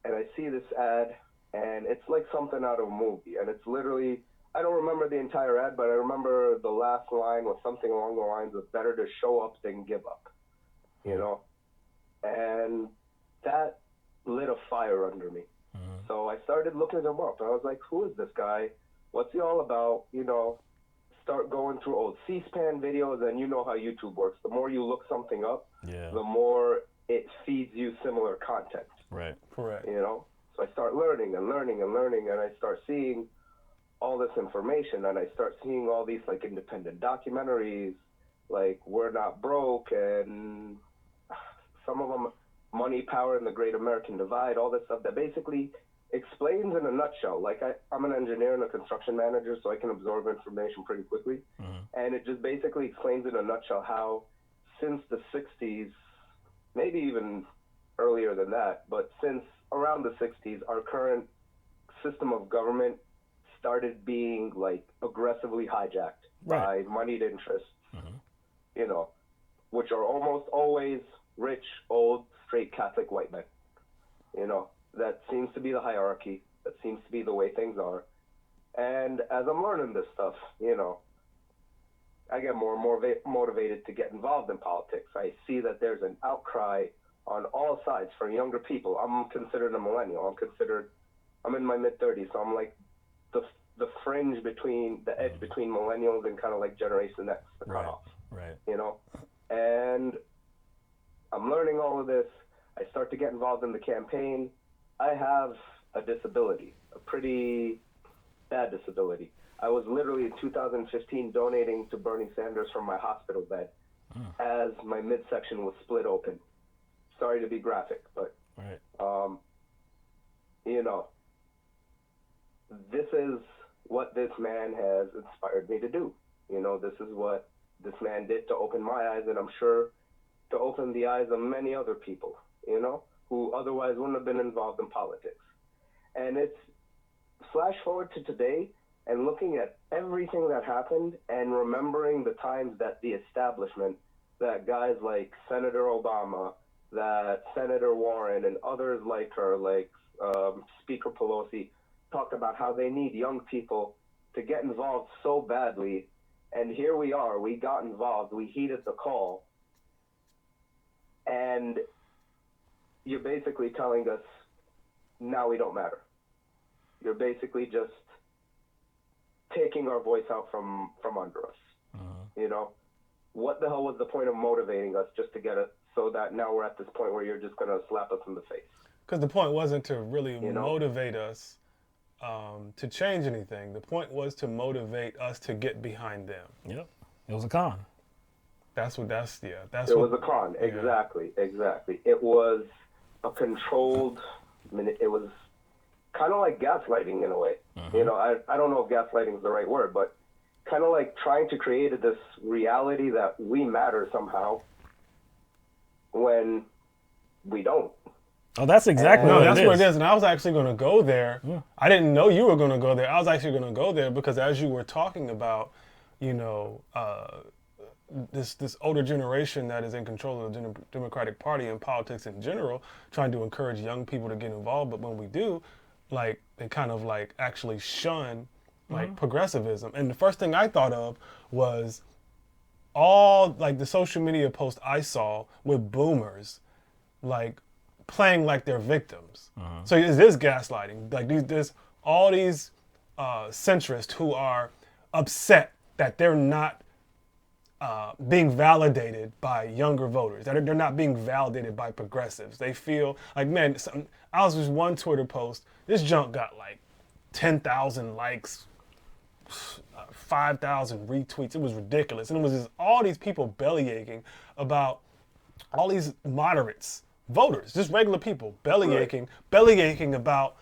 and I see this ad, and it's like something out of a movie. And it's literally, I don't remember the entire ad, but I remember the last line was something along the lines of better to show up than give up, And that lit a fire under me. So I started looking him up, and I was like, who is this guy? What's he all about? Start going through old C-SPAN videos, and you know how YouTube works. The more you look something up, the more it feeds you similar content. Right. Correct. So I start learning, and I start seeing all this information, and I start seeing all these like independent documentaries, like We're Not Broke, and some of them Money, Power, and the Great American Divide, all this stuff that basically explains in a nutshell. Like I'm an engineer and a construction manager, so I can absorb information pretty quickly. And it just basically explains in a nutshell how since the 60s, maybe even earlier than that, but since around the 60s, our current system of government started being like aggressively hijacked by moneyed interests, which are almost always rich, old, straight Catholic white men. That seems to be the hierarchy. That seems to be the way things are. And as I'm learning this stuff, I get more and more motivated to get involved in politics. I see that there's an outcry on all sides for younger people. I'm considered a millennial. I'm in my mid-30s, so I'm like the fringe between, the edge between millennials and kind of like Generation X, the cutoff. Right. And I'm learning all of this. I start to get involved in the campaign. I have a disability, a pretty bad disability. I was literally in 2015 donating to Bernie Sanders from my hospital bed as my midsection was split open. Sorry to be graphic, but this is what this man has inspired me to do. This is what this man did to open my eyes, and I'm sure to open the eyes of many other people, who otherwise wouldn't have been involved in politics. And it's flash forward to today and looking at everything that happened and remembering the times that the establishment, that guys like Senator Obama, that Senator Warren and others like her, like Speaker Pelosi, talked about how they need young people to get involved so badly. And here we are, we got involved, we heeded the call. And you're basically telling us, now we don't matter. You're basically just taking our voice out from under us. What the hell was the point of motivating us just to get it so that now we're at this point where you're just going to slap us in the face? Because the point wasn't to really motivate us to change anything. The point was to motivate us to get behind them. Yep. It was a con. It was a con. Exactly. It was a controlled, I mean, it was kind of like gaslighting in a way. You know, I don't know if gaslighting is the right word, but kind of like trying to create this reality that we matter somehow when we don't. Oh, that's exactly No, what that's it what is. it is. And I was actually going to go there. I didn't know you were going to go there. I was actually going to go there because as you were talking about, you know, this older generation that is in control of the Democratic Party and politics in general, trying to encourage young people to get involved. But when we do, like, they kind of like actually shun like progressivism. And the first thing I thought of was all like the social media posts I saw with boomers, like playing like they're victims. So it is gaslighting. Like there's all these centrists who are upset that they're not being validated by younger voters, that they're not being validated by progressives. They feel like, man, I was just one Twitter post, this junk got like 10,000 likes, 5,000 retweets. It was ridiculous. And it was just all these people bellyaching about all these moderates, voters, just regular people bellyaching about,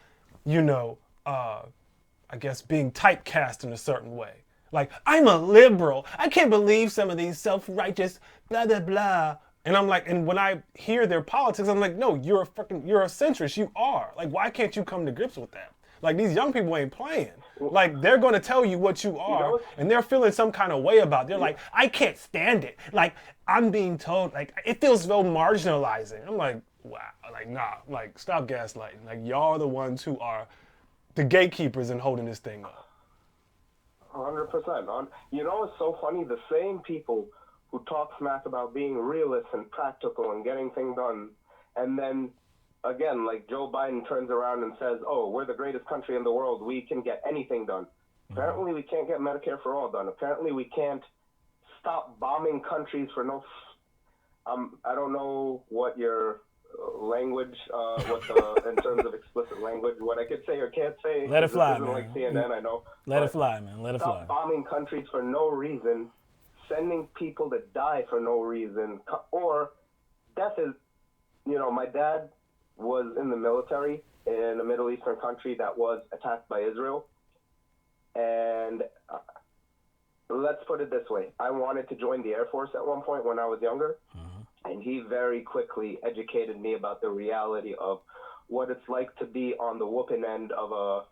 you know, I guess being typecast in a certain way. Like, I'm a liberal. I can't believe some of these self-righteous blah, blah, blah. And I'm like, and when I hear their politics, I'm like, no, you're a centrist. You are. Like, why can't you come to grips with that? Like, these young people ain't playing. Like, they're going to tell you what you are, and they're feeling some kind of way about it. They're like, I can't stand it. Like, I'm being told, like, it feels so marginalizing. I'm like, wow. Like, nah. Like, stop gaslighting. Like, y'all are the ones who are the gatekeepers and holding this thing up. 100%. You know, it's so funny. The same people who talk smack about being realist and practical and getting things done, and then again, like Joe Biden turns around and says, "Oh, we're the greatest country in the world. We can get anything done." Apparently, we can't get Medicare for all done. Apparently, we can't stop bombing countries for no. I don't know what your language, in terms of explicit language, what I could say or can't say. Let it fly, this isn't man. like CNN, I know. Let it fly, man. Let it fly. Stop bombing countries for no reason, sending people to die for no reason, or death is, you know, my dad was in the military in a Middle Eastern country that was attacked by Israel. And let's put it this way. I wanted to join the Air Force at one point when I was younger. And he very quickly educated me about the reality of what it's like to be on the whooping end of a,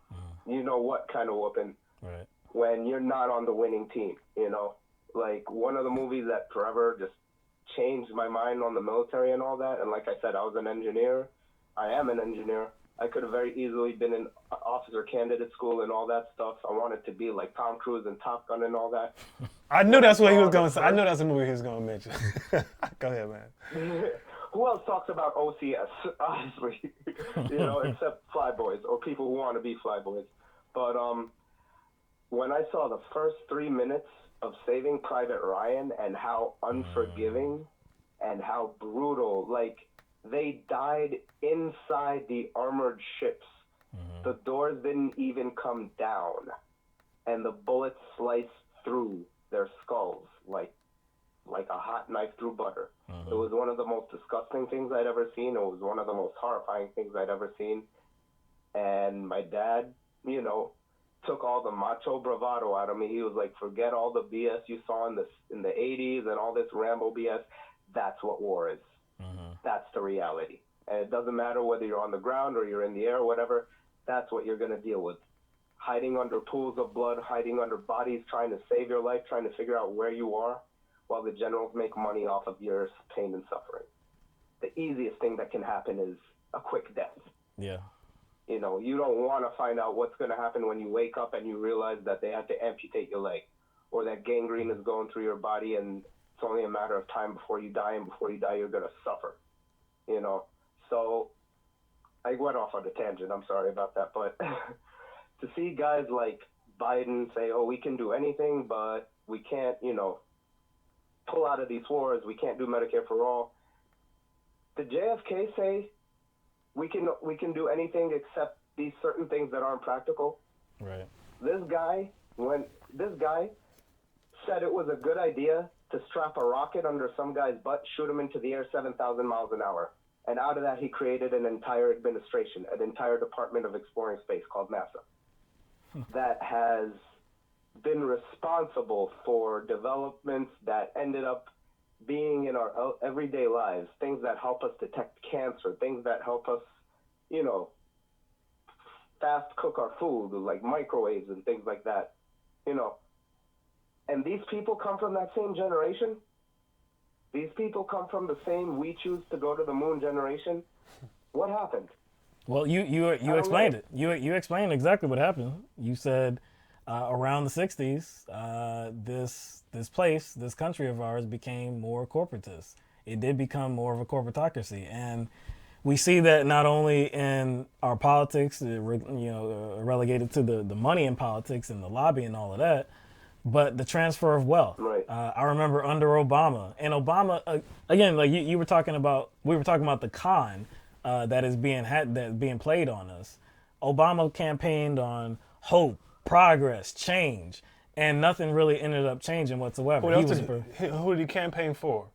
you know what kind of whooping, Right. when you're not on the winning team, you know? Like, one of the movies that forever just changed my mind on the military and all that, and like I said, I was an engineer. I am an engineer. I could have very easily been in officer candidate school and all that stuff. I wanted to be like Tom Cruise and Top Gun and all that. I knew that's what he was going to say. I knew that's a movie he was going to mention. Go ahead, man. Who else talks about OCS, honestly? You know, except flyboys or people who want to be flyboys. But when I saw the first 3 minutes of Saving Private Ryan and how unforgiving and how brutal, like, they died inside the armored ships. The doors didn't even come down, and the bullets sliced through their skulls like a hot knife through butter. It was one of the most disgusting things I'd ever seen. It was one of the most horrifying things I'd ever seen. And my dad, you know, took all the macho bravado out of me. He was like, forget all the BS you saw in the 80s and all this Rambo BS. That's what war is. That's the reality. And it doesn't matter whether you're on the ground or you're in the air or whatever. That's what you're going to deal with. Hiding under pools of blood, hiding under bodies, trying to save your life, trying to figure out where you are, while the generals make money off of your pain and suffering. The easiest thing that can happen is a quick death. Yeah. You know, you don't want to find out what's going to happen when you wake up and you realize that they had to amputate your leg, or that gangrene is going through your body and it's only a matter of time before you die, and before you die, you're going to suffer. You know, so I went off on a tangent. I'm sorry about that. But to see guys like Biden say, oh, we can do anything, but we can't, you know, pull out of these wars. We can't do Medicare for all. Did JFK say we can do anything except these certain things that aren't practical? Right. This guy said it was a good idea to strap a rocket under some guy's butt, shoot him into the air 7,000 miles an hour. And out of that, he created an entire administration, an entire Department of Exploring Space called NASA that has been responsible for developments that ended up being in our everyday lives, things that help us detect cancer, things that help us, you know, fast cook our food, like microwaves and things like that, you know. And these people come from that same generation. These people come from the same "we choose to go to the moon" generation. What happened? Well, you explained it. You explained exactly what happened. You said around the 60s, this country of ours became more corporatist. It did become more of a corporatocracy, and we see that not only in our politics, relegated to the money in politics and the lobby and all of that, but the transfer of wealth. Right. I remember under Obama, and Obama again, like you were talking about, we were talking about the con that is being played on us. Obama campaigned on hope, progress, change, and nothing really ended up changing whatsoever. Who did he campaign for?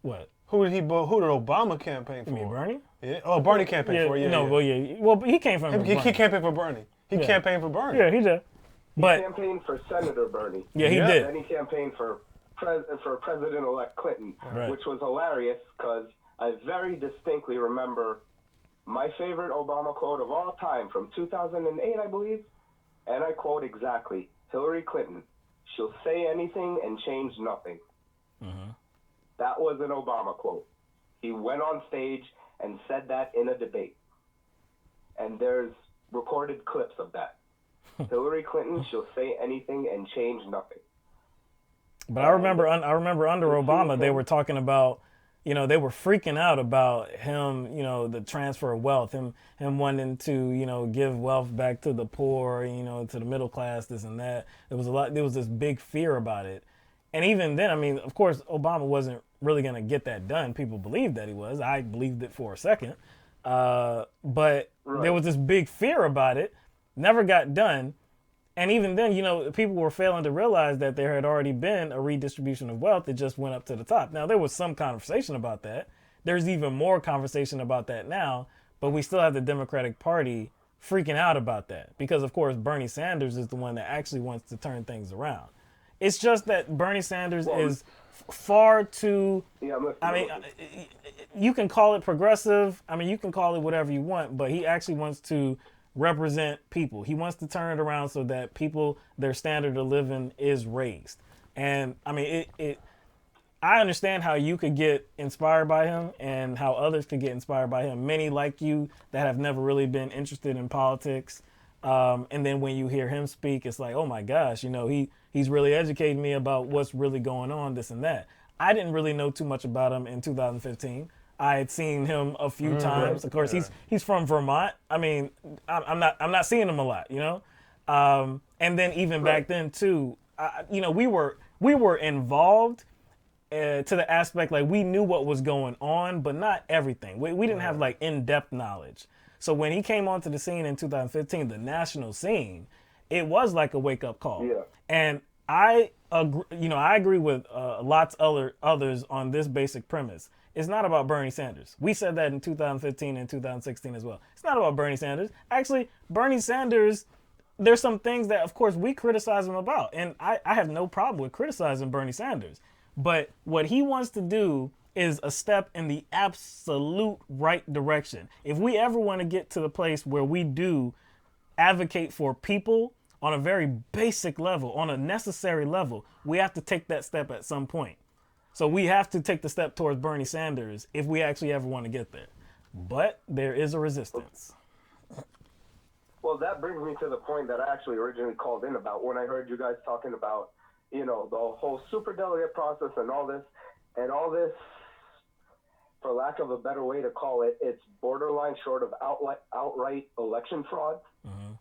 What? Who did Obama campaign for? You mean Bernie? Yeah. Oh, Bernie campaigned for. Yeah. No, yeah. Well, he came from. He campaigned for Bernie. He campaigned for Bernie. Yeah, he did. He campaigned for Senator Bernie. Yeah, he did. Then he campaigned for President-elect Clinton, which was hilarious because I very distinctly remember my favorite Obama quote of all time from 2008, I believe, and I quote exactly, Hillary Clinton, she'll say anything and change nothing. Mm-hmm. That was an Obama quote. He went on stage and said that in a debate. And there's recorded clips of that. Hillary Clinton, she'll say anything and change nothing. But I remember under Obama, they were talking about, they were freaking out about him, the transfer of wealth, him wanting to, give wealth back to the poor, to the middle class, this and that. There was this big fear about it. And even then, I mean, of course, Obama wasn't really going to get that done. People believed that he was. I believed it for a second. But there was this big fear about it. Never got done. And even then, people were failing to realize that there had already been a redistribution of wealth that just went up to the top. Now, there was some conversation about that. There's even more conversation about that now, but we still have the Democratic Party freaking out about that because, of course, Bernie Sanders is the one that actually wants to turn things around. It's just that Bernie Sanders is far too, you can call it progressive. I mean, you can call it whatever you want, but he actually wants to represent people. He wants to turn it around so that people, their standard of living is raised. And I mean, I understand how you could get inspired by him and how others could get inspired by him. Many like you that have never really been interested in politics. And then when you hear him speak, it's like, oh my gosh, he's really educating me about what's really going on, this and that. I didn't really know too much about him in 2015. I had seen him a few times. Of course, he's from Vermont. I mean, I'm not seeing him a lot, And then even back then too, we were involved to the aspect like we knew what was going on, but not everything. We didn't have like in-depth knowledge. So when he came onto the scene in 2015, the national scene, it was like a wake-up call. Yeah. And I agree with lots others on this basic premise. It's not about Bernie Sanders. We said that in 2015 and 2016 as well. It's not about Bernie Sanders. Actually, Bernie Sanders, there's some things that, of course, we criticize him about. And I have no problem with criticizing Bernie Sanders. But what he wants to do is a step in the absolute right direction. If we ever want to get to the place where we do advocate for people on a very basic level, on a necessary level, we have to take that step at some point. So we have to take the step towards Bernie Sanders if we actually ever want to get there. But there is a resistance. Well, that brings me to the point that I actually originally called in about when I heard you guys talking about, the whole super-delegate process and all this, for lack of a better way to call it, it's borderline short of outright election fraud. Mm-hmm.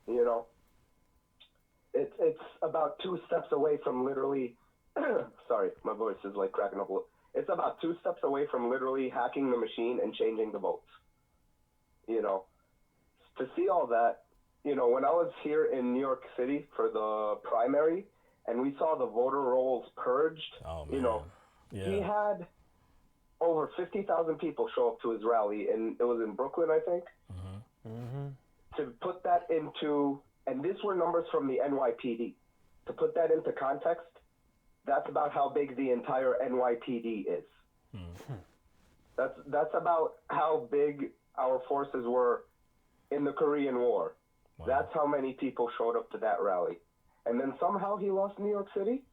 It's about 2 steps away from literally, sorry, my voice is like cracking up a little. It's about 2 steps away from literally hacking the machine and changing the votes. To see all that, when I was here in New York City for the primary and we saw the voter rolls purged, he had over 50,000 people show up to his rally, and it was in Brooklyn, I think. To put that into, and these were numbers from the NYPD. To put that into context, that's about how big the entire NYPD is. That's about how big our forces were in the Korean War. Wow. That's how many people showed up to that rally. And then somehow he lost New York City.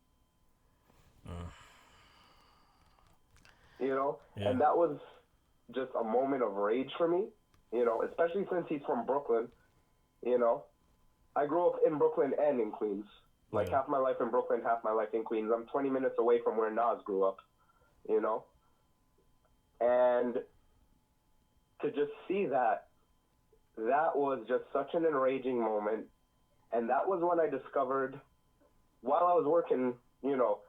You know, and that was just a moment of rage for me, you know, especially since he's from Brooklyn. You know, I grew up in Brooklyn and in Queens. Like half my life in Brooklyn, half my life in Queens. I'm 20 minutes away from where Nas grew up, you know. And to just see that was just such an enraging moment. And that was when I discovered, while I was working, you know,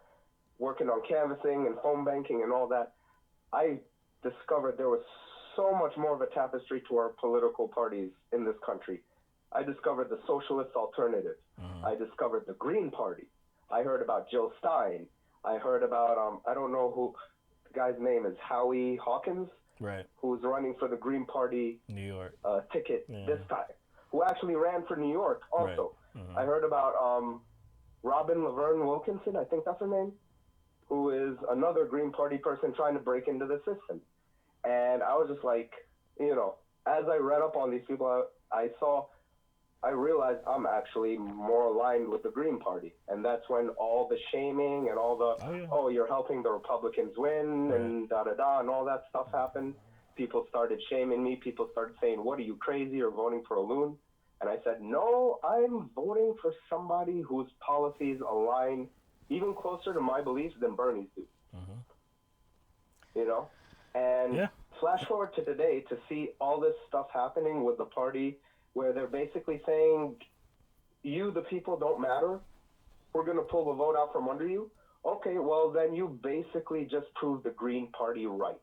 working on canvassing and phone banking and all that, I discovered there was so much more of a tapestry to our political parties in this country. I discovered the socialist alternative. I discovered the Green Party. I heard about Jill Stein. I heard about, I don't know who, the guy's name is Howie Hawkins, right, who's running for the Green Party New York ticket this time, who actually ran for New York also. Right. I heard about Robin Laverne Wilkinson, I think that's her name, who is another Green Party person trying to break into the system. And I was just like, you know, as I read up on these people, I realized I'm actually more aligned with the Green Party. And that's when all the shaming and all the, oh, you're helping the Republicans win and da-da-da and all that stuff happened. People started shaming me. People started saying, what, are you crazy or voting for a loon? And I said, no, I'm voting for somebody whose policies align even closer to my beliefs than Bernie's do. You know? And flash forward to today to see all this stuff happening with the party where they're basically saying, you, the people, don't matter. We're going to pull the vote out from under you. Okay, well, then you basically just proved the Green Party right.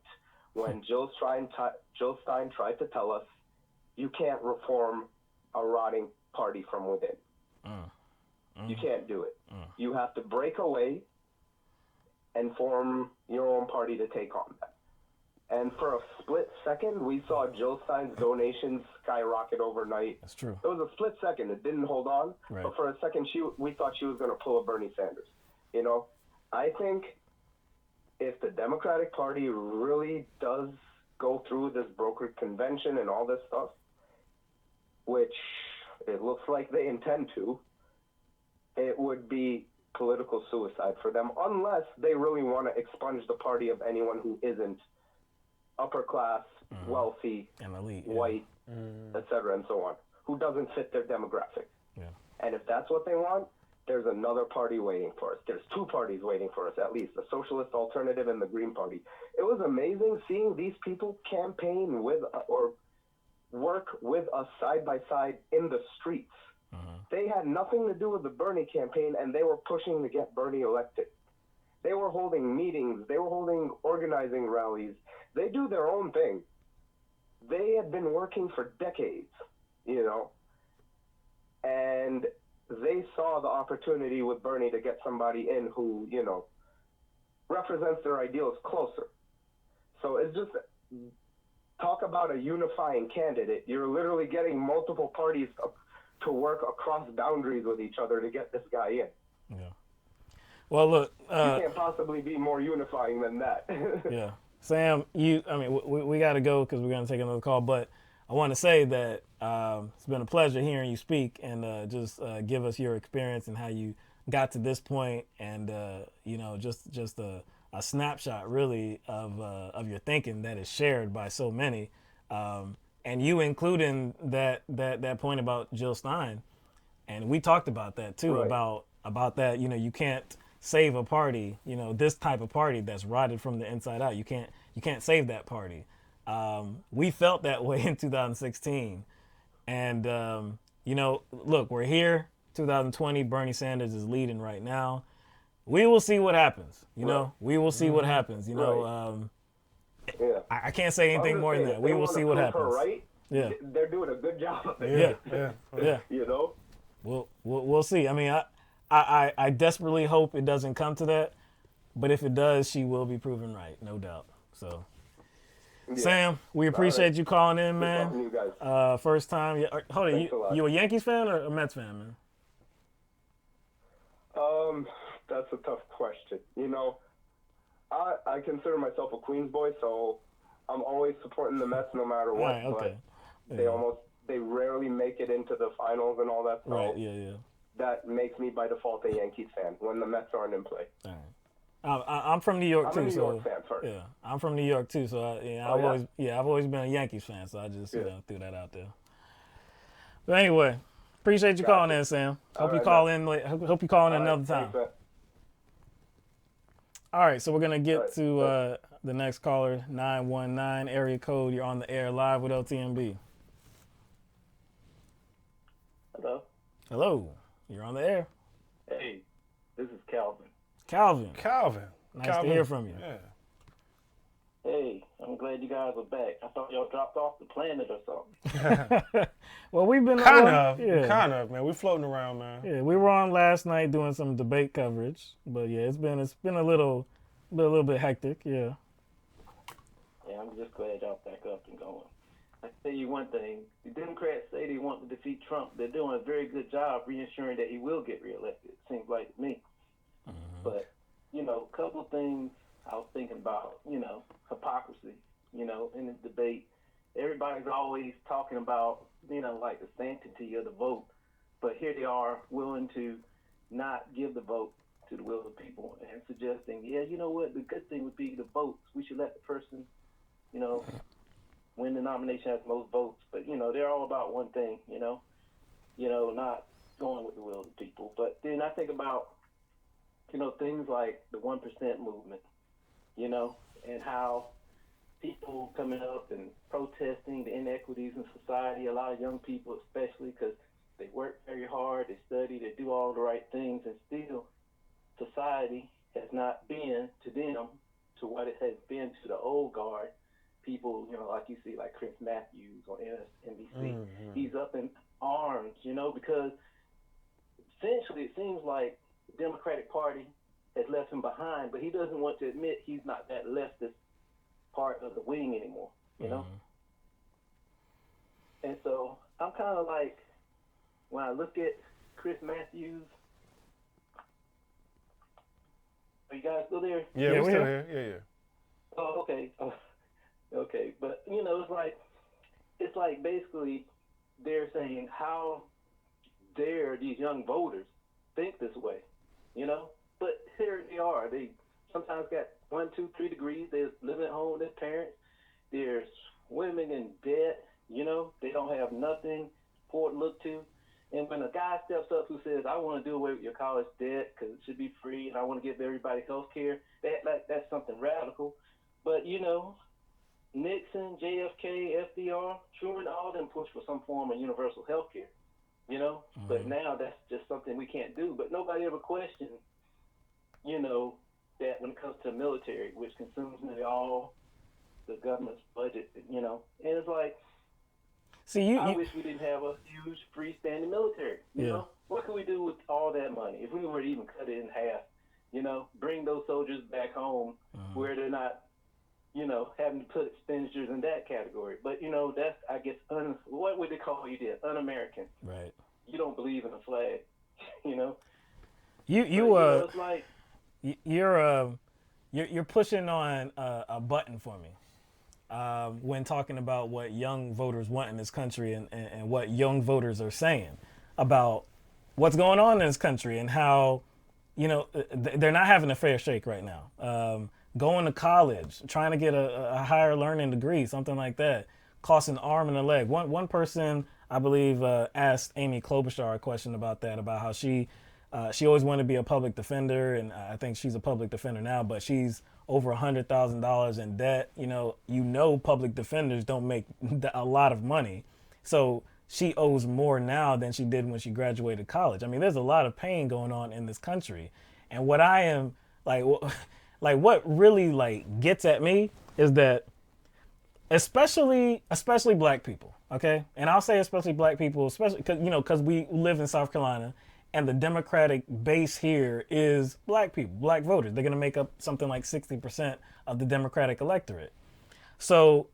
When Jill Stein tried to tell us, you can't reform a rotting party from within. You can't do it. You have to break away and form your own party to take on that. And for a split second, we saw Jill Stein's donations skyrocket overnight. That's true. It was a split second. It didn't hold on. Right. But for a second, we thought she was going to pull a Bernie Sanders. You know, I think if the Democratic Party really does go through this brokered convention and all this stuff, which it looks like they intend to, it would be political suicide for them unless they really want to expunge the party of anyone who isn't upper class, wealthy, and elite, white, et cetera, and so on, who doesn't fit their demographic. And if that's what they want, there's another party waiting for us. There's two parties waiting for us, at least, the Socialist Alternative and the Green Party. It was amazing seeing these people campaign with or work with us side by side in the streets. They had nothing to do with the Bernie campaign, and they were pushing to get Bernie elected. They were holding meetings. They were holding organizing rallies. They do their own thing. They had been working for decades, you know, and they saw the opportunity with Bernie to get somebody in who, you know, represents their ideals closer. So it's just, talk about a unifying candidate. You're literally getting multiple parties to work across boundaries with each other to get this guy in. Well, look, you can't possibly be more unifying than that. Sam, we got to go because we're going to take another call, but I want to say that it's been a pleasure hearing you speak and just give us your experience and how you got to this point, and you know, just a snapshot really of your thinking that is shared by so many, and you including that point about Jill Stein, and we talked about that too, about that, you know, you can't save a party, you know, this type of party that's rotted from the inside out. You can't save that party. We felt that way in 2016, and you know, look, we're here, 2020. Bernie Sanders is leading right now. We will see what happens. You know, we will see what happens. You know, I can't say anything more than that. We will see what happens. They're doing a good job of it. You know, we'll see. I mean, I desperately hope it doesn't come to that, but if it does, she will be proven right, no doubt. So. Sam, we appreciate you calling in, man. Good talking to you guys. First time. Yeah, hold on, Thanks a lot. you a Yankees fan or a Mets fan, man? That's a tough question. You know, I consider myself a Queens boy, so I'm always supporting the Mets no matter what. Right, okay. But they rarely make it into the finals and all that. So Right, yeah. that makes me by default a Yankees fan when the Mets aren't in play. All right. I'm from New York I'm too, a New so York fan first. yeah, I'm from New York too, so I've always been a Yankees fan, so I just threw that out there. But anyway, appreciate you calling in, Sam. Hope you call in. Hope you call in another time. Thanks, All right, so we're gonna get to the next caller, 919 area code. You're on the air live with LTMB. Hello. Hello, you're on the air. Hey, this is Calvin. Calvin. Nice to hear from you. Yeah. Hey, I'm glad you guys are back. I thought y'all dropped off the planet or something. Well, we've been kind on, of, man. We're floating around, man. Yeah, we were on last night doing some debate coverage, but yeah, it's been a little bit hectic. Yeah. Yeah, I'm just glad y'all back up and going. I tell you one thing: the Democrats say they want to defeat Trump. They're doing a very good job reassuring that he will get reelected. It seems like to me. But you know, a couple of things I was thinking about. You know, hypocrisy. You know, in the debate, everybody's always talking about, you know, like the sanctity of the vote, but here they are willing to not give the vote to the will of the people and suggesting, yeah, you know what, the good thing would be the votes. We should let the person, you know, win the nomination has the most votes. But, you know, they're all about one thing, you know, not going with the will of the people. But then I think about, you know, things like the 1% movement, you know, and how people coming up and protesting the inequities in society, a lot of young people especially, because they work very hard, they study, they do all the right things, and still society has not been to them to what it has been to the old guard people, you know, like you see, like Chris Matthews on MSNBC. He's up in arms, you know, because essentially it seems like the Democratic Party has left him behind, but he doesn't want to admit he's not that leftist part of the wing anymore, you know? And so I'm kind of like, when I look at Chris Matthews, are you guys still there? Yeah, we're still here. Yeah. Oh, okay. Okay. But, you know, it's like basically they're saying, how dare these young voters think this way, you know? But here they are. They sometimes got 1, 2, 3 degrees. They're living at home with their parents. They're swimming in debt, you know? They don't have nothing for to look to. And when a guy steps up who says, I want to do away with your college debt because it should be free and I want to give everybody health care, that's something radical. But, you know, Nixon, JFK, FDR, Truman, all of them pushed for some form of universal health care, you know? But now that's just something we can't do. But nobody ever questioned, you know, that when it comes to the military, which consumes nearly all the government's budget, you know? And it's like, I wish we didn't have a huge freestanding military. You know, what could we do with all that money if we were to even cut it in half? You know, bring those soldiers back home where they're not, you know, having to put expenditures in that category. But you know, that's, I guess, what would they call you there? Un-American. Right. You don't believe in a flag. You know. It's like you're pushing on a button for me. When talking about what young voters want in this country and what young voters are saying about what's going on in this country and how, you know, they're not having a fair shake right now. Going to college, trying to get a higher learning degree, something like that, costs an arm and a leg. One person, I believe, asked Amy Klobuchar a question about that, about how she always wanted to be a public defender, and I think she's a public defender now, but she's over $100,000 in debt. You know, public defenders don't make a lot of money. So she owes more now than she did when she graduated college. I mean, there's a lot of pain going on in this country. And what I am what really gets at me is that especially black people, okay? And I'll say especially black people, especially because we live in South Carolina. And the Democratic base here is black people, black voters. They're going to make up something like 60% of the Democratic electorate. So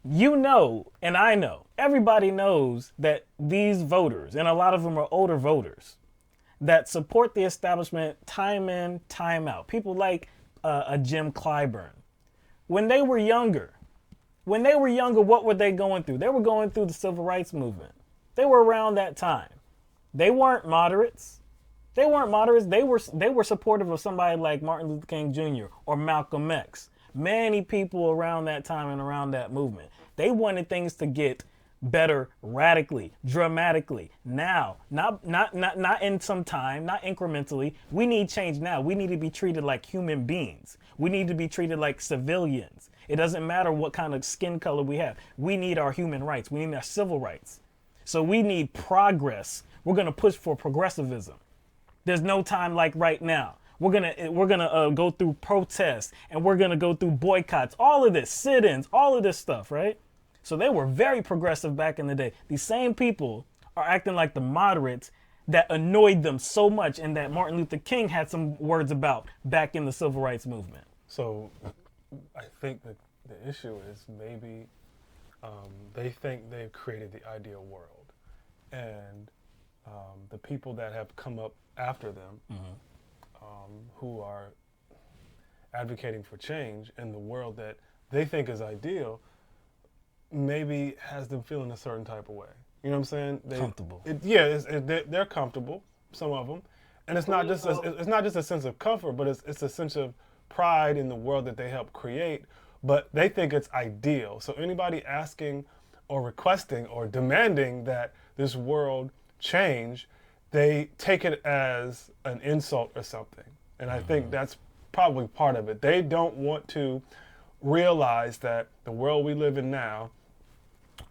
you know, and I know, everybody knows that these voters, and a lot of them are older voters, that support the establishment time in, time out. People like a Jim Clyburn. When they were younger, what were they going through? They were going through the civil rights movement. They were around that time. They weren't moderates. They were supportive of somebody like Martin Luther King Jr. or Malcolm X. Many people around that time and around that movement. They wanted things to get better radically, dramatically, now, not in some time, not incrementally. We need change now. We need to be treated like human beings. We need to be treated like civilians. It doesn't matter what kind of skin color we have. We need our human rights. We need our civil rights. So we need progress. We're going to push for progressivism. There's no time like right now. We're gonna go through protests, and we're gonna go through boycotts, all of this, sit-ins, all of this stuff, right? So they were very progressive back in the day. These same people are acting like the moderates that annoyed them so much, and that Martin Luther King had some words about back in the civil rights movement. So I think that the issue is maybe they think they've created the ideal world, and the people that have come up after them, who are advocating for change in the world that they think is ideal, maybe has them feeling a certain type of way. You know what I'm saying? Comfortable. They're comfortable, some of them, and it's not just a sense of comfort, but it's a sense of pride in the world that they help create. But they think it's ideal. So anybody asking or requesting or demanding that this world change, they take it as an insult or something. And I think that's probably part of it. They don't want to realize that the world we live in now,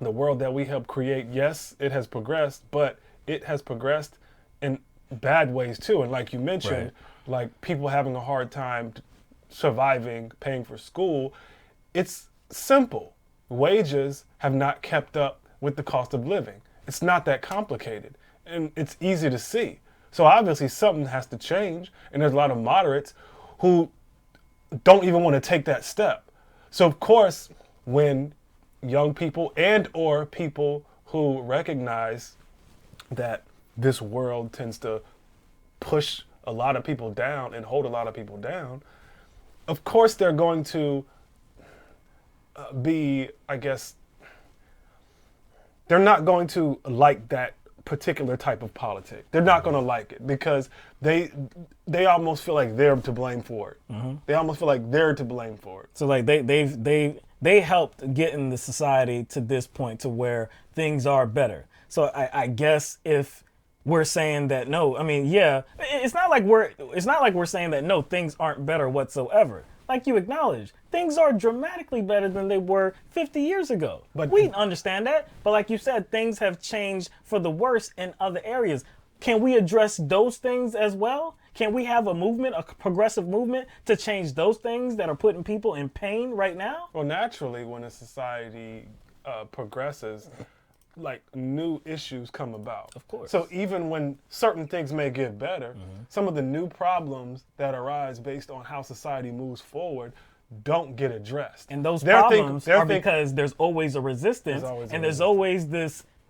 the world that we help create, yes, it has progressed, but it has progressed in bad ways too. And like you mentioned, like people having a hard time surviving, paying for school, it's simple. Wages have not kept up with the cost of living. It's not that complicated, and it's easy to see. So obviously something has to change, and there's a lot of moderates who don't even want to take that step. So of course, when young people and or people who recognize that this world tends to push a lot of people down and hold a lot of people down, of course they're going to be, I guess, they're not going to like that particular type of politics. They're not going to like it because they almost feel like they're to blame for it. They almost feel like they're to blame for it. So like they helped getting the society to this point to where things are better. So I guess if we're saying that no, I mean, yeah, it's not like we're saying that no, things aren't better whatsoever. Like you acknowledge, things are dramatically better than they were 50 years ago. But we understand that. But like you said, things have changed for the worse in other areas. Can we address those things as well? Can we have a movement, a progressive movement, to change those things that are putting people in pain right now? Well, naturally, when a society progresses, like new issues come about. Of course. So even when certain things may get better, some of the new problems that arise based on how society moves forward don't get addressed. And those problems are because there's always a resistance,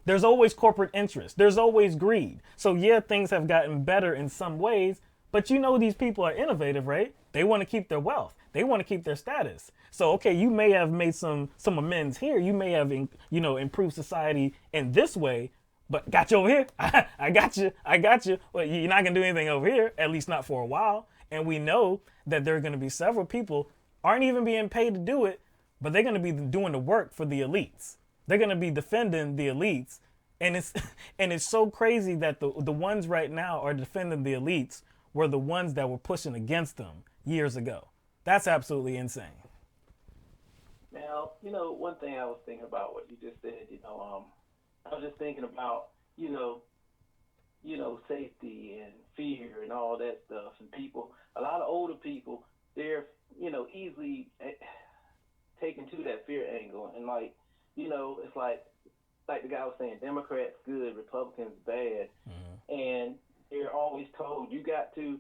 there's always corporate interest. There's always greed. So yeah, things have gotten better in some ways, but you know these people are innovative, right? They want to keep their wealth. They want to keep their status. So, okay, you may have made some amends here. You may have, improved society in this way, but got you over here. I got you. Well, you're not going to do anything over here, at least not for a while. And we know that there are going to be several people aren't even being paid to do it, but they're going to be doing the work for the elites. They're going to be defending the elites. And it's so crazy that the ones right now are defending the elites were the ones that were pushing against them years ago. That's absolutely insane. Now, one thing I was thinking about what you just said, I was just thinking about, safety and fear and all that stuff. And people, a lot of older people, they're, easily taken to that fear angle. And it's like the guy was saying, Democrats good, Republicans bad. And they're always told you got to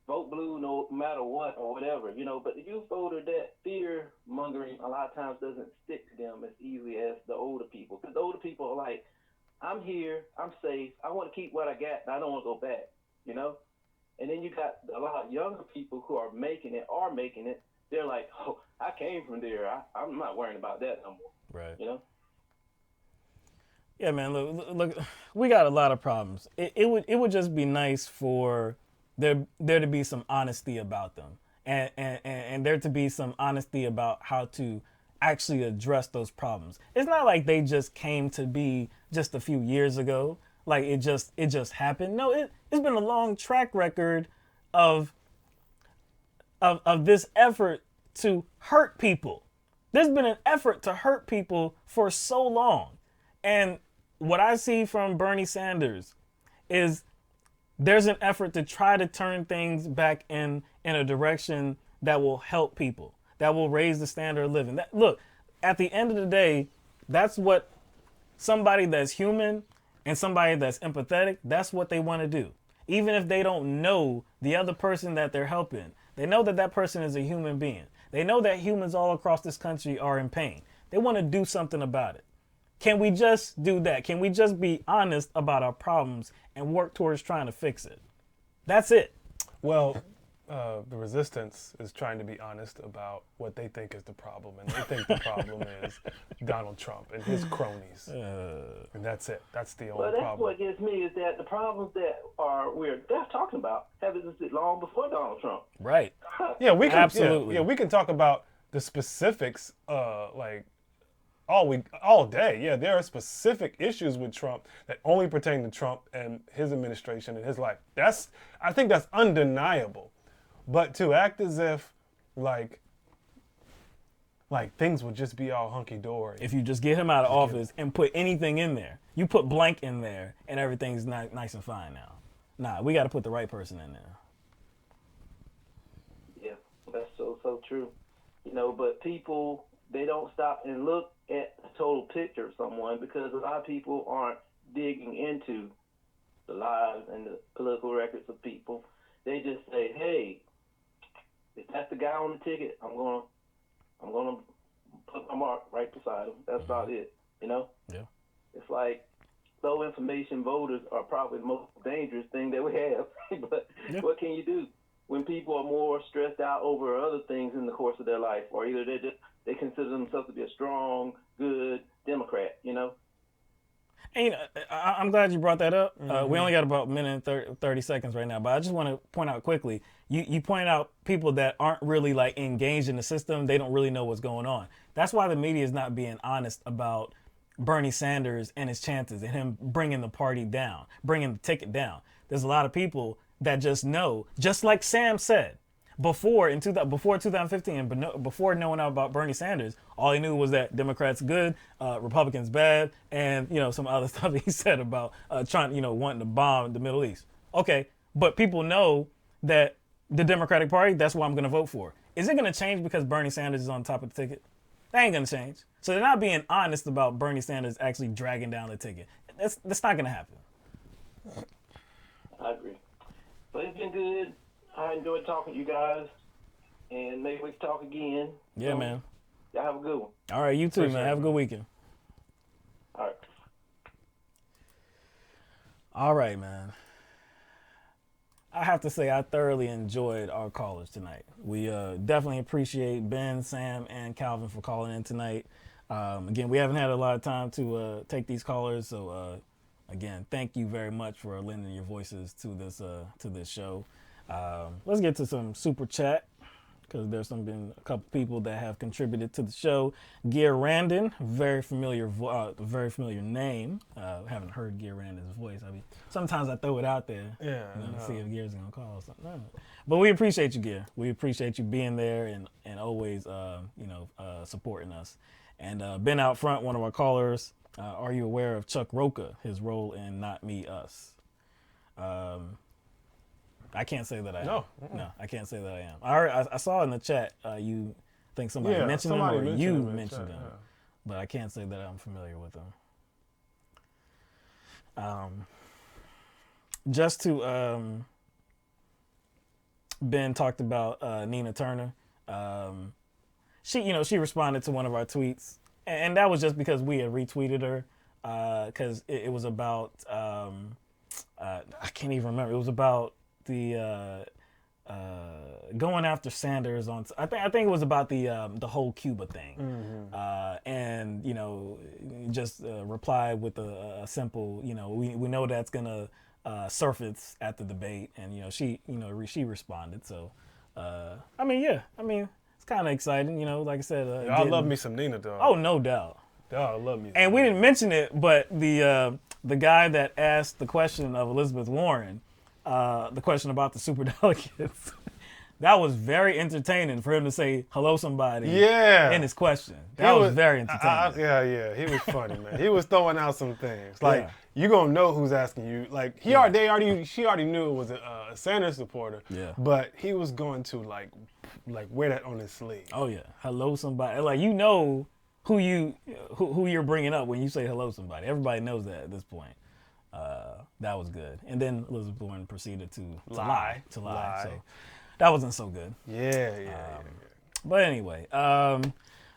vote blue no matter what or whatever, you know. But the youth voter, that fear mongering a lot of times doesn't stick to them as easily as the older people. Because the older people are like, I'm here, I'm safe, I want to keep what I got, and I don't want to go back, you know. And then you got a lot of younger people who are making it. They're like, oh, I came from there. I'm not worrying about that no more. Right. You know? Yeah, man. Look, we got a lot of problems. It would just be nice for there to be some honesty about them, and there to be some honesty about how to actually address those problems. It's not like they just came to be just a few years ago. Like it just happened. No, it's been a long track record of this effort to hurt people. There's been an effort to hurt people for so long. And what I see from Bernie Sanders is there's an effort to try to turn things back in a direction that will help people, that will raise the standard of living. Look, at the end of the day, that's what somebody that's human and somebody that's empathetic, that's what they want to do. Even if they don't know the other person that they're helping, they know that that person is a human being. They know that humans all across this country are in pain. They want to do something about it. Can we just do that? Can we just be honest about our problems and work towards trying to fix it? That's it. Well, the resistance is trying to be honest about what they think is the problem, and they think the problem is Donald Trump and his cronies, and that's it. That's the only Well, that's problem. what gets me is that the problems that we're talking about have existed long before Donald Trump. Right. Yeah, we can Absolutely. Yeah, we can talk about the specifics, like all day. Yeah, there are specific issues with Trump that only pertain to Trump and his administration and his life. I think that's undeniable. But to act as if like things would just be all hunky-dory. If you just get him out of office and put anything in there, you put blank in there and everything's nice and fine now. Nah, we got to put the right person in there. Yeah, that's so true. You know, but people, they don't stop and look at the total picture of someone because a lot of people aren't digging into the lives and the political records of people. They just say, hey, if that's the guy on the ticket, I'm gonna put my mark right beside him. That's about it, you know? Yeah. It's like low information voters are probably the most dangerous thing that we have. But what can you do when people are more stressed out over other things in the course of their life, or either they consider themselves to be a strong, good Democrat, you know? And I'm glad you brought that up. We only got about a minute and 30 seconds right now, but I just want to point out quickly, you pointed out people that aren't really like engaged in the system. They don't really know what's going on. That's why the media is not being honest about Bernie Sanders and his chances and him bringing the party down, bringing the ticket down. There's a lot of people that just know, just like Sam said, before 2015, but before knowing about Bernie Sanders, all he knew was that Democrats good, Republicans bad, and some other stuff he said about wanting to bomb the Middle East. Okay, but people know that the Democratic Party, that's what I'm going to vote for. Is it going to change because Bernie Sanders is on top of the ticket? That ain't going to change. So they're not being honest about Bernie Sanders actually dragging down the ticket. That's not going to happen. I agree. But it's been good. I enjoyed talking to you guys, and maybe we can talk again. Yeah, man. Y'all have a good one. All right, you too, man. Have a good weekend. All right. All right, man. I have to say I thoroughly enjoyed our callers tonight. We definitely appreciate Ben, Sam, and Calvin for calling in tonight. Again, we haven't had a lot of time to take these callers, so again, thank you very much for lending your voices to this show. Let's get to some super chat because there's been a couple people that have contributed to the show. Gaillard Randon, very familiar name. Haven't heard Gaillard Randon's voice. I mean, sometimes I throw it out there, see if Gaillard's gonna call or something. No. But we appreciate you, Gaillard. We appreciate you being there and always supporting us. And Ben out front, one of our callers. Are you aware of Chuck Rocha, his role in Not Me, Us? I can't say that I am. No, I can't say that I am. I saw in the chat you think somebody mentioned him or you mentioned him, but I can't say that I'm familiar with him. Just to Ben talked about Nina Turner. She responded to one of our tweets, and that was just because we had retweeted her, because it was about I can't even remember. It was about the going after Sanders on. I think it was about the whole Cuba thing, and just replied with a simple, we know that's gonna surface at the debate, and she responded. So it's kind of exciting, like I said. I love me some Nina, dog. Oh, no doubt. Dog, I love me. And we didn't mention it, but the guy that asked the question of Elizabeth Warren, the question about the superdelegates, that was very entertaining for him to say hello somebody in his question. That was very entertaining. Yeah, he was funny, man. He was throwing out some things. Like, you going to know who's asking you. Like, she already knew it was a Sanders supporter. Yeah. But he was going to, like wear that on his sleeve. Oh, yeah. Hello somebody. Like, who you're bringing up when you say hello somebody. Everybody knows that at this point. That was good. And then Elizabeth Warren proceeded to lie. So that wasn't so good. Yeah. But anyway,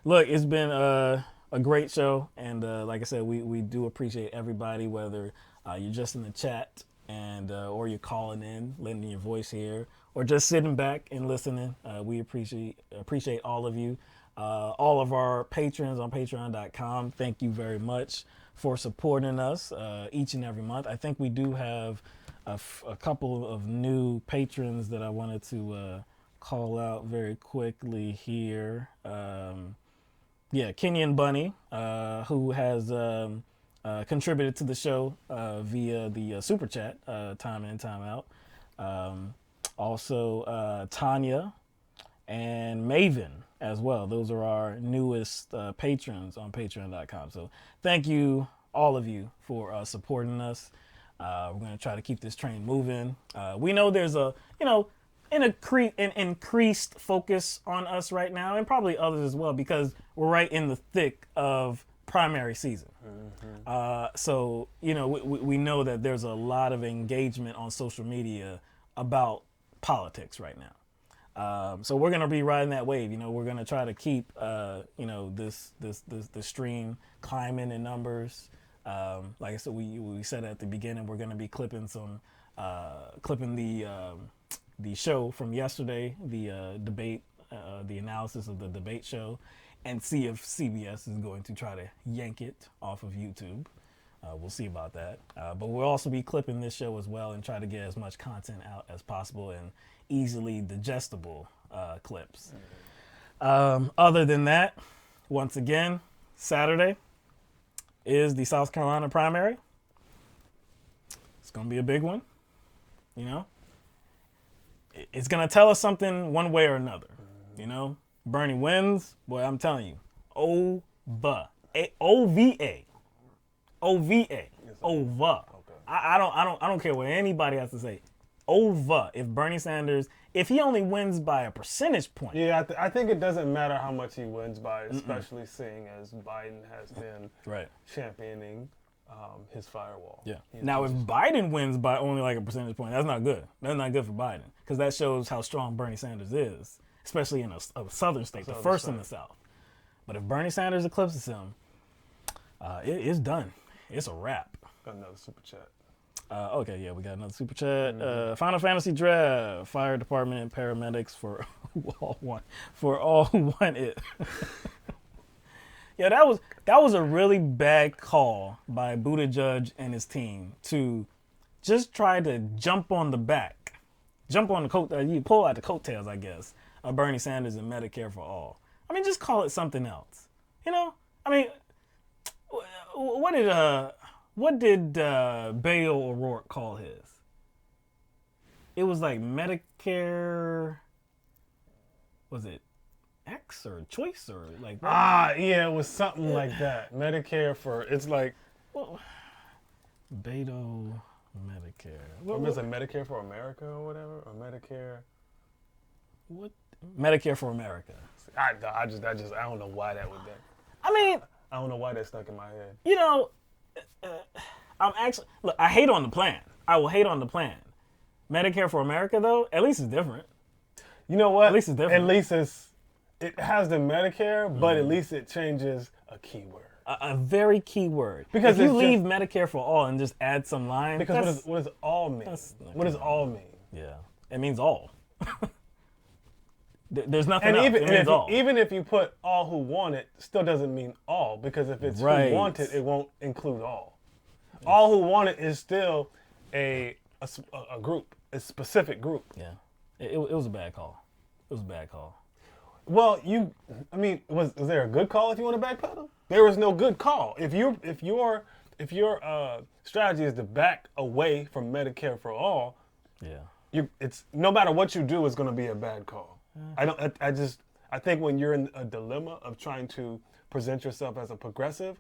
look, it's been a great show, and like I said, we do appreciate everybody, whether you're just in the chat and or you're calling in, lending your voice here, or just sitting back and listening. We appreciate all of you. All of our patrons on patreon.com, thank you very much for supporting us each and every month. I think we do have a couple of new patrons that I wanted to call out very quickly here. Kenyon Bunny, who has contributed to the show via the Super Chat, time in, time out. Also, Tanya and Maven as well. Those are our newest patrons on patreon.com. So thank you, all of you, for supporting us. We're going to try to keep this train moving. We know there's an increased focus on us right now, and probably others as well, because we're right in the thick of primary season. So, we know that there's a lot of engagement on social media about politics right now. So we're going to be riding that wave. We're going to try to keep, this stream climbing in numbers. Like I said, we said at the beginning, we're going to be clipping the show from yesterday, the debate, the analysis of the debate show, and see if CBS is going to try to yank it off of YouTube. We'll see about that. But we'll also be clipping this show as well and try to get as much content out as possible and easily digestible clips. Other than that, once again, Saturday is the South Carolina primary. It's going to be a big one. It's going to tell us something one way or another. Bernie wins, boy, I'm telling you, OVA. I don't care what anybody has to say. If Bernie Sanders, if he only wins by a percentage point. Yeah, I think it doesn't matter how much he wins by, especially seeing as Biden has been championing his firewall. Yeah. Now, if Biden wins by only like a percentage point, that's not good. That's not good for Biden, because that shows how strong Bernie Sanders is, especially in a southern state, the first in the South. But if Bernie Sanders eclipses him, it's done. It's a wrap. Got another super chat. Okay, yeah, we got another super chat. Final Fantasy Draft, fire department and paramedics for all who want it. Yeah, that was a really bad call by Buttigieg and his team to just try to jump on the coat. You pull out the coattails, I guess, of Bernie Sanders and Medicare for all. I mean, just call it something else. I mean, what did Beto O'Rourke call his? It was like Medicare. Was it X or Choice or like? What? Yeah, it was something like that. Medicare for it's like. Beto Medicare. Or is it Medicare for America or whatever, or Medicare? What? Medicare for America. I don't know why that would be. I mean, I don't know why that stuck in my head. I hate on the plan. I will hate on the plan. Medicare for America, though, at least it's different. You know what? At least it's different. At least it has the Medicare, but at least it changes a keyword. A very key word. Because if you it's leave Medicare for all and just add some line, Because what does all mean? What does all mean? Yeah, it means all. There's nothing And else. even, It means all. even if you put all who want it, still doesn't mean all, because if it's Right. who want it, it won't include all. All who want it is still a group, a specific group. Yeah, it was a bad call. It was a bad call. Well, was there a good call if you want to backpedal? There was no good call. If your strategy is to back away from Medicare for all, it's no matter what you do, it's going to be a bad call. I think when you're in a dilemma of trying to present yourself as a progressive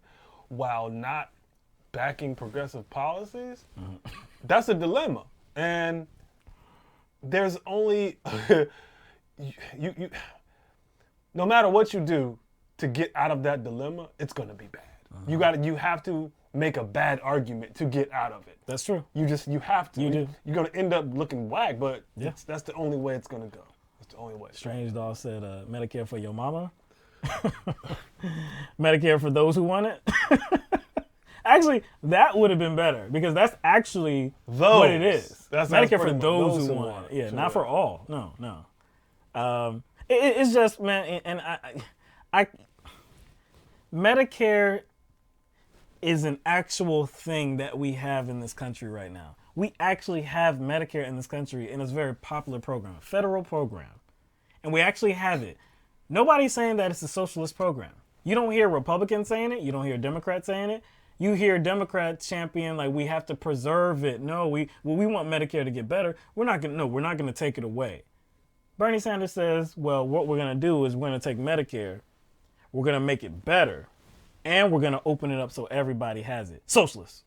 while not backing progressive policies, that's a dilemma. And there's only you no matter what you do to get out of that dilemma, it's going to be bad. You have to make a bad argument to get out of it. That's true. You have to. You do. You're going to end up looking whack, but that's the only way it's going to go. That's the only way. Strange Dog said Medicare for your mama. Medicare for those who want it. Actually, that would have been better because that's actually what it is. That's Medicare for those who want it. Yeah, Sure. not for all. No. It's just, man, and I Medicare is an actual thing that we have in this country right now. We actually have Medicare in this country, and it's a very popular program, a federal program. And we actually have it. Nobody's saying that it's a socialist program. You don't hear Republicans saying it. You don't hear Democrats saying it. You hear Democrats champion like we have to preserve it. No, we want Medicare to get better. We're not going to take it away. Bernie Sanders says, well, what we're going to do is we're going to take Medicare, we're going to make it better, and we're going to open it up so everybody has it. Socialists.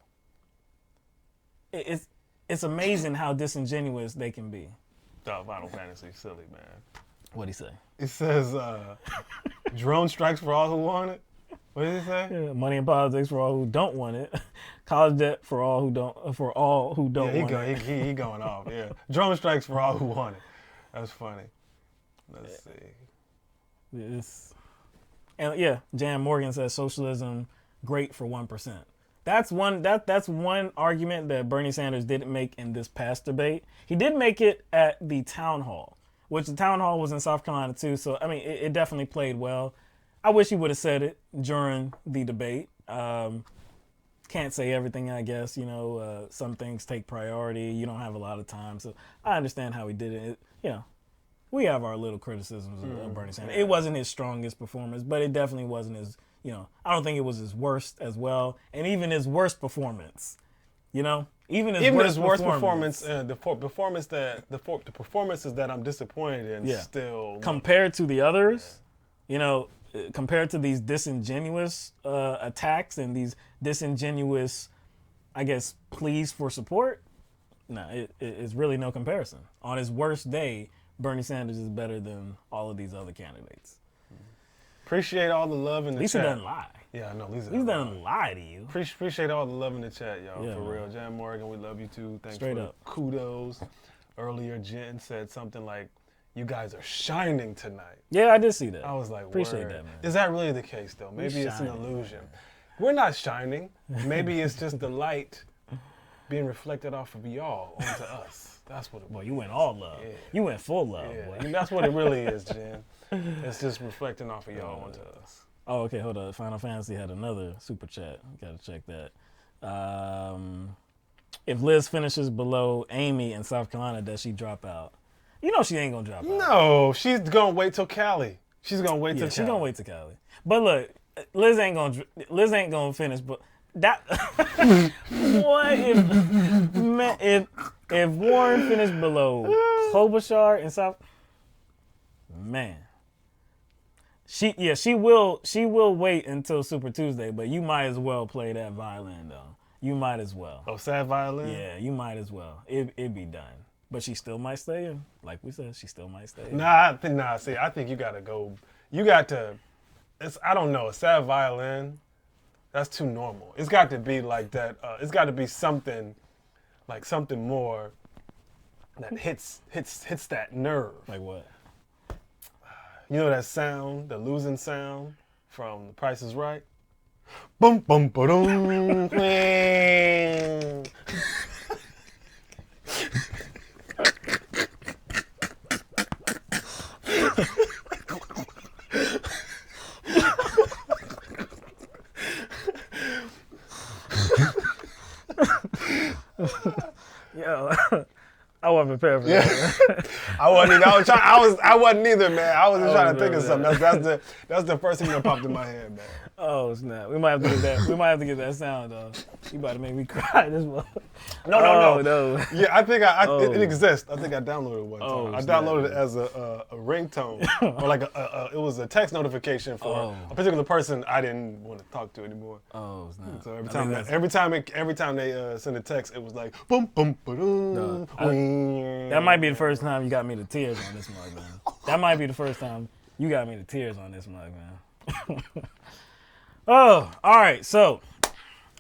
It's amazing how disingenuous they can be. Final Fantasy, silly, man. What'd he say? It says, drone strikes for all who want it. What did he say? Yeah, money in politics for all who don't want it. College debt for all who don't want it. He going off, yeah. Drone strikes for all who want it. That's funny. Let's see. Jan Morgan says socialism great for 1%. That's one argument that Bernie Sanders didn't make in this past debate. He did make it at the town hall, which the town hall was in South Carolina too. So I mean, it definitely played well. I wish he would have said it during the debate. Can't say everything, I guess. Some things take priority. You don't have a lot of time, so I understand how he did it. We have our little criticisms of Bernie Sanders. It wasn't his strongest performance, but it definitely wasn't his. I don't think it was his worst as well. And even his worst performance, even his worst performance, the performances that I'm disappointed in, still compared to the others, compared to these disingenuous attacks and these disingenuous, I guess, pleas for support, it's really no comparison. On his worst day, Bernie Sanders is better than all of these other candidates. Appreciate all the love in the chat. Lisa doesn't lie. Yeah, I know. Lisa doesn't lie to you. Appreciate all the love in the chat, y'all. Yeah, for man. real. Jan Morgan, we love you too. Thanks Straight for up. the kudos. Earlier, Jen said something like, "You guys are shining tonight." Yeah, I did see that. I was like, appreciate word. that, man. Is that really the case, though? Maybe it's an illusion. We're not shining. Maybe it's just the light being reflected off of y'all onto us. That's what it was. Boy, you went all love. Yeah. You went full love, Yeah, boy. that's what it really is, Jen. It's just reflecting off of y'all onto us. Oh, okay, hold on. Final Fantasy had another super chat. Got to check that. If Liz finishes below Amy in South Carolina, does she drop out? She ain't going to drop out. No, she's going to wait till Cali. She's going to wait till Cali. She's going to wait till Cali. But look, Liz ain't going to finish, but that what if Warren finished below Klobuchar in South, man. She will wait until Super Tuesday, but you might as well play that violin though. You might as well. Oh, sad violin? Yeah, you might as well. It'd be done. But she still might stay in. Like we said, she still might stay in. See, I think you gotta go. You got to. I don't know. A sad violin. That's too normal. It's got to be like that. It's got to be something, like something more that hits that nerve. Like what? You know that sound, the losing sound from The Price is Right? Bum bum ba-dum. Yo, I wasn't prepared for that. I wasn't either. I wasn't either, man. I was just trying to think of something. That's the first thing that popped in my head, man. Oh snap! We might have to get that. We might have to get that sound though. You about to make me cry this one. No. Yeah, I think it exists. I think I downloaded one time. I downloaded it as a ringtone or like it was a text notification for a particular person I didn't want to talk to anymore. Oh snap! So every time they send a text, it was like boom boom boom. That might be the first time you got me to tears on this mug, man. That might be the first time you got me to tears on this mug, man. Oh, all right. So,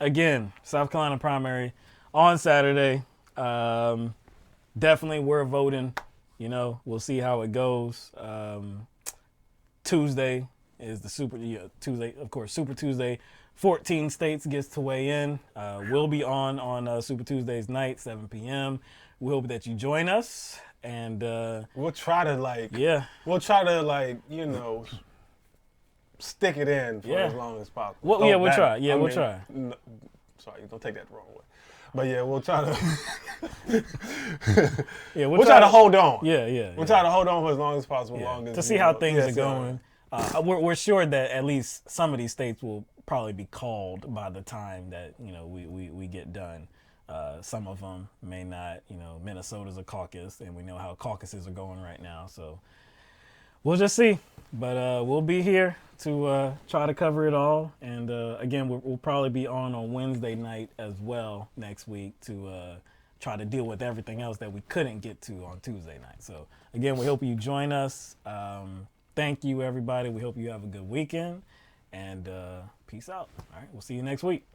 again, South Carolina primary on Saturday. Definitely we're voting. You know, we'll see how it goes. Tuesday is the Super Tuesday. 14 states gets to weigh in. We'll be on Super Tuesday's night, 7 p.m. We hope that you join us. And we'll try to stick it in for as long as possible. We'll try. We'll try. Sorry, don't take that the wrong way. But yeah, we'll try to. we'll try to hold on. We'll try to hold on for as long as possible. To see how things are going. We're sure that at least some of these states will probably be called by the time that we get done. Some of them may not. Minnesota's a caucus, and we know how caucuses are going right now. So we'll just see. But we'll be here to try to cover it all. And again, we'll probably be on Wednesday night as well next week to try to deal with everything else that we couldn't get to on Tuesday night. So again, we hope you join us. Thank you, everybody. We hope you have a good weekend. And peace out. All right, we'll see you next week.